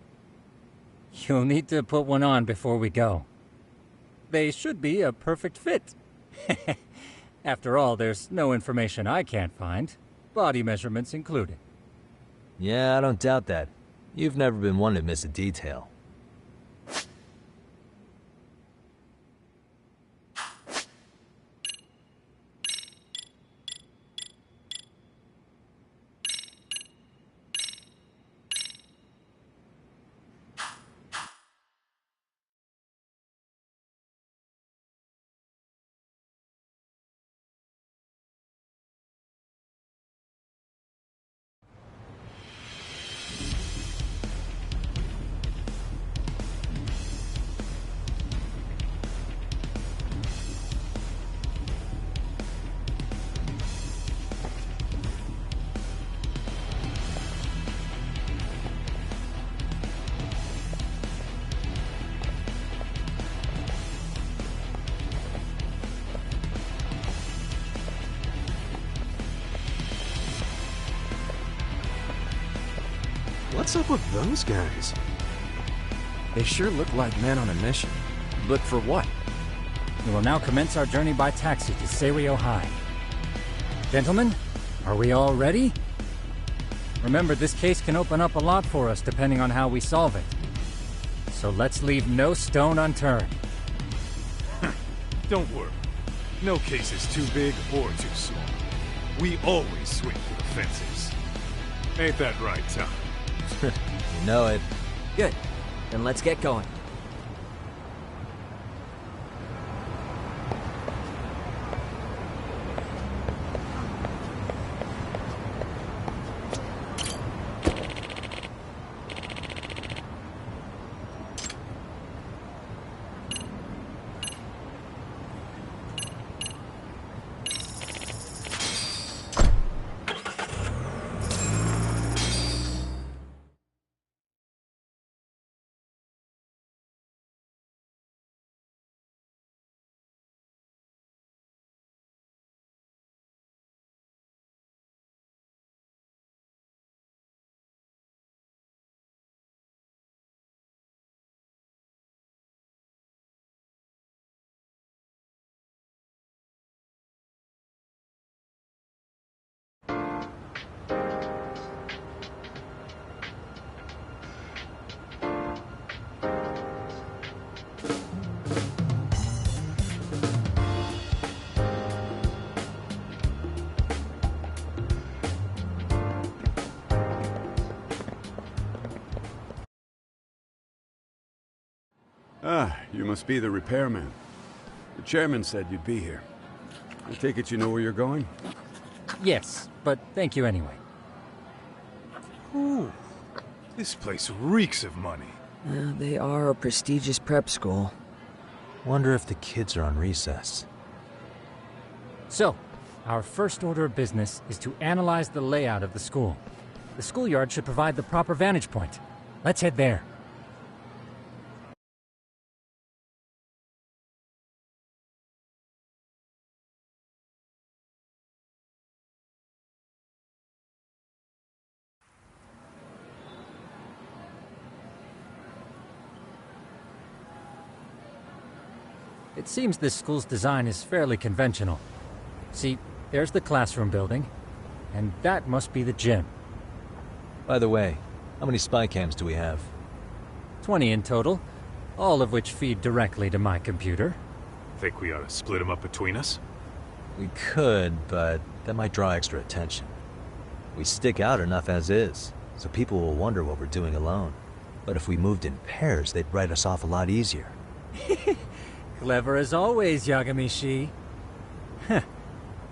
You'll need to put one on before we go. They should be a perfect fit. After all, there's no information I can't find, body measurements included. Yeah, I don't doubt that. You've never been one to miss a detail. What's up with those guys? They sure look like men on a mission. But for what? We will now commence our journey by taxi to Seiryo High. Gentlemen, are we all ready? Remember, this case can open up a lot for us depending on how we solve it. So let's leave no stone unturned. Don't worry. No case is too big or too small. We always swing for the fences. Ain't that right, Tom? You know it. Good. Then let's get going. Ah, you must be the repairman. The chairman said you'd be here. I take it you know where you're going? Yes, but thank you anyway. Ooh, this place reeks of money. They are a prestigious prep school. Wonder if the kids are on recess. So, our first order of business is to analyze the layout of the school. The schoolyard should provide the proper vantage point. Let's head there. It seems this school's design is fairly conventional. See, there's the classroom building, and that must be the gym. By the way, how many spy cams do we have? 20 in total, all of which feed directly to my computer. Think we ought to split them up between us? We could, but that might draw extra attention. We stick out enough as is, so people will wonder what we're doing alone. But if we moved in pairs, they'd write us off a lot easier. Clever as always, Yagami-shi. Huh.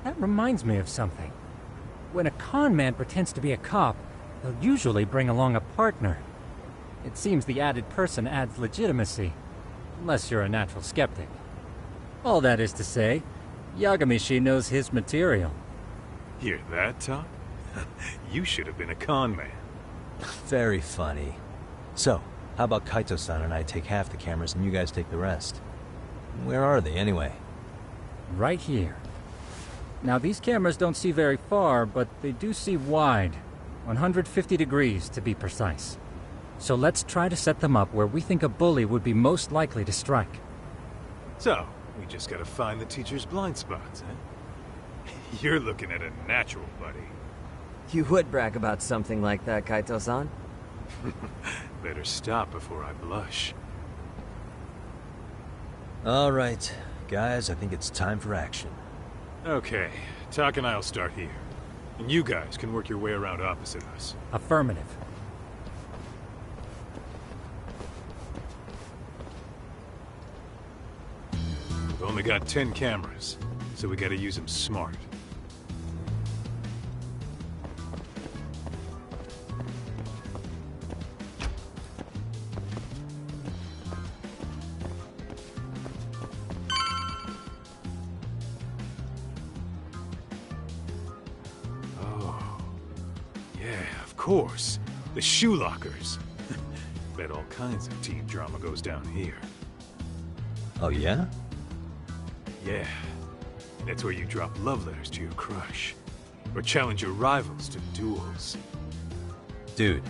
That reminds me of something. When a con man pretends to be a cop, they'll usually bring along a partner. It seems the added person adds legitimacy, unless you're a natural skeptic. All that is to say, Yagami-shi knows his material. Hear that, Tom? You should have been a con man. Very funny. So, how about Kaito-san and I take half the cameras and you guys take the rest? Where are they, anyway? Right here. Now, these cameras don't see very far, but they do see wide. 150 degrees, to be precise. So let's try to set them up where we think a bully would be most likely to strike. So, we just gotta find the teacher's blind spots, eh? You're looking at a natural, buddy. You would brag about something like that, Kaito-san. Better stop before I blush. All right, guys, I think it's time for action. Okay, Tak and I'll start here. And you guys can work your way around opposite us. Affirmative. We've only got 10 cameras, so we gotta use them smart. Of course, the shoe lockers. Bet all kinds of teen drama goes down here. Oh, yeah? Yeah. That's where you drop love letters to your crush. Or challenge your rivals to duels. Dude,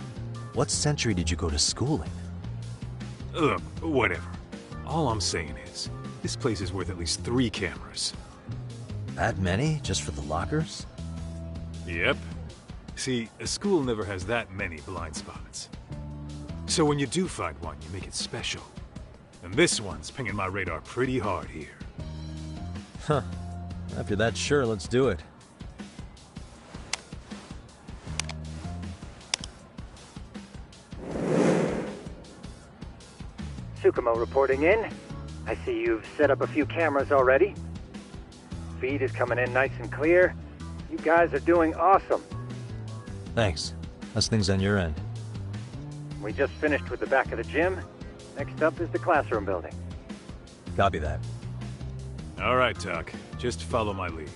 What century did you go to school in? Look, whatever. All I'm saying is, this place is worth at least 3 cameras. That many? Just for the lockers? Yep. See, a school never has that many blind spots. So when you do find one, you make it special. And this one's pinging my radar pretty hard here. Huh. After that, sure, let's do it. Tsukumo reporting in. I see you've set up a few cameras already. Feed is coming in nice and clear. You guys are doing awesome. Thanks. How's things on your end? We just finished with the back of the gym. Next up is the classroom building. Copy that. All right, Tuck. Just follow my lead.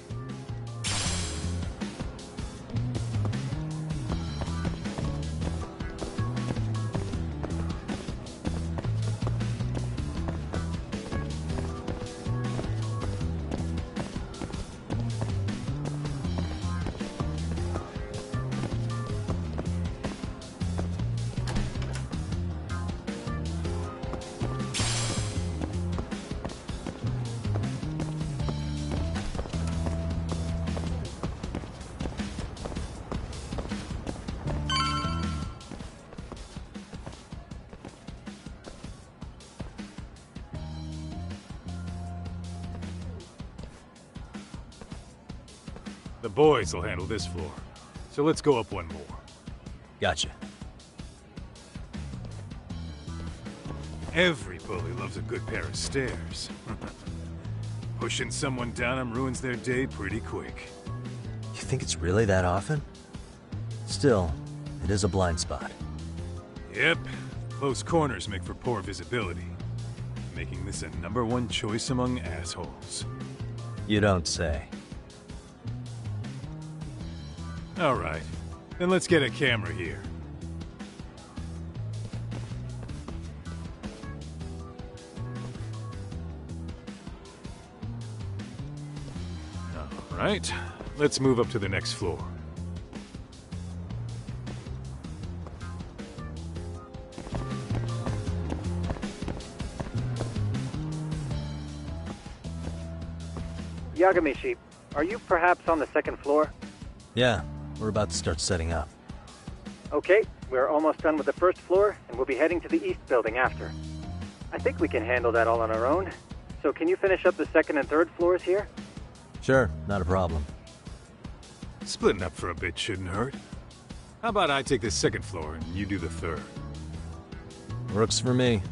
The boys will handle this floor. So let's go up one more. Gotcha. Every bully loves a good pair of stairs. Pushing someone down them ruins their day pretty quick. You think it's really that often? Still, it is a blind spot. Yep. Close corners make for poor visibility, making this a #1 choice among assholes. You don't say. All right. Then let's get a camera here. All right. Let's move up to the next floor. Yagami-shi, are you perhaps on the second floor? Yeah, we're about to start setting up. Okay, we're almost done with the first floor, and we'll be heading to the east building after. I think we can handle that all on our own. So can you finish up the second and third floors here? Sure, not a problem. Splitting up for a bit shouldn't hurt. How about I take the second floor and you do the third? Works for me.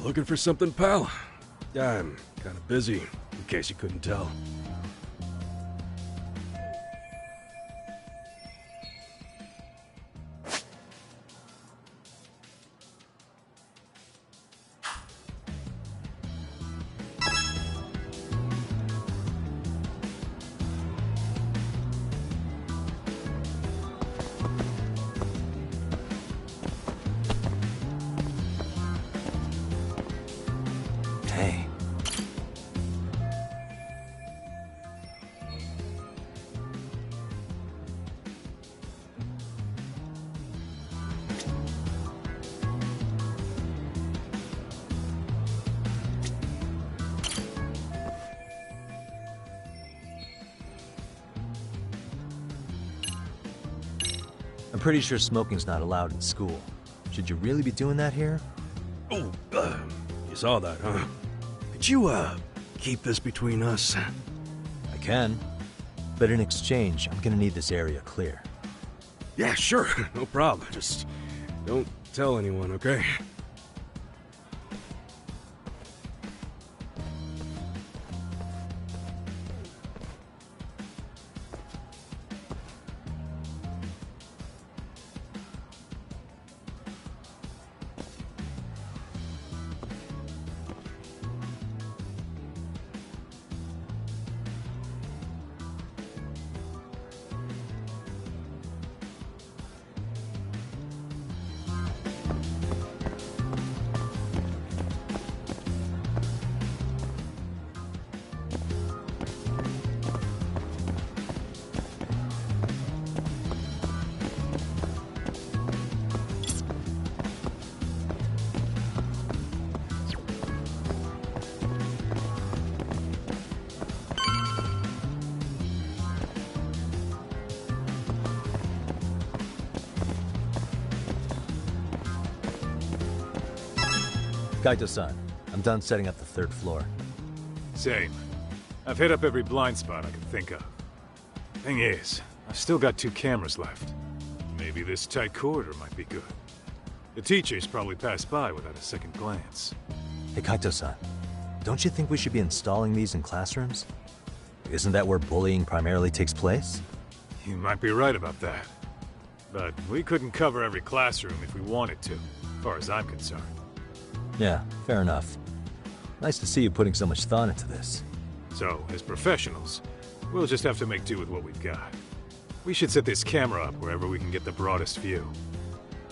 Looking for something, pal? I'm kind of busy, in case you couldn't tell. Hey. I'm pretty sure smoking's not allowed in school. Should you really be doing that here? Oh, you saw that, huh? Could you, keep this between us? I can. But in exchange, I'm gonna need this area clear. Yeah, sure. No problem. Just don't tell anyone, okay? Kaito-san, I'm done setting up the third floor. Same. I've hit up every blind spot I can think of. Thing is, I've still got 2 cameras left. Maybe this tight corridor might be good. The teachers probably passed by without a second glance. Hey Kaito-san, don't you think we should be installing these in classrooms? Isn't that where bullying primarily takes place? You might be right about that. But we couldn't cover every classroom if we wanted to, as far as I'm concerned. Yeah, fair enough. Nice to see you putting so much thought into this. So, as professionals, we'll just have to make do with what we've got. We should set this camera up wherever we can get the broadest view.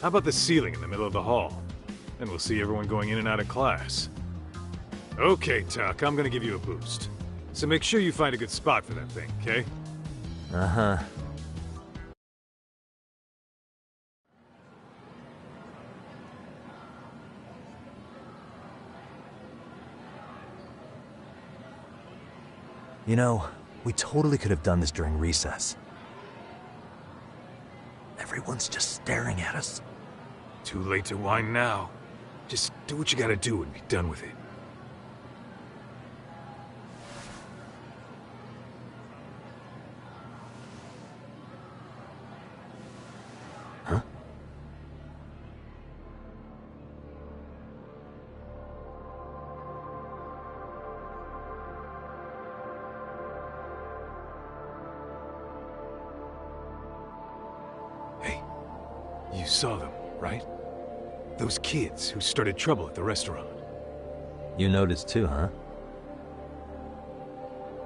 How about the ceiling in the middle of the hall? Then we'll see everyone going in and out of class. Okay, Tuck, I'm gonna give you a boost. So make sure you find a good spot for that thing, okay? Uh-huh. You know, we totally could have done this during recess. Everyone's just staring at us. Too late to whine now. Just do what you gotta do and be done with it. Huh? You saw them, right? Those kids who started trouble at the restaurant. You noticed too, huh?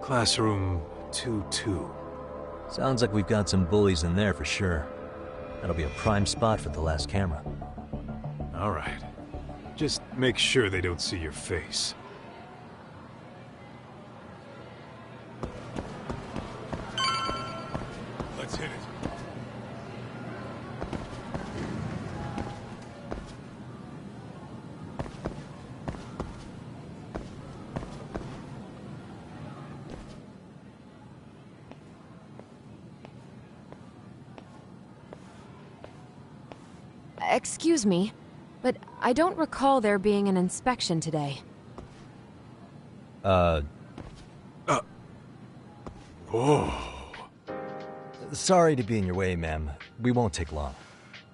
Classroom 2-2. Sounds like we've got some bullies in there for sure. That'll be a prime spot for the last camera. All right. Just make sure they don't see your face. Let's hit it. Excuse me, but I don't recall there being an inspection today. Oh. Sorry to be in your way, ma'am. We won't take long.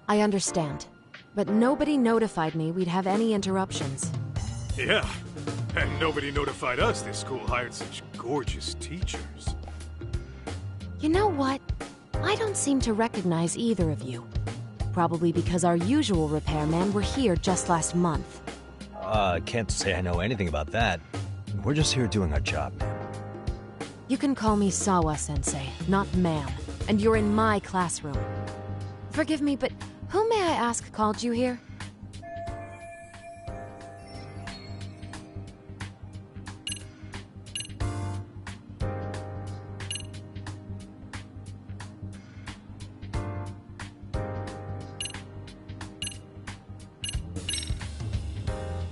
I understand. but nobody notified me we'd have any interruptions. Yeah, and nobody notified us this school hired such gorgeous teachers. You know what? I don't seem to recognize either of you. Probably because our usual repairmen were here just last month. Can't say I know anything about that. We're just here doing our job, man. You can call me Sawa-sensei, not ma'am, and you're in my classroom. Forgive me, but who may I ask called you here?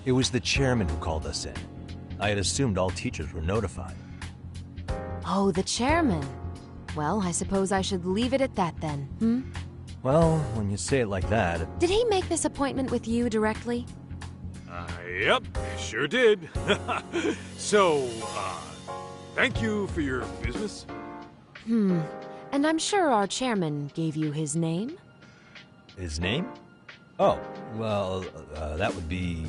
It was the chairman who called us in. I had assumed all teachers were notified. Oh, the chairman. Well, I suppose I should leave it at that then, hmm? Well, when you say it like that... Did he make this appointment with you directly? Yep, sure did. So, thank you for your business. And I'm sure our chairman gave you his name? His name? Oh, well, that would be...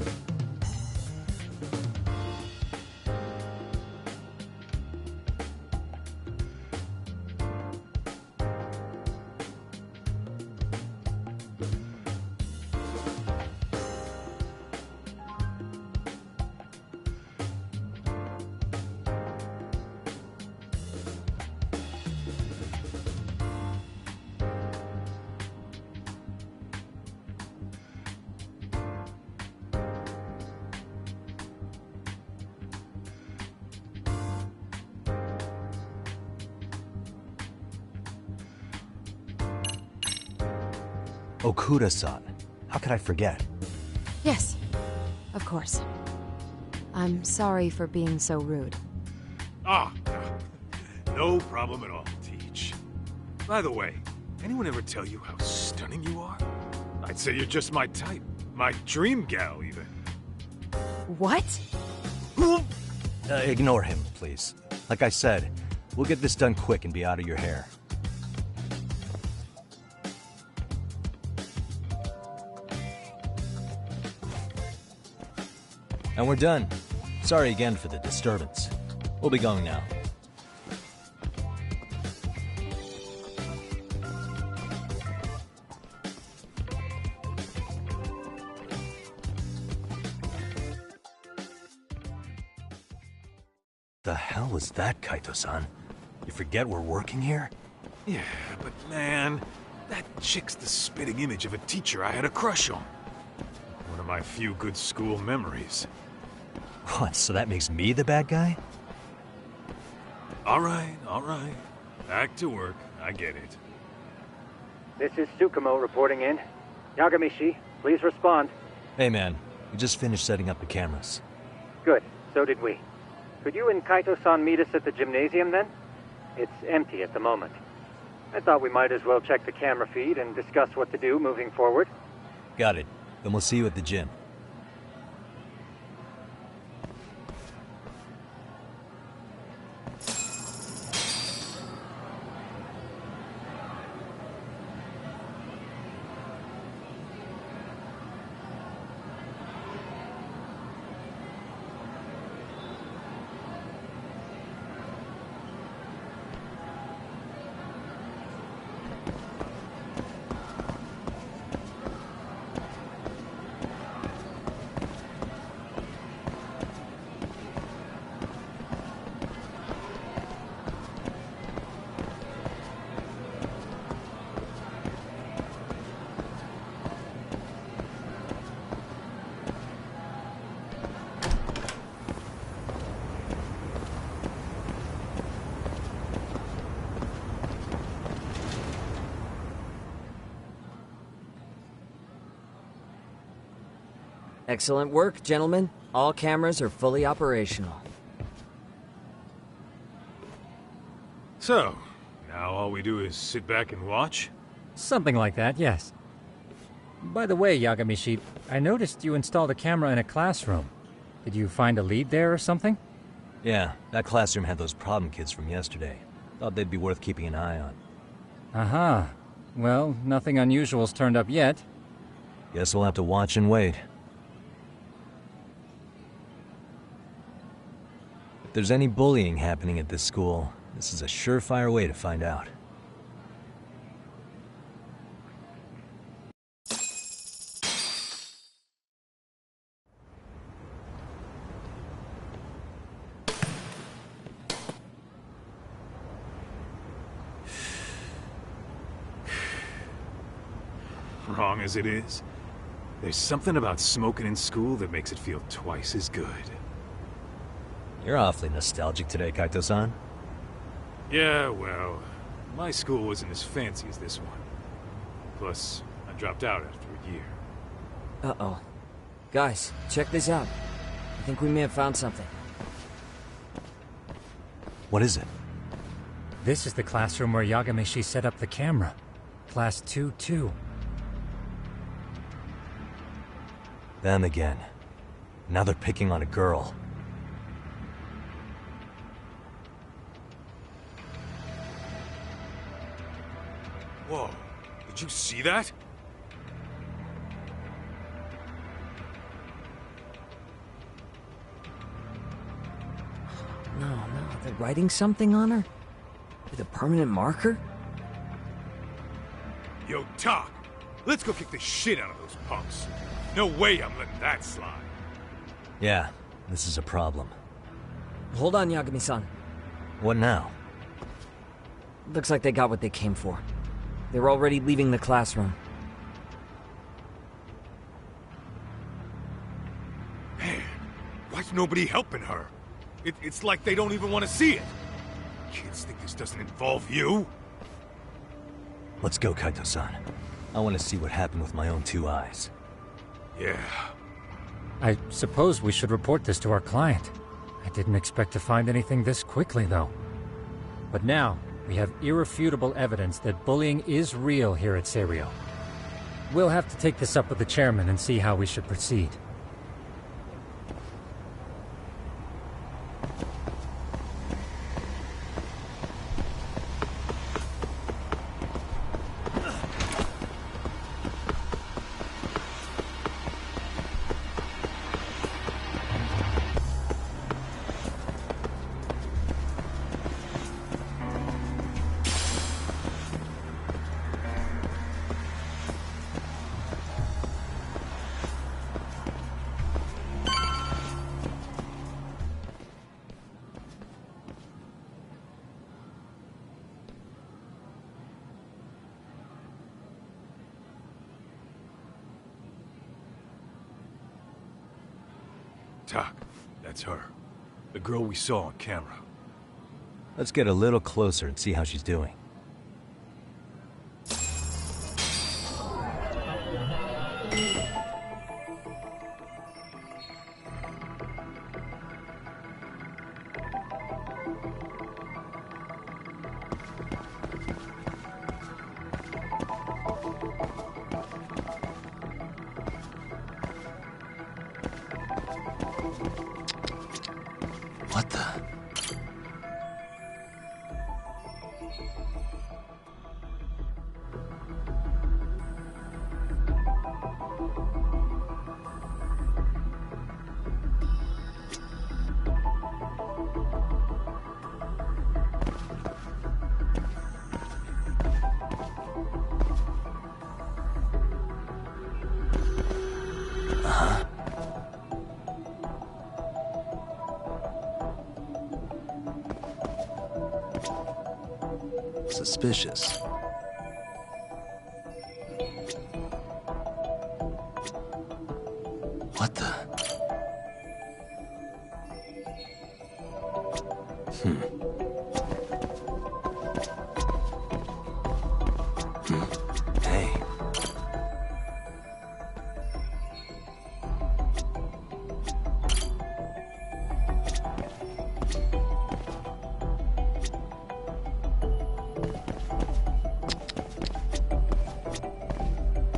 Okuda-san. How could I forget? Yes, of course. I'm sorry for being so rude. No problem at all, Teach. By the way, anyone ever tell you how stunning you are? I'd say you're just my type. My dream gal, even. What? Ignore him, please. Like I said, we'll get this done quick and be out of your hair. And we're done. Sorry again for the disturbance. We'll be going now. The hell was that, Kaito-san? You forget we're working here? Yeah, but man, that chick's the spitting image of a teacher I had a crush on. One of my few good school memories. What, so that makes me the bad guy? All right. Back to work. I get it. This is Tsukumo reporting in. Yagami-shi, please respond. Hey man, we just finished setting up the cameras. Good, so did we. Could you and Kaito-san meet us at the gymnasium then? It's empty at the moment. I thought we might as well check the camera feed and discuss what to do moving forward. Got it. Then we'll see you at the gym. Excellent work, gentlemen. All cameras are fully operational. So, now all we do is sit back and watch? Something like that, yes. By the way, Yagami-shi, I noticed you installed a camera in a classroom. Did you find a lead there or something? Yeah, that classroom had those problem kids from yesterday. Thought they'd be worth keeping an eye on. Aha. Well, nothing unusual's turned up yet. Guess we'll have to watch and wait. If there's any bullying happening at this school, this is a surefire way to find out. Wrong as it is, there's something about smoking in school that makes it feel twice as good. You're awfully nostalgic today, Kaito-san. Yeah, well, my school wasn't as fancy as this one. Plus, I dropped out after a year. Uh-oh. Guys, check this out. I think we may have found something. What is it? This is the classroom where Yagameshi set up the camera. Class 2-2. Them again. Now they're picking on a girl. Whoa, did you see that? No, they're writing something on her? With a permanent marker? Yo, Talk, let's go kick the shit out of those punks. No way I'm letting that slide. Yeah, this is a problem. Hold on, Yagami-san. What now? Looks like they got what they came for. They're already leaving the classroom. Man, why's nobody helping her? It's like they don't even want to see it. Kids think this doesn't involve you? Let's go, Kaito-san. I want to see what happened with my own two eyes. Yeah. I suppose we should report this to our client. I didn't expect to find anything this quickly, though. But now, we have irrefutable evidence that bullying is real here at Serio. We'll have to take this up with the chairman and see how we should proceed. Talk, that's her. The girl we saw on camera. Let's get a little closer and see how she's doing. What the? Suspicious. What the? Hey.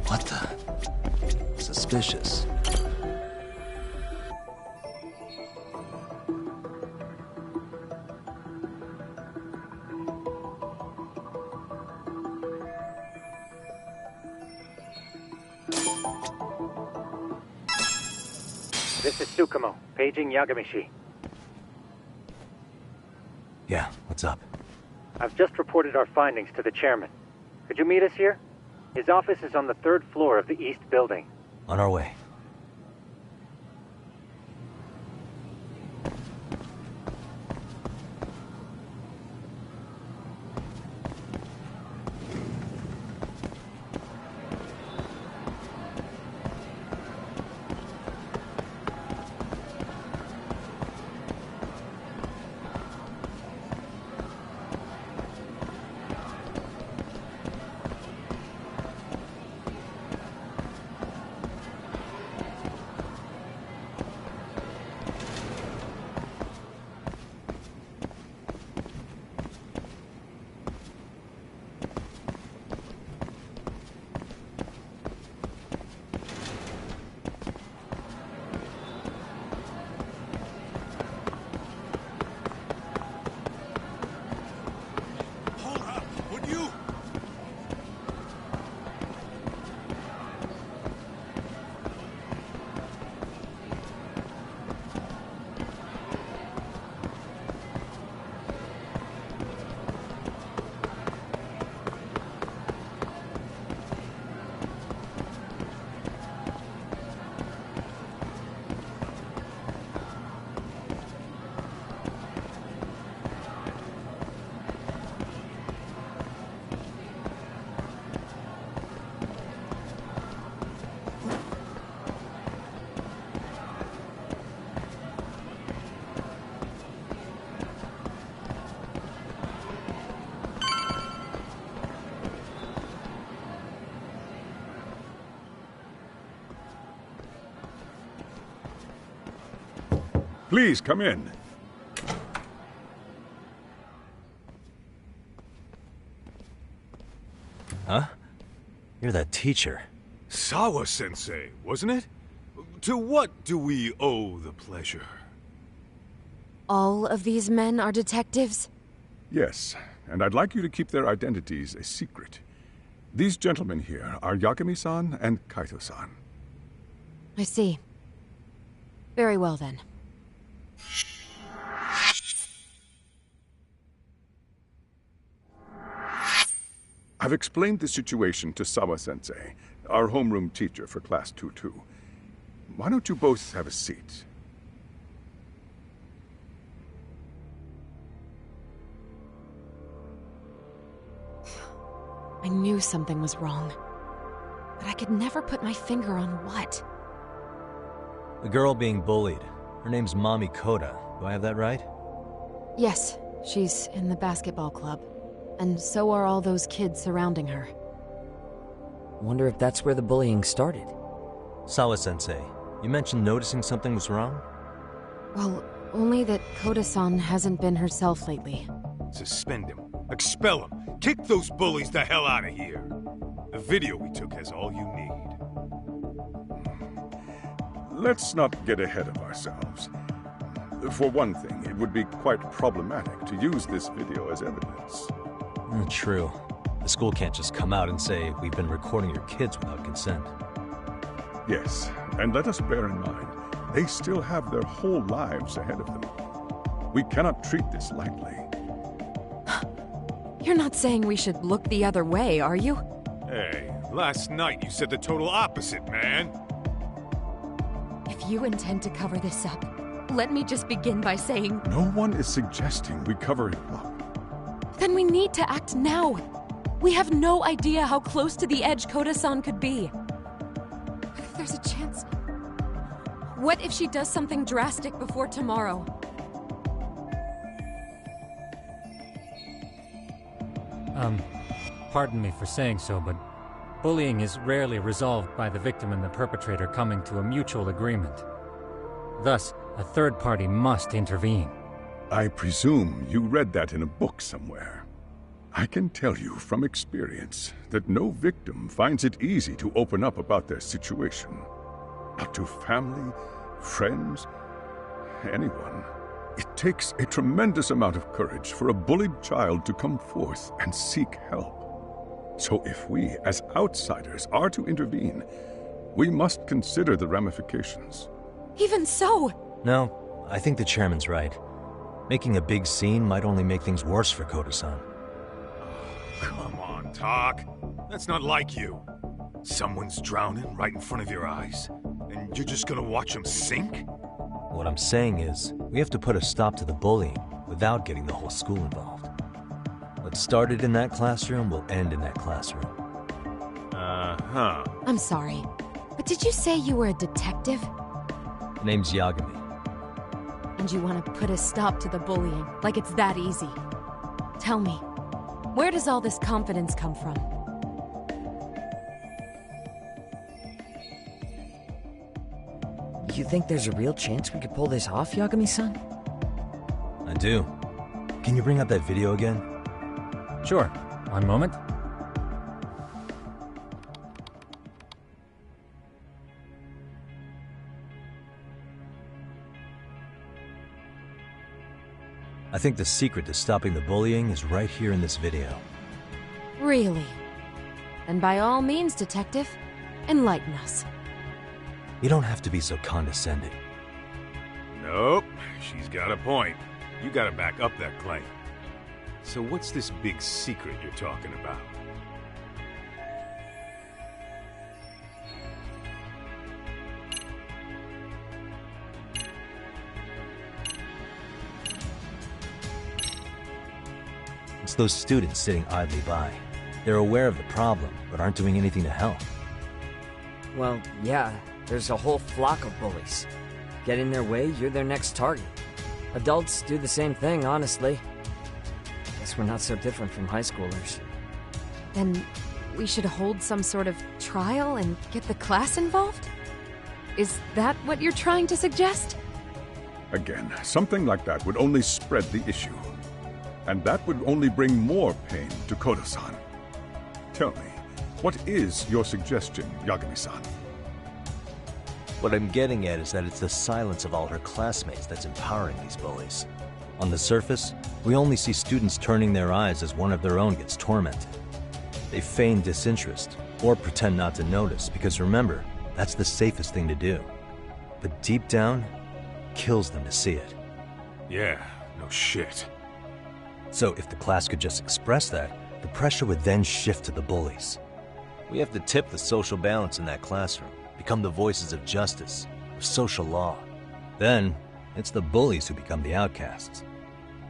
What the? Suspicious. This is Tsukumo, paging Yagamishi. Yeah, what's up? I've just reported our findings to the chairman. Could you meet us here? His office is on the 3rd floor of the east building. On our way. Please, come in. Huh? You're that teacher. Sawa-sensei, wasn't it? To what do we owe the pleasure? All of these men are detectives? Yes, and I'd like you to keep their identities a secret. These gentlemen here are Yagami-san and Kaito-san. I see. Very well, then. I've explained the situation to Sawa-sensei, our homeroom teacher for Class 2-2. Why don't you both have a seat? I knew something was wrong, but I could never put my finger on what. The girl being bullied. Her name's Mami Koda. Do I have that right? Yes, she's in the basketball club. And so are all those kids surrounding her. Wonder if that's where the bullying started. Sawa-sensei, you mentioned noticing something was wrong? Well, only that Koda-san hasn't been herself lately. Suspend him. Expel him. Kick those bullies the hell out of here. The video we took has all you need. Let's not get ahead of ourselves. For one thing, it would be quite problematic to use this video as evidence. True. The school can't just come out and say, we've been recording your kids without consent. Yes, and let us bear in mind, they still have their whole lives ahead of them. We cannot treat this lightly. You're not saying we should look the other way, are you? Hey, last night you said the total opposite, man. If you intend to cover this up, let me just begin by saying... No one is suggesting we cover it up. Then we need to act now. We have no idea how close to the edge Koda-san could be. There's a chance. What if she does something drastic before tomorrow? Pardon me for saying so, but bullying is rarely resolved by the victim and the perpetrator coming to a mutual agreement. Thus, a third party must intervene. I presume you read that in a book somewhere. I can tell you from experience that no victim finds it easy to open up about their situation. Not to family, friends, anyone. It takes a tremendous amount of courage for a bullied child to come forth and seek help. So if we, as outsiders, are to intervene, We must consider the ramifications. Even so... No, I think the chairman's right. Making a big scene might only make things worse for Koda-san. Come on, Tak. That's not like you. Someone's drowning right in front of your eyes, and you're just gonna watch him sink? What I'm saying is, we have to put a stop to the bullying without getting the whole school involved. What started in that classroom will end in that classroom. Uh-huh. I'm sorry, but did you say you were a detective? The name's Yagami. And you want to put a stop to the bullying, like it's that easy. Tell me, where does all this confidence come from? You think there's a real chance we could pull this off, Yagami-san? I do. Can you bring up that video again? Sure. One moment. I think the secret to stopping the bullying is right here in this video. Really? Then by all means, detective, enlighten us. You don't have to be so condescending. Nope, she's got a point. You gotta back up that claim. So what's this big secret you're talking about? It's those students sitting idly by. They're aware of the problem, but aren't doing anything to help. Well, yeah, there's a whole flock of bullies. Get in their way, you're their next target. Adults do the same thing, honestly. Guess we're not so different from high schoolers. Then we should hold some sort of trial and get the class involved? Is that what you're trying to suggest? Again, something like that would only spread the issue. And that would only bring more pain to Koda-san. Tell me, what is your suggestion, Yagami-san? What I'm getting at is that it's the silence of all her classmates that's empowering these bullies. On the surface, we only see students turning their eyes as one of their own gets tormented. They feign disinterest, or pretend not to notice, because remember, that's the safest thing to do. But deep down, kills them to see it. Yeah, no shit. So if the class could just express that, the pressure would then shift to the bullies. We have to tip the social balance in that classroom, become the voices of justice, of social law. Then, it's the bullies who become the outcasts.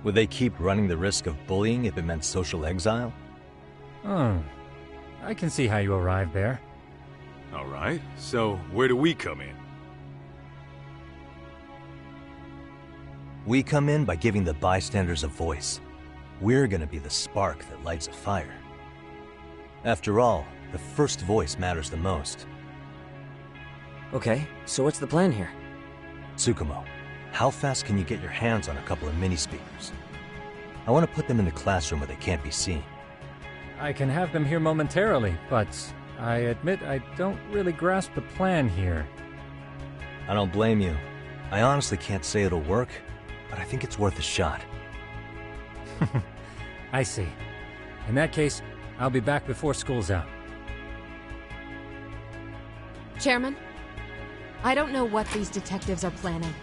Would they keep running the risk of bullying if it meant social exile? I can see how you arrived there. All right, so where do we come in? We come in by giving the bystanders a voice. We're gonna be the spark that lights a fire. After all, the first voice matters the most. Okay, so what's the plan here? Tsukumo, how fast can you get your hands on a couple of mini-speakers? I want to put them in the classroom where they can't be seen. I can have them here momentarily, but I admit I don't really grasp the plan here. I don't blame you. I honestly can't say it'll work, but I think it's worth a shot. I see. In that case, I'll be back before school's out. Chairman, I don't know what these detectives are planning,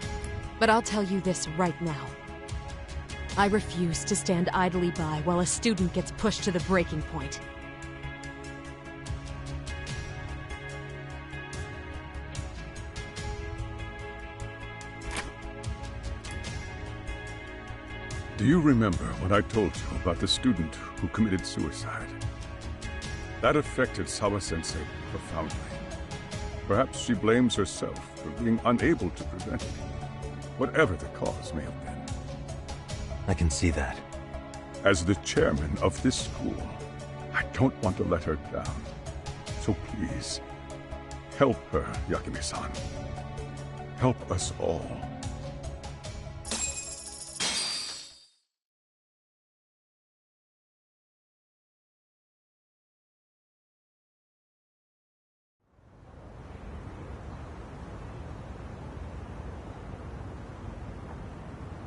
but I'll tell you this right now. I refuse to stand idly by while a student gets pushed to the breaking point. Do you remember what I told you about the student who committed suicide? That affected Sawa-sensei profoundly. Perhaps she blames herself for being unable to prevent it, whatever the cause may have been. I can see that. As the chairman of this school, I don't want to let her down. So please, help her, Yagami-san. Help us all.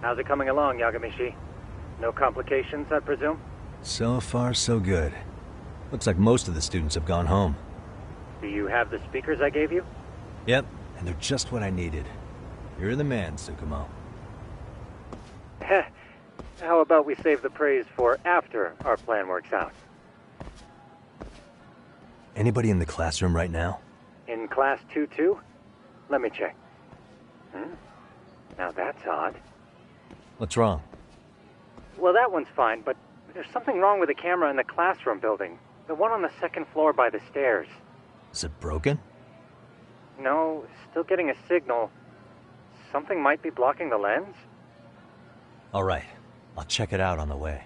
How's it coming along, Yagami-shi? No complications, I presume? So far, so good. Looks like most of the students have gone home. Do you have the speakers I gave you? Yep, and they're just what I needed. You're the man, Tsukumo. Heh. How about we save the praise for after our plan works out? Anybody in the classroom right now? In class 2-2? Let me check. Now that's odd. What's wrong? Well, that one's fine, but there's something wrong with the camera in the classroom building. The one on the second floor by the stairs. Is it broken? No, still getting a signal. Something might be blocking the lens? All right, I'll check it out on the way.